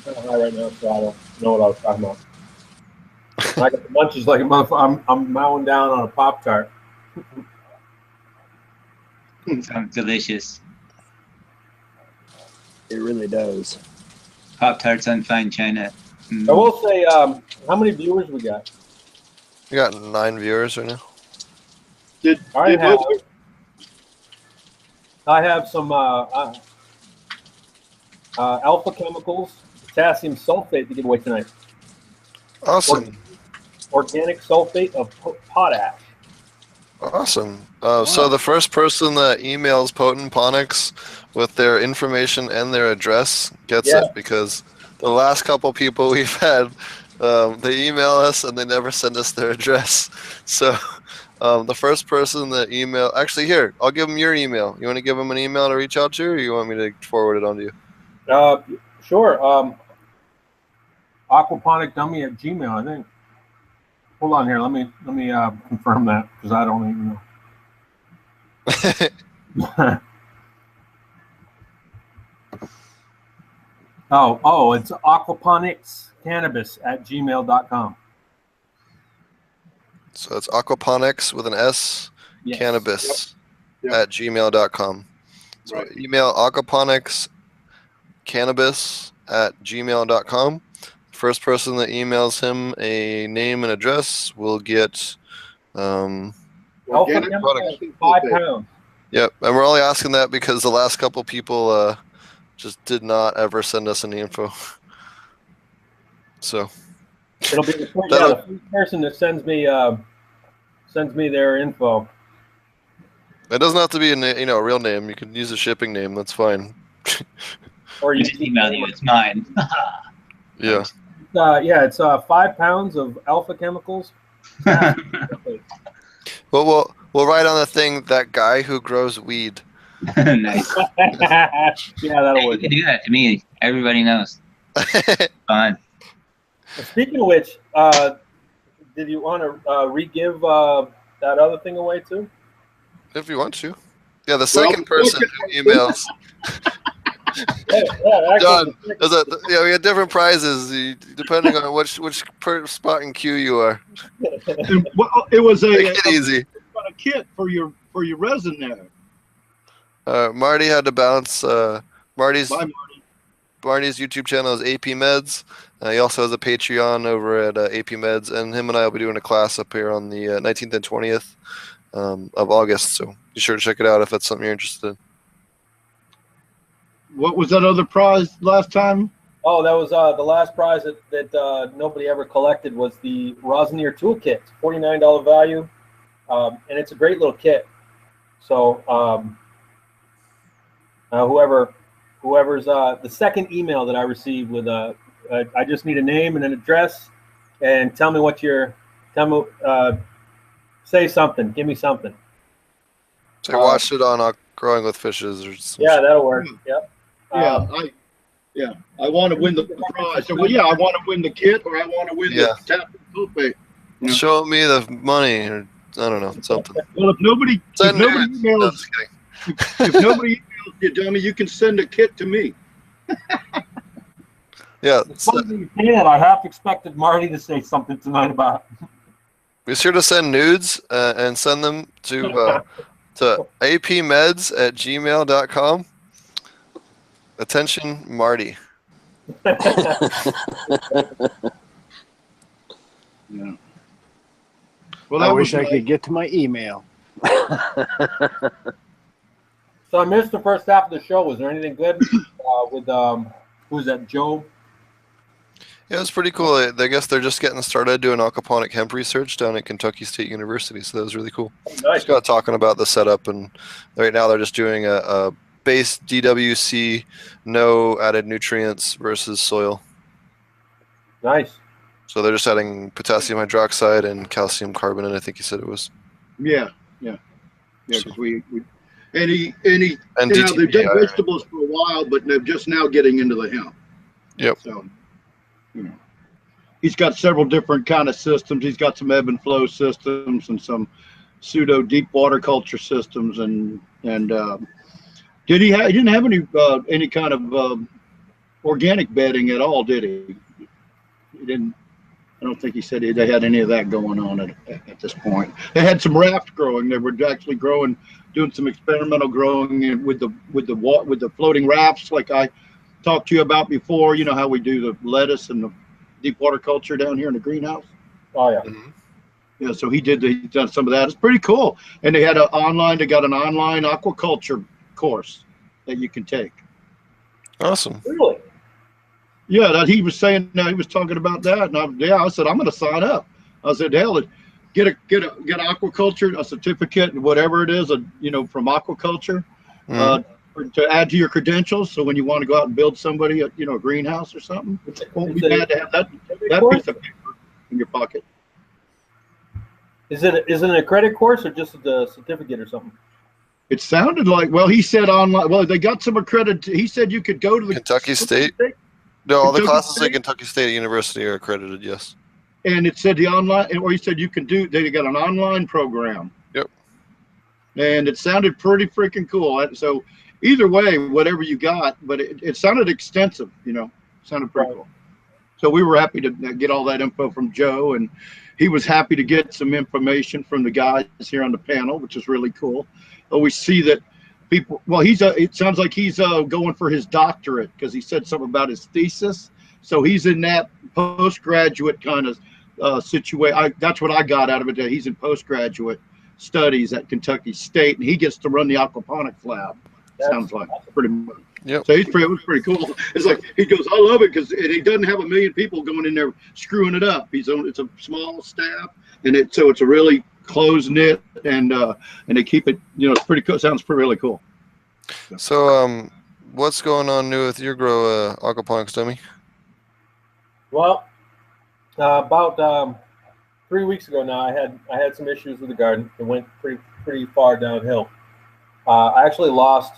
kind of high right now, so I don't know what I was talking about. I got the munchies like a motherfucker. I'm mowing down on a Pop-Tart. Sounds delicious. It really does. Pop-Tarts on fine china. I will say, how many viewers we got? We got 9 viewers right now. I have some alpha chemicals, potassium sulfate to give away tonight. Awesome. Organic sulfate of potash. Awesome. So the first person that emails Ponics with their information and their address gets it, because the last couple people we've had, they email us and they never send us their address. So the first person that email, actually here, I'll give them your email. You want to give them an email to reach out to, or you want me to forward it on to you? Sure. Aquaponic Dumme at Gmail, I think. Hold on here. Let me confirm that, because I don't even know. Oh, it's Aquaponics Cannabis at gmail.com. So it's Aquaponics with an S, Yes. Cannabis Yep. at gmail.com. So Right. email Aquaponics Cannabis at gmail.com. First person that emails him a name and address will get Alpha Organic chemicals, product. 5 pounds. Yep, and we're only asking that because the last couple people just did not ever send us any info. So It'll be the first, That'll- the first person that sends me their info. it doesn't have to be a real name. You can use a shipping name. That's fine. Or I you just email you. It's mine. Yeah. it's 5 pounds of alpha chemicals. Well, we'll write on the thing that guy who grows weed. Nice. Yeah, that'll You work. can do that to me. Everybody knows. Fun. Speaking of which, did you want to re-give that other thing away too? If you want to. Yeah, the second person who emails. Done. We had different prizes depending on which spot in queue you are. And, well, it was Make it easy. a kit for your resin there. Marty had to bounce. Marty's Bye, Barney's YouTube channel is AP Meds. He also has a Patreon over at AP Meds, and him and I will be doing a class up here on the 19th and 20th of August. So be sure to check it out if that's something you're interested in. What was that other prize last time? Oh, that was the last prize that nobody ever collected was the Rosnier Toolkit, $49 value, and it's a great little kit. So whoever's the second email that I received with I just need a name and an address, and tell me say something, give me something. So I watched it on Growing with Fishes. Or some Yeah, shit. that'll work. Yep. I want to win the prize. So, well, yeah, I want to win the kit, or I want to win Yeah. the tap toolkit. Yeah. Show me the money, or I don't know, something. Well, if nobody Send emails, nudes. No, just kidding. if nobody emails you, dummy, you can send a kit to me. Yeah, I half expected Marty to say something tonight about it. be sure to send nudes and send them to apmeds@gmail.com. Attention, Marty. Yeah. Well, I that wish was I could get to my email. So I missed the first half of the show. Was there anything good with who's that, Joe? Yeah, it's pretty cool. I guess they're just getting started doing aquaponic hemp research down at Kentucky State University, so that was really cool. Nice. Just got talking about the setup, and right now they're just doing a base DWC, no added nutrients versus soil. Nice. So they're just adding potassium hydroxide and calcium carbonate, I think you said it was. Yeah. Because we and he And you know, they've done DTPI. vegetables for a while, but they're just now getting into the hemp. Yep. So, you know, he's got several different kind of systems. He's got some ebb and flow systems and some pseudo deep water culture systems, and he didn't have any kind of organic bedding at all, did he? He didn't. I don't think he said they had any of that going on at this point. They had some raft growing. They were actually doing some experimental growing with the floating rafts, like I talked to you about before. You know how we do the lettuce and the deep water culture down here in the greenhouse. Oh yeah. Mhm. Yeah, so he's done some of that. It's pretty cool. And they got an online aquaculture course that you can take. Awesome. Really? Yeah, that he was saying. He was talking about that, and I said I'm going to sign up. I said, hell, get aquaculture, a certificate, and whatever it is, from aquaculture. to add to your credentials. So when you want to go out and build somebody, a greenhouse or something, it won't be bad to have that piece of paper in your pocket. Is it an accredited course or just a certificate or something? It sounded like, well, he said online. Well, they got some accredited. He said you could go to the Kentucky State. No, all the Kentucky classes State? at Kentucky State University are accredited. Yes. And it said the online, or he said you can do. They got an online program. Yep. And it sounded pretty freaking cool. So either way, whatever you got, but it sounded extensive. Sounded pretty cool. So we were happy to get all that info from Joe, and he was happy to get some information from the guys here on the panel, which is really cool. We see that people, well, it sounds like he's going for his doctorate, because he said something about his thesis. So he's in that postgraduate kind of situation. That's what I got out of it, that he's in postgraduate studies at Kentucky State, and he gets to run the aquaponics lab. Sounds like pretty much. Yep. So it was pretty cool. It's like he goes, I love it, because he doesn't have a million people going in there screwing it up. It's a small staff, and so it's a really close knit, and they keep it. It's pretty cool. Sounds really cool. So what's going on new with your grow, Aquaponics Dumme? Well, about 3 weeks ago now, I had some issues with the garden. It went pretty far downhill. I actually lost.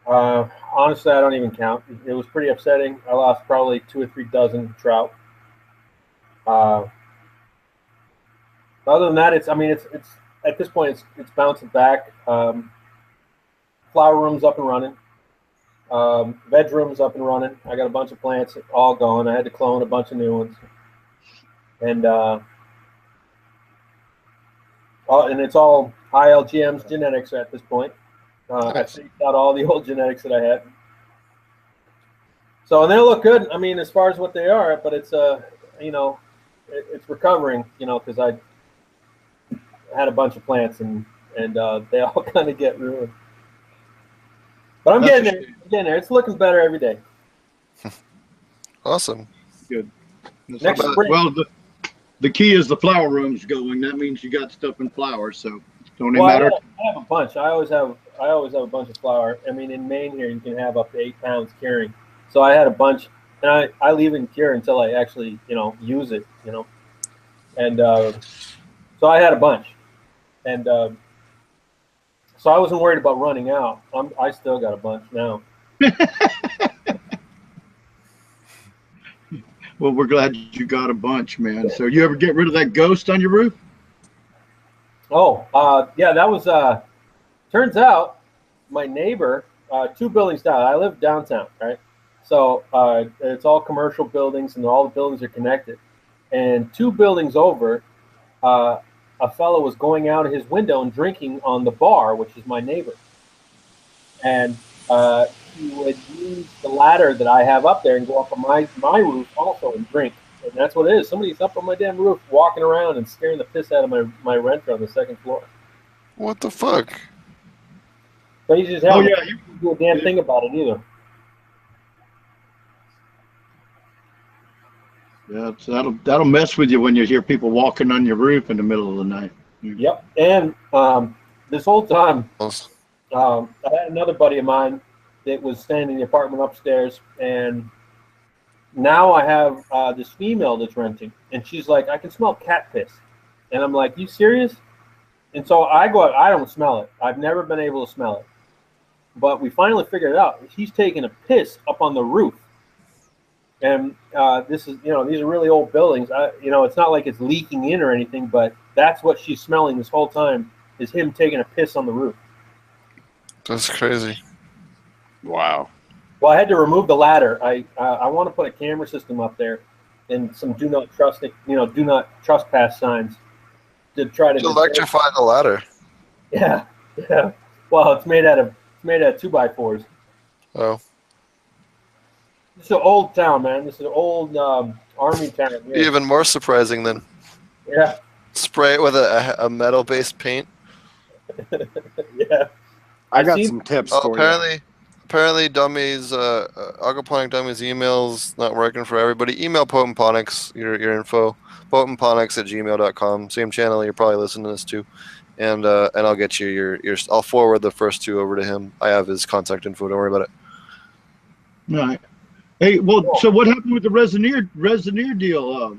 Honestly, I don't even count. It was pretty upsetting. I lost probably 2 or 3 dozen trout. Other than that, it's at this point it's bouncing back. Flower room's up and running. Veg room's up and running. I got a bunch of plants all going. I had to clone a bunch of new ones, and it's all high LGMs genetics at this point. I figured out all the old genetics that I had. So, and they look good. I mean, as far as what they are, but it's it's recovering. Because I had a bunch of plants and they all kind of get ruined. But I'm getting there. It's looking better every day. Awesome. Good. Next spring. Well, the key is the flower room's going. That means you got stuff in flowers, so don't Well, matter. I have a bunch. I always have a bunch of flower. I mean, in Maine here, you can have up to 8 pounds curing. So I had a bunch, and I leave it in cure until I actually, use it, And so I had a bunch, and so I wasn't worried about running out. I still got a bunch now. Well, we're glad you got a bunch, man. So you ever get rid of that ghost on your roof? Oh, yeah, that was, turns out my neighbor, 2 buildings down, I live downtown, right? So it's all commercial buildings, and all the buildings are connected. And 2 buildings over, a fellow was going out of his window and drinking on the bar, which is my neighbor. And he would use the ladder that I have up there and go up on my roof also and drink. And that's what it is. Somebody's up on my damn roof walking around and scaring the piss out of my renter on the 2nd floor. What the fuck? But he just Oh, yeah. didn't do a damn thing about it either. Yeah, so that'll mess with you when you hear people walking on your roof in the middle of the night. Yep. And this whole time, I had another buddy of mine that was staying in the apartment upstairs, and now I have this female that's renting, and she's like, I can smell cat piss. And I'm like, you serious? And so I go out, I don't smell it. I've never been able to smell it. But we finally figured it out. He's taking a piss up on the roof. And this is, these are really old buildings. It's not like it's leaking in or anything, but that's what she's smelling this whole time, is him taking a piss on the roof. That's crazy. Wow. Well, I had to remove the ladder. I want to put a camera system up there and some do not trespass signs to try to electrify the ladder. Yeah. Well, it's made out of 2x4s. Oh. This is an old town, man. This is an old army town. Yeah. Even more surprising than spray it with a metal-based paint. Yeah. I got some tips for you. Apparently, Dummies, Aquaponic Dummy's email's not working for everybody. Email Ponics, your info, potentponics@gmail.com. Same channel you're probably listening to this to. and I'll get you your. I'll forward the first two over to him. I have his contact info. Don't worry about it. All right. Hey, well, so what happened with the Resinier deal?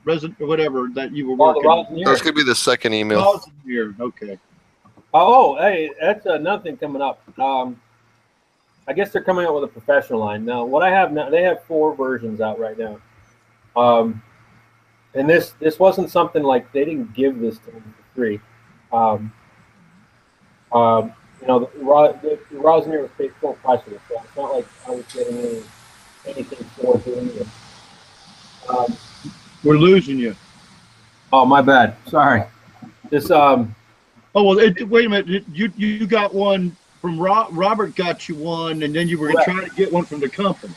Resin, whatever that you were working on. That's gonna be the second email. Resinier, okay. Oh, hey, that's another thing coming up. I guess they're coming out with a professional line now. What I have now, they have 4 versions out right now. And this wasn't something like they didn't give this to me for free. You know, the Resinier was paid full price for this, so it's not like I was getting anything for doing it. We're losing you. Oh, my bad. Sorry. This Oh well, wait a minute. You got one from Robert. Got you one, and then you were trying to get one from the company.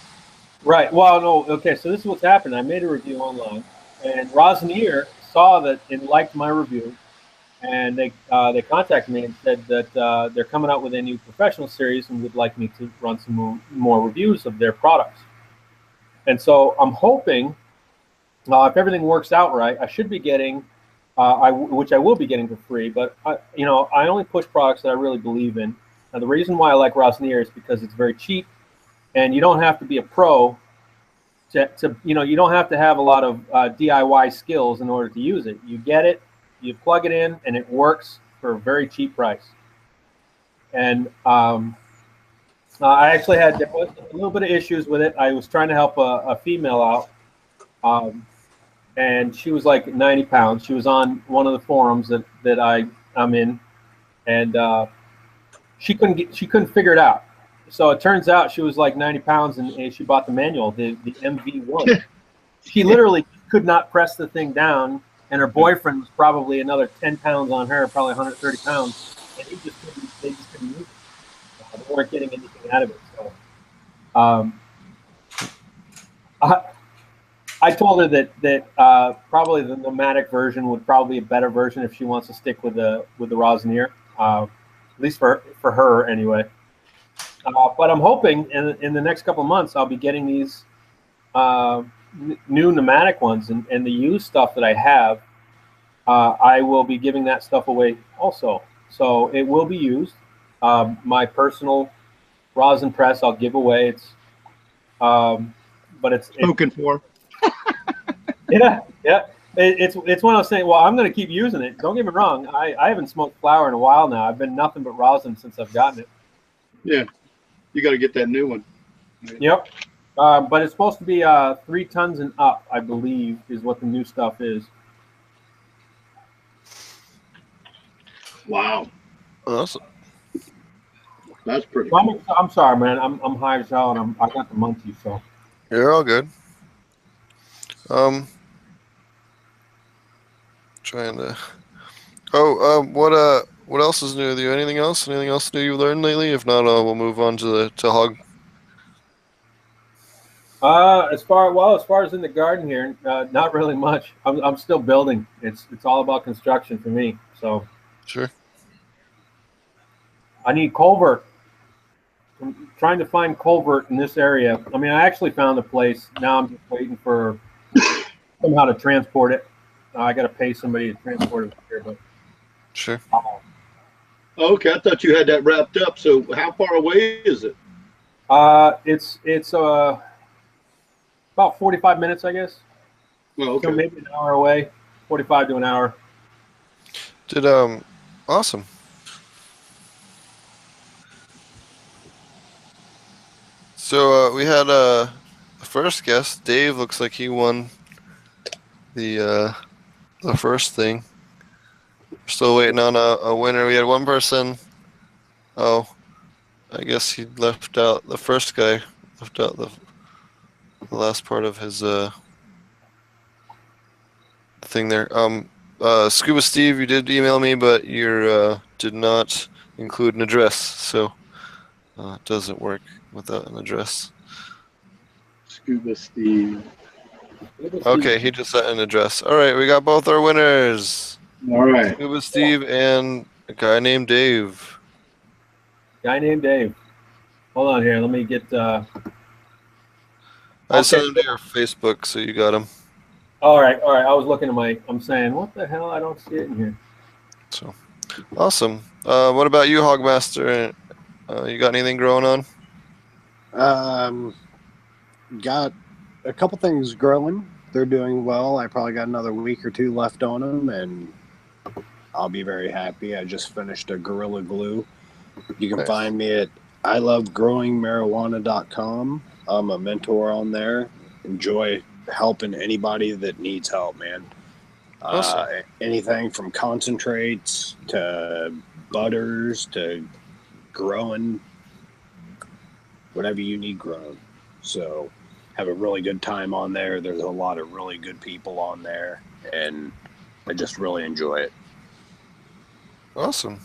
Right. Well, no. Okay. So this is what's happened. I made a review online, and Resinier saw that and liked my review, and they contacted me and said that they're coming out with a new professional series and would like me to run some more reviews of their products. And so I'm hoping, if everything works out right, I should be getting, which I will be getting for free. But I only push products that I really believe in. Now the reason why I like Resinier is because it's very cheap, and you don't have to be a pro to you don't have to have a lot of DIY skills in order to use it. You get it, you plug it in, and it works for a very cheap price. And I actually had a little bit of issues with it. I was trying to help a female out, and she was like 90 pounds. She was on one of the forums that I'm in, and she couldn't figure it out. So it turns out she was like 90 pounds, and she bought the manual, the MV1. She literally could not press the thing down, and her boyfriend was probably another 10 pounds on her, probably 130 pounds, and they just couldn't move it. They weren't getting anything out of it. So I told her that probably the nomadic version would probably be a better version if she wants to stick with the Resinier, at least for her anyway. But I'm hoping in the next couple of months I'll be getting these new nomadic ones, and the used stuff that I have, I will be giving that stuff away also. So it will be used. My personal rosin press I'll give away. It's but it's spoken for. Yeah. It's one of those things. Well, I'm going to keep using it. Don't get me wrong. I haven't smoked flower in a while now. I've been nothing but rosin since I've gotten it. Yeah, you got to get that new one. Yep. But it's supposed to be 3 tons and up, I believe, is what the new stuff is. Wow. Awesome. That's pretty. Well, I'm sorry, man. I'm high as hell, and I got the monkey, so. You're all good. Trying to. What else is new with you? Anything else? Anything else new you learned lately? If not, we'll move on to hog. As far as in the garden here, not really much. I'm still building. It's all about construction for me. So. Sure. I need culvert. I'm trying to find culvert in this area. I mean, I actually found a place. Now I'm just waiting for somehow to transport it. I got to pay somebody to transport it here, but. Sure. Okay, I thought you had that wrapped up. So how far away is it? It's about 45 minutes, I guess. Oh, okay. So maybe an hour away, 45 to an hour. Awesome. So we had the first guest, Dave. Looks like he won the first thing. We're still waiting on a winner. We had one person. Oh, I guess he left out the first guy. Left out the last part of his thing there. Scuba Steve, you did email me, but you did not include an address, so it doesn't work without an address. Scuba Steve. Okay, he just sent an address. All right, we got both our winners. All right. Scuba Steve and a guy named Dave. Guy named Dave. Hold on here. Let me get. I sent him to your Facebook, so you got him. All right. I was looking at I'm saying, what the hell? I don't see it in here. So, Awesome. What about you, Hogmaster? You got anything growing on? Got a couple things growing. They're doing well. I probably got another week or two left on them, and I'll be very happy. I just finished a Gorilla Glue. You can find me at ilovegrowingmarijuana.com. I'm a mentor on there. Enjoy helping anybody that needs help, man. Awesome. Anything from concentrates to butters to growing, whatever you need grown. So have a really good time on there. There's a lot of really good people on there, and I just really enjoy it. Awesome.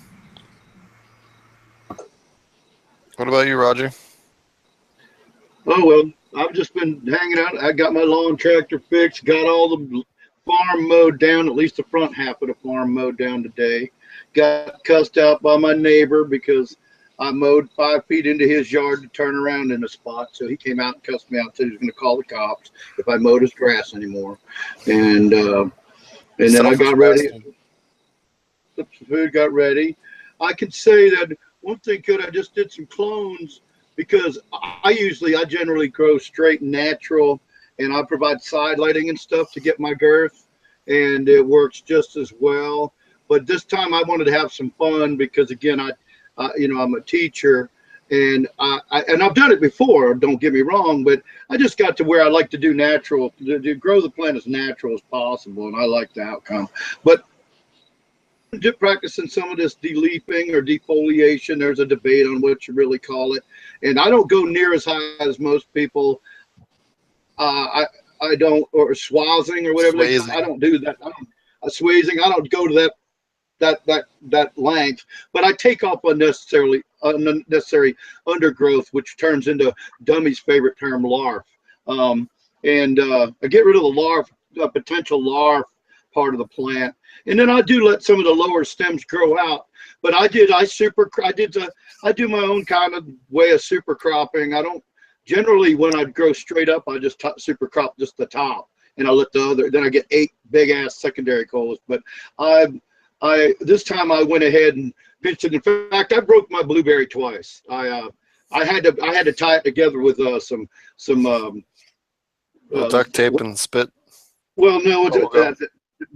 What about you, Roger? Oh, well, I've just been hanging out. I got my lawn tractor fixed, got all the farm mowed down, at least the front half of the farm mowed down today. Got cussed out by my neighbor because I mowed 5 feet into his yard to turn around in a spot. So he came out and cussed me out, said he was going to call the cops if I mowed his grass anymore. And then I got ready. The food got ready. I can say that one thing good, I just did some clones because I generally grow straight and natural, and I provide side lighting and stuff to get my girth, and it works just as well. But this time I wanted to have some fun because, again, I'm a teacher, and I've done it before, don't get me wrong, but I just got to where I like to do natural, to grow the plant as natural as possible, and I like the outcome. But practicing some of this deleafing or defoliation, there's a debate on what you really call it, and I don't go near as high as most people. I don't, or swazzing or whatever. I don't do that. Swazing. I don't go to that length, but I take off unnecessary undergrowth, which turns into Dumme's favorite term, larf. I get rid of the potential larf part of the plant, and then I do let some of the lower stems grow out. But I do my own kind of way of super cropping. I don't generally, when I grow straight up, I just super crop just the top, and I let the other. Then I get 8 big ass secondary colas. But this time I went ahead and pinched it. In fact, I broke my blueberry twice. I had to tie it together with some duct tape and spit. Well, no,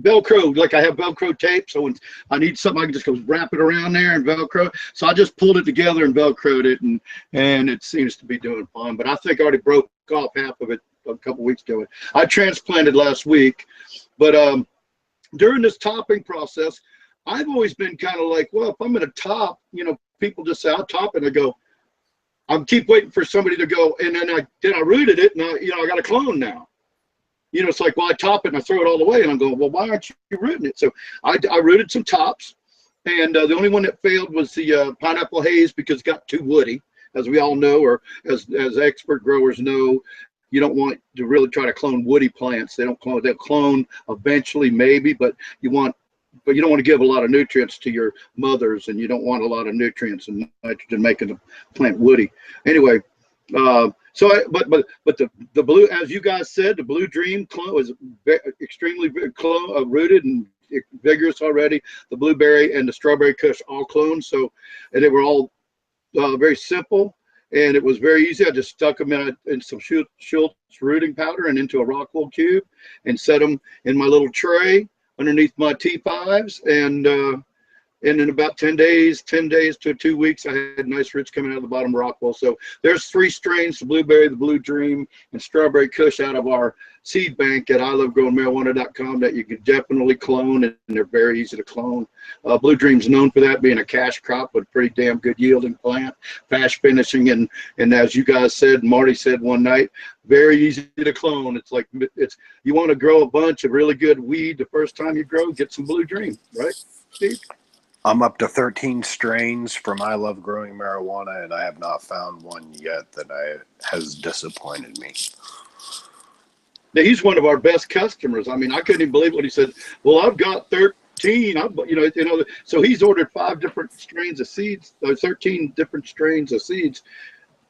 Velcro. Like I have Velcro tape, so when I need something, I can just go wrap it around there and Velcro. So I just pulled it together and Velcroed it, and it seems to be doing fine. But I think I already broke off half of it a couple weeks ago. I transplanted last week, but during this topping process, I've always been kind of like, well, if I'm going to top, people just say I'll top, and I go, I'm keep waiting for somebody to go, and then I rooted it, and I got a clone now. It's like, well, I top it and I throw it all away, and I'm going, well, why aren't you rooting it? So I rooted some tops, and the only one that failed was the pineapple haze because it got too woody, as we all know, or as expert growers know. You don't want to really try to clone woody plants. They'll clone eventually, maybe, but you don't want to give a lot of nutrients to your mothers, and you don't want a lot of nutrients and nitrogen making the plant woody. Anyway, but the blue, as you guys said, the Blue Dream clone was extremely rooted and vigorous already. The blueberry and the strawberry kush all cloned, and they were all very simple, and it was very easy. I just stuck them in some Schultz rooting powder and into a Rockwool cube, and set them in my little tray underneath my T5s, and in about 10 days to 2 weeks, I had nice roots coming out of the bottom of Rockwool. So there's 3 strains: the blueberry, the Blue Dream, and strawberry kush out of our seed bank at ilovegrowingmarijuana.com that you could definitely clone, and they're very easy to clone. Blue Dream's known for that, being a cash crop, but a pretty damn good yielding plant, fast finishing, and as you guys said, Marty said one night, very easy to clone. It's like, you want to grow a bunch of really good weed the first time you grow, get some Blue Dream, right, Steve? I'm up to 13 strains from I Love Growing Marijuana, and I have not found one yet that has disappointed me. Now, he's one of our best customers. I mean, I couldn't even believe what he said. Well, I've got 13. So he's ordered 5 different strains of seeds, 13 different strains of seeds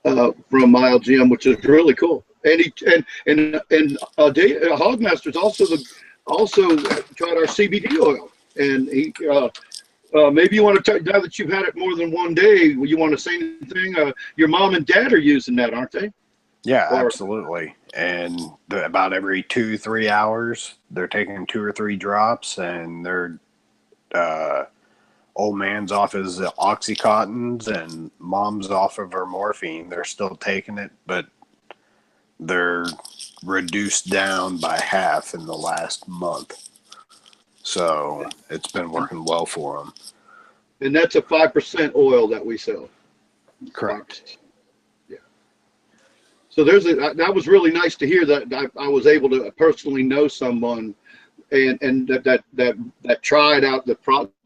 from ILGM, which is really cool. And Hogmaster's also tried our CBD oil, and Maybe you want to now that you've had it more than one day, you want to say anything? Your mom and dad are using that, aren't they? Yeah, absolutely. And about every 2-3 hours, they're taking 2 or 3 drops, and they're old man's off his Oxycontins and mom's off of her morphine. They're still taking it, but they're reduced down by half in the last month. So it's been working well for them. And that's a 5% oil that we sell. Correct. Yeah. So that was really nice to hear that I was able to personally know someone and that tried out the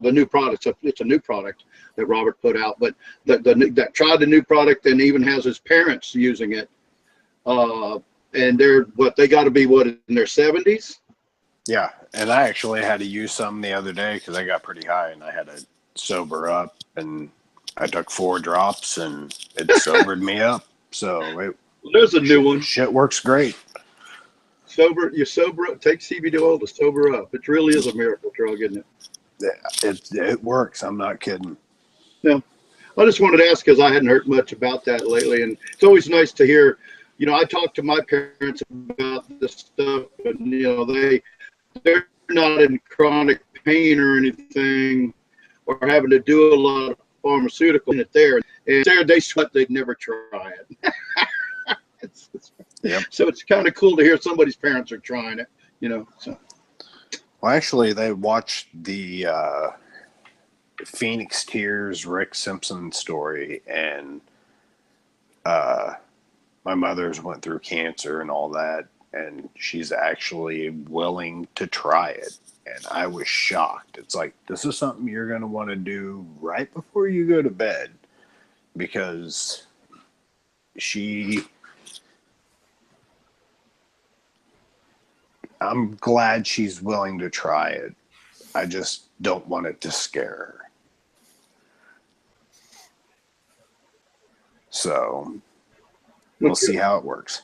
new product. It's a new product that Robert put out, but that tried the new product and even has his parents using it. And they got to be in their 70s. Yeah, and I actually had to use some the other day because I got pretty high and I had to sober up, and I took 4 drops and it sobered me up. So there's a new one. Shit works great. You sober up. Take CBD oil to sober up. It really is a miracle drug, isn't it? It works. I'm not kidding. Yeah. I just wanted to ask because I hadn't heard much about that lately, and it's always nice to hear. You know, I talked to my parents about this stuff, and they're not in chronic pain or anything, or having to do a lot of pharmaceutical in it there. And they sweat they'd never try it. Yep. So it's kind of cool to hear somebody's parents are trying it, So. Well, actually, they watched the Phoenix Tears Rick Simpson story, and my mother's went through cancer and all that, and she's actually willing to try it. And I was shocked. It's like, this is something you're going to want to do right before you go to bed, because I'm glad she's willing to try it. I just don't want it to scare her. So we'll see how it works.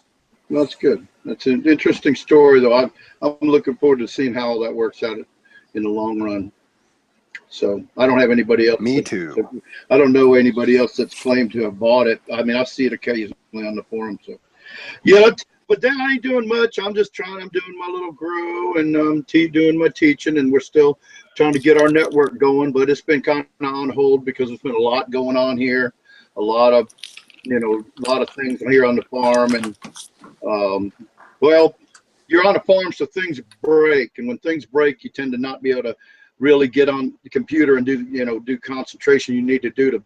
Well, that's good. That's an interesting story, though. I'm looking forward to seeing how all that works out in the long run. So I don't have anybody else. Me too. I don't know anybody else that's claimed to have bought it. I mean, I see it occasionally on the forum. So yeah, but then I ain't doing much. I'm just I'm doing my little grow and doing my teaching, and we're still trying to get our network going. But it's been kind of on hold because there's been a lot going on here, a lot of things here on the farm, and well, you're on a farm, so things break, and when things break, you tend to not be able to really get on the computer and do concentration you need to do to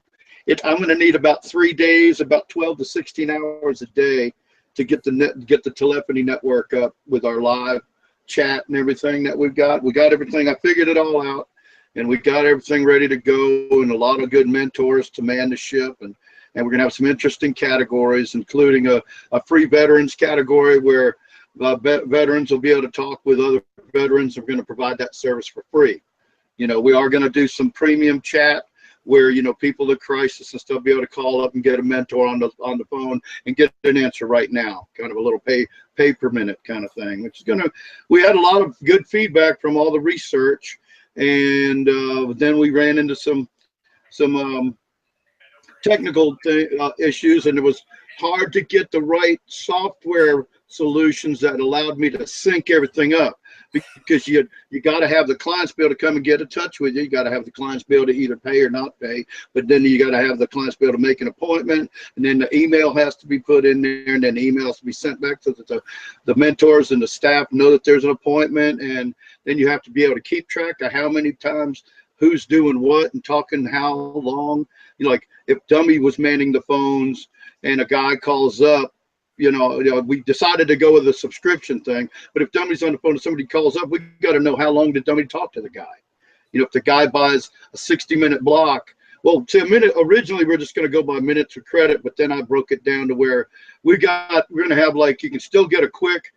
it. I'm going to need about 3 days, about 12 to 16 hours a day to get the telephony network up with our live chat and everything that we've got. We got everything. I figured it all out, and we got everything ready to go, and a lot of good mentors to man the ship, and we're going to have some interesting categories, including a free veterans category where veterans will be able to talk with other veterans. We're going to provide that service for free. We are going to do some premium chat where, people at crisis and stuff be able to call up and get a mentor on the phone and get an answer right now, kind of a little pay per minute kind of thing, which is we had a lot of good feedback from all the research. And then we ran into some technical issues, and it was hard to get the right software solutions that allowed me to sync everything up, because you got to have the clients be able to come and get in touch with you. You got to have the clients be able to either pay or not pay, but then you got to have the clients be able to make an appointment, and then the email has to be put in there, and then the email has to be sent back so that the mentors and the staff know that there's an appointment, and then you have to be able to keep track of how many times who's doing what and talking how long. Like if Dumme was manning the phones and a guy calls up, we decided to go with a subscription thing. But if Dumme's on the phone and somebody calls up, we got to know how long did Dumme talk to the guy. If the guy buys a 60-minute block, well, to a minute, originally we're just going to go by minutes of credit, but then I broke it down to where we're going to have, like, you can still get a quick,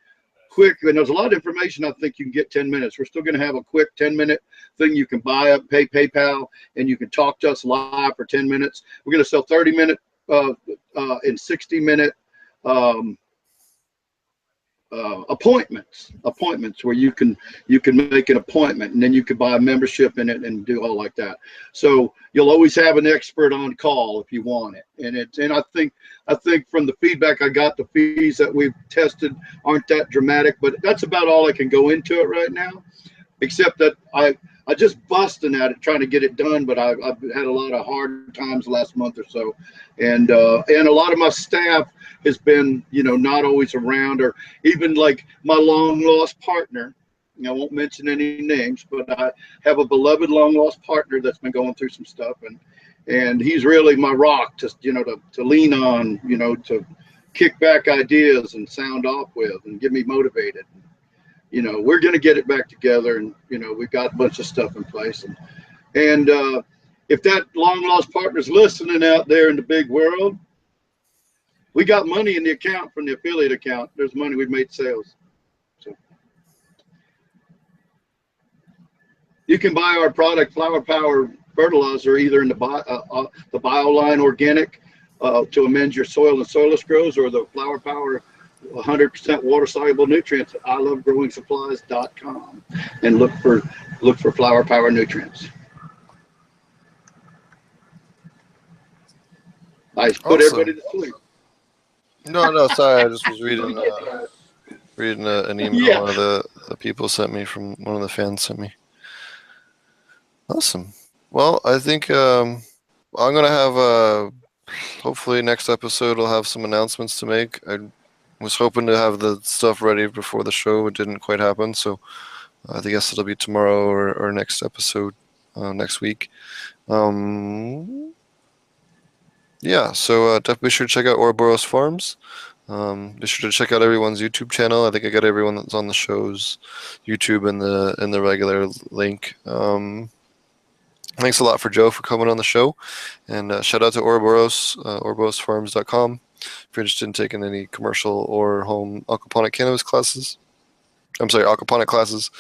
and there's a lot of information. I think you can get 10 minutes. We're still going to have a quick 10-minute thing. You can buy up, pay PayPal, and you can talk to us live for 10 minutes. We're going to sell 30-minute and 60-minute appointments where you can make an appointment, and then you could buy a membership in it and do all like that. So you'll always have an expert on call if you want it. And I think from the feedback I got, the fees that we've tested aren't that dramatic, but that's about all I can go into it right now, except that I just busting at it trying to get it done, but I've had a lot of hard times the last month or so, and a lot of my staff has been, not always around, or even like my long lost partner. I won't mention any names, but I have a beloved long lost partner that's been going through some stuff, and he's really my rock to lean on, to kick back ideas and sound off with and get me motivated. We're going to get it back together, and we've got a bunch of stuff in place, and if that long lost partner's listening out there in the big world, we got money in the account from the affiliate account. There's money, we've made sales. So you can buy our product, Flower Power Fertilizer, either in the BioLine Organic to amend your soil and soilless grows, or the Flower Power 100% water soluble nutrients at ilovegrowing-supplies.com, and look for Flower Power nutrients. I put everybody to sleep. No, sorry. I just was reading an email one of the people sent me, from one of the fans sent me. Awesome. Well, I think I'm going to have, hopefully next episode I'll have some announcements to make. I was hoping to have the stuff ready before the show. It didn't quite happen, so I guess it'll be tomorrow or next episode next week. Yeah, so definitely be sure to check out Ouroboros Farms. Be sure to check out everyone's YouTube channel. I think I got everyone that's on the show's YouTube in the regular link. Thanks a lot for Joe for coming on the show, and shout out to Ouroboros, ouroborosfarms.com. If you're interested in taking any commercial or home aquaponic cannabis classes, aquaponic classes,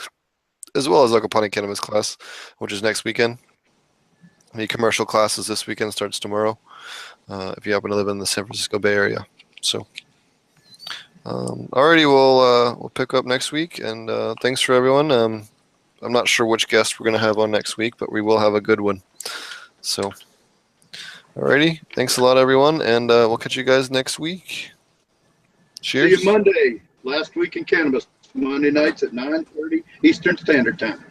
as well as aquaponic cannabis class, which is next weekend. The commercial classes this weekend starts tomorrow, if you happen to live in the San Francisco Bay Area. So, alrighty, we'll pick up next week, and thanks for everyone. I'm not sure which guest we're going to have on next week, but we will have a good one. So, alrighty, thanks a lot, everyone, and we'll catch you guys next week. Cheers. See you Monday, last week in cannabis, Monday nights at 9:30 Eastern Standard Time.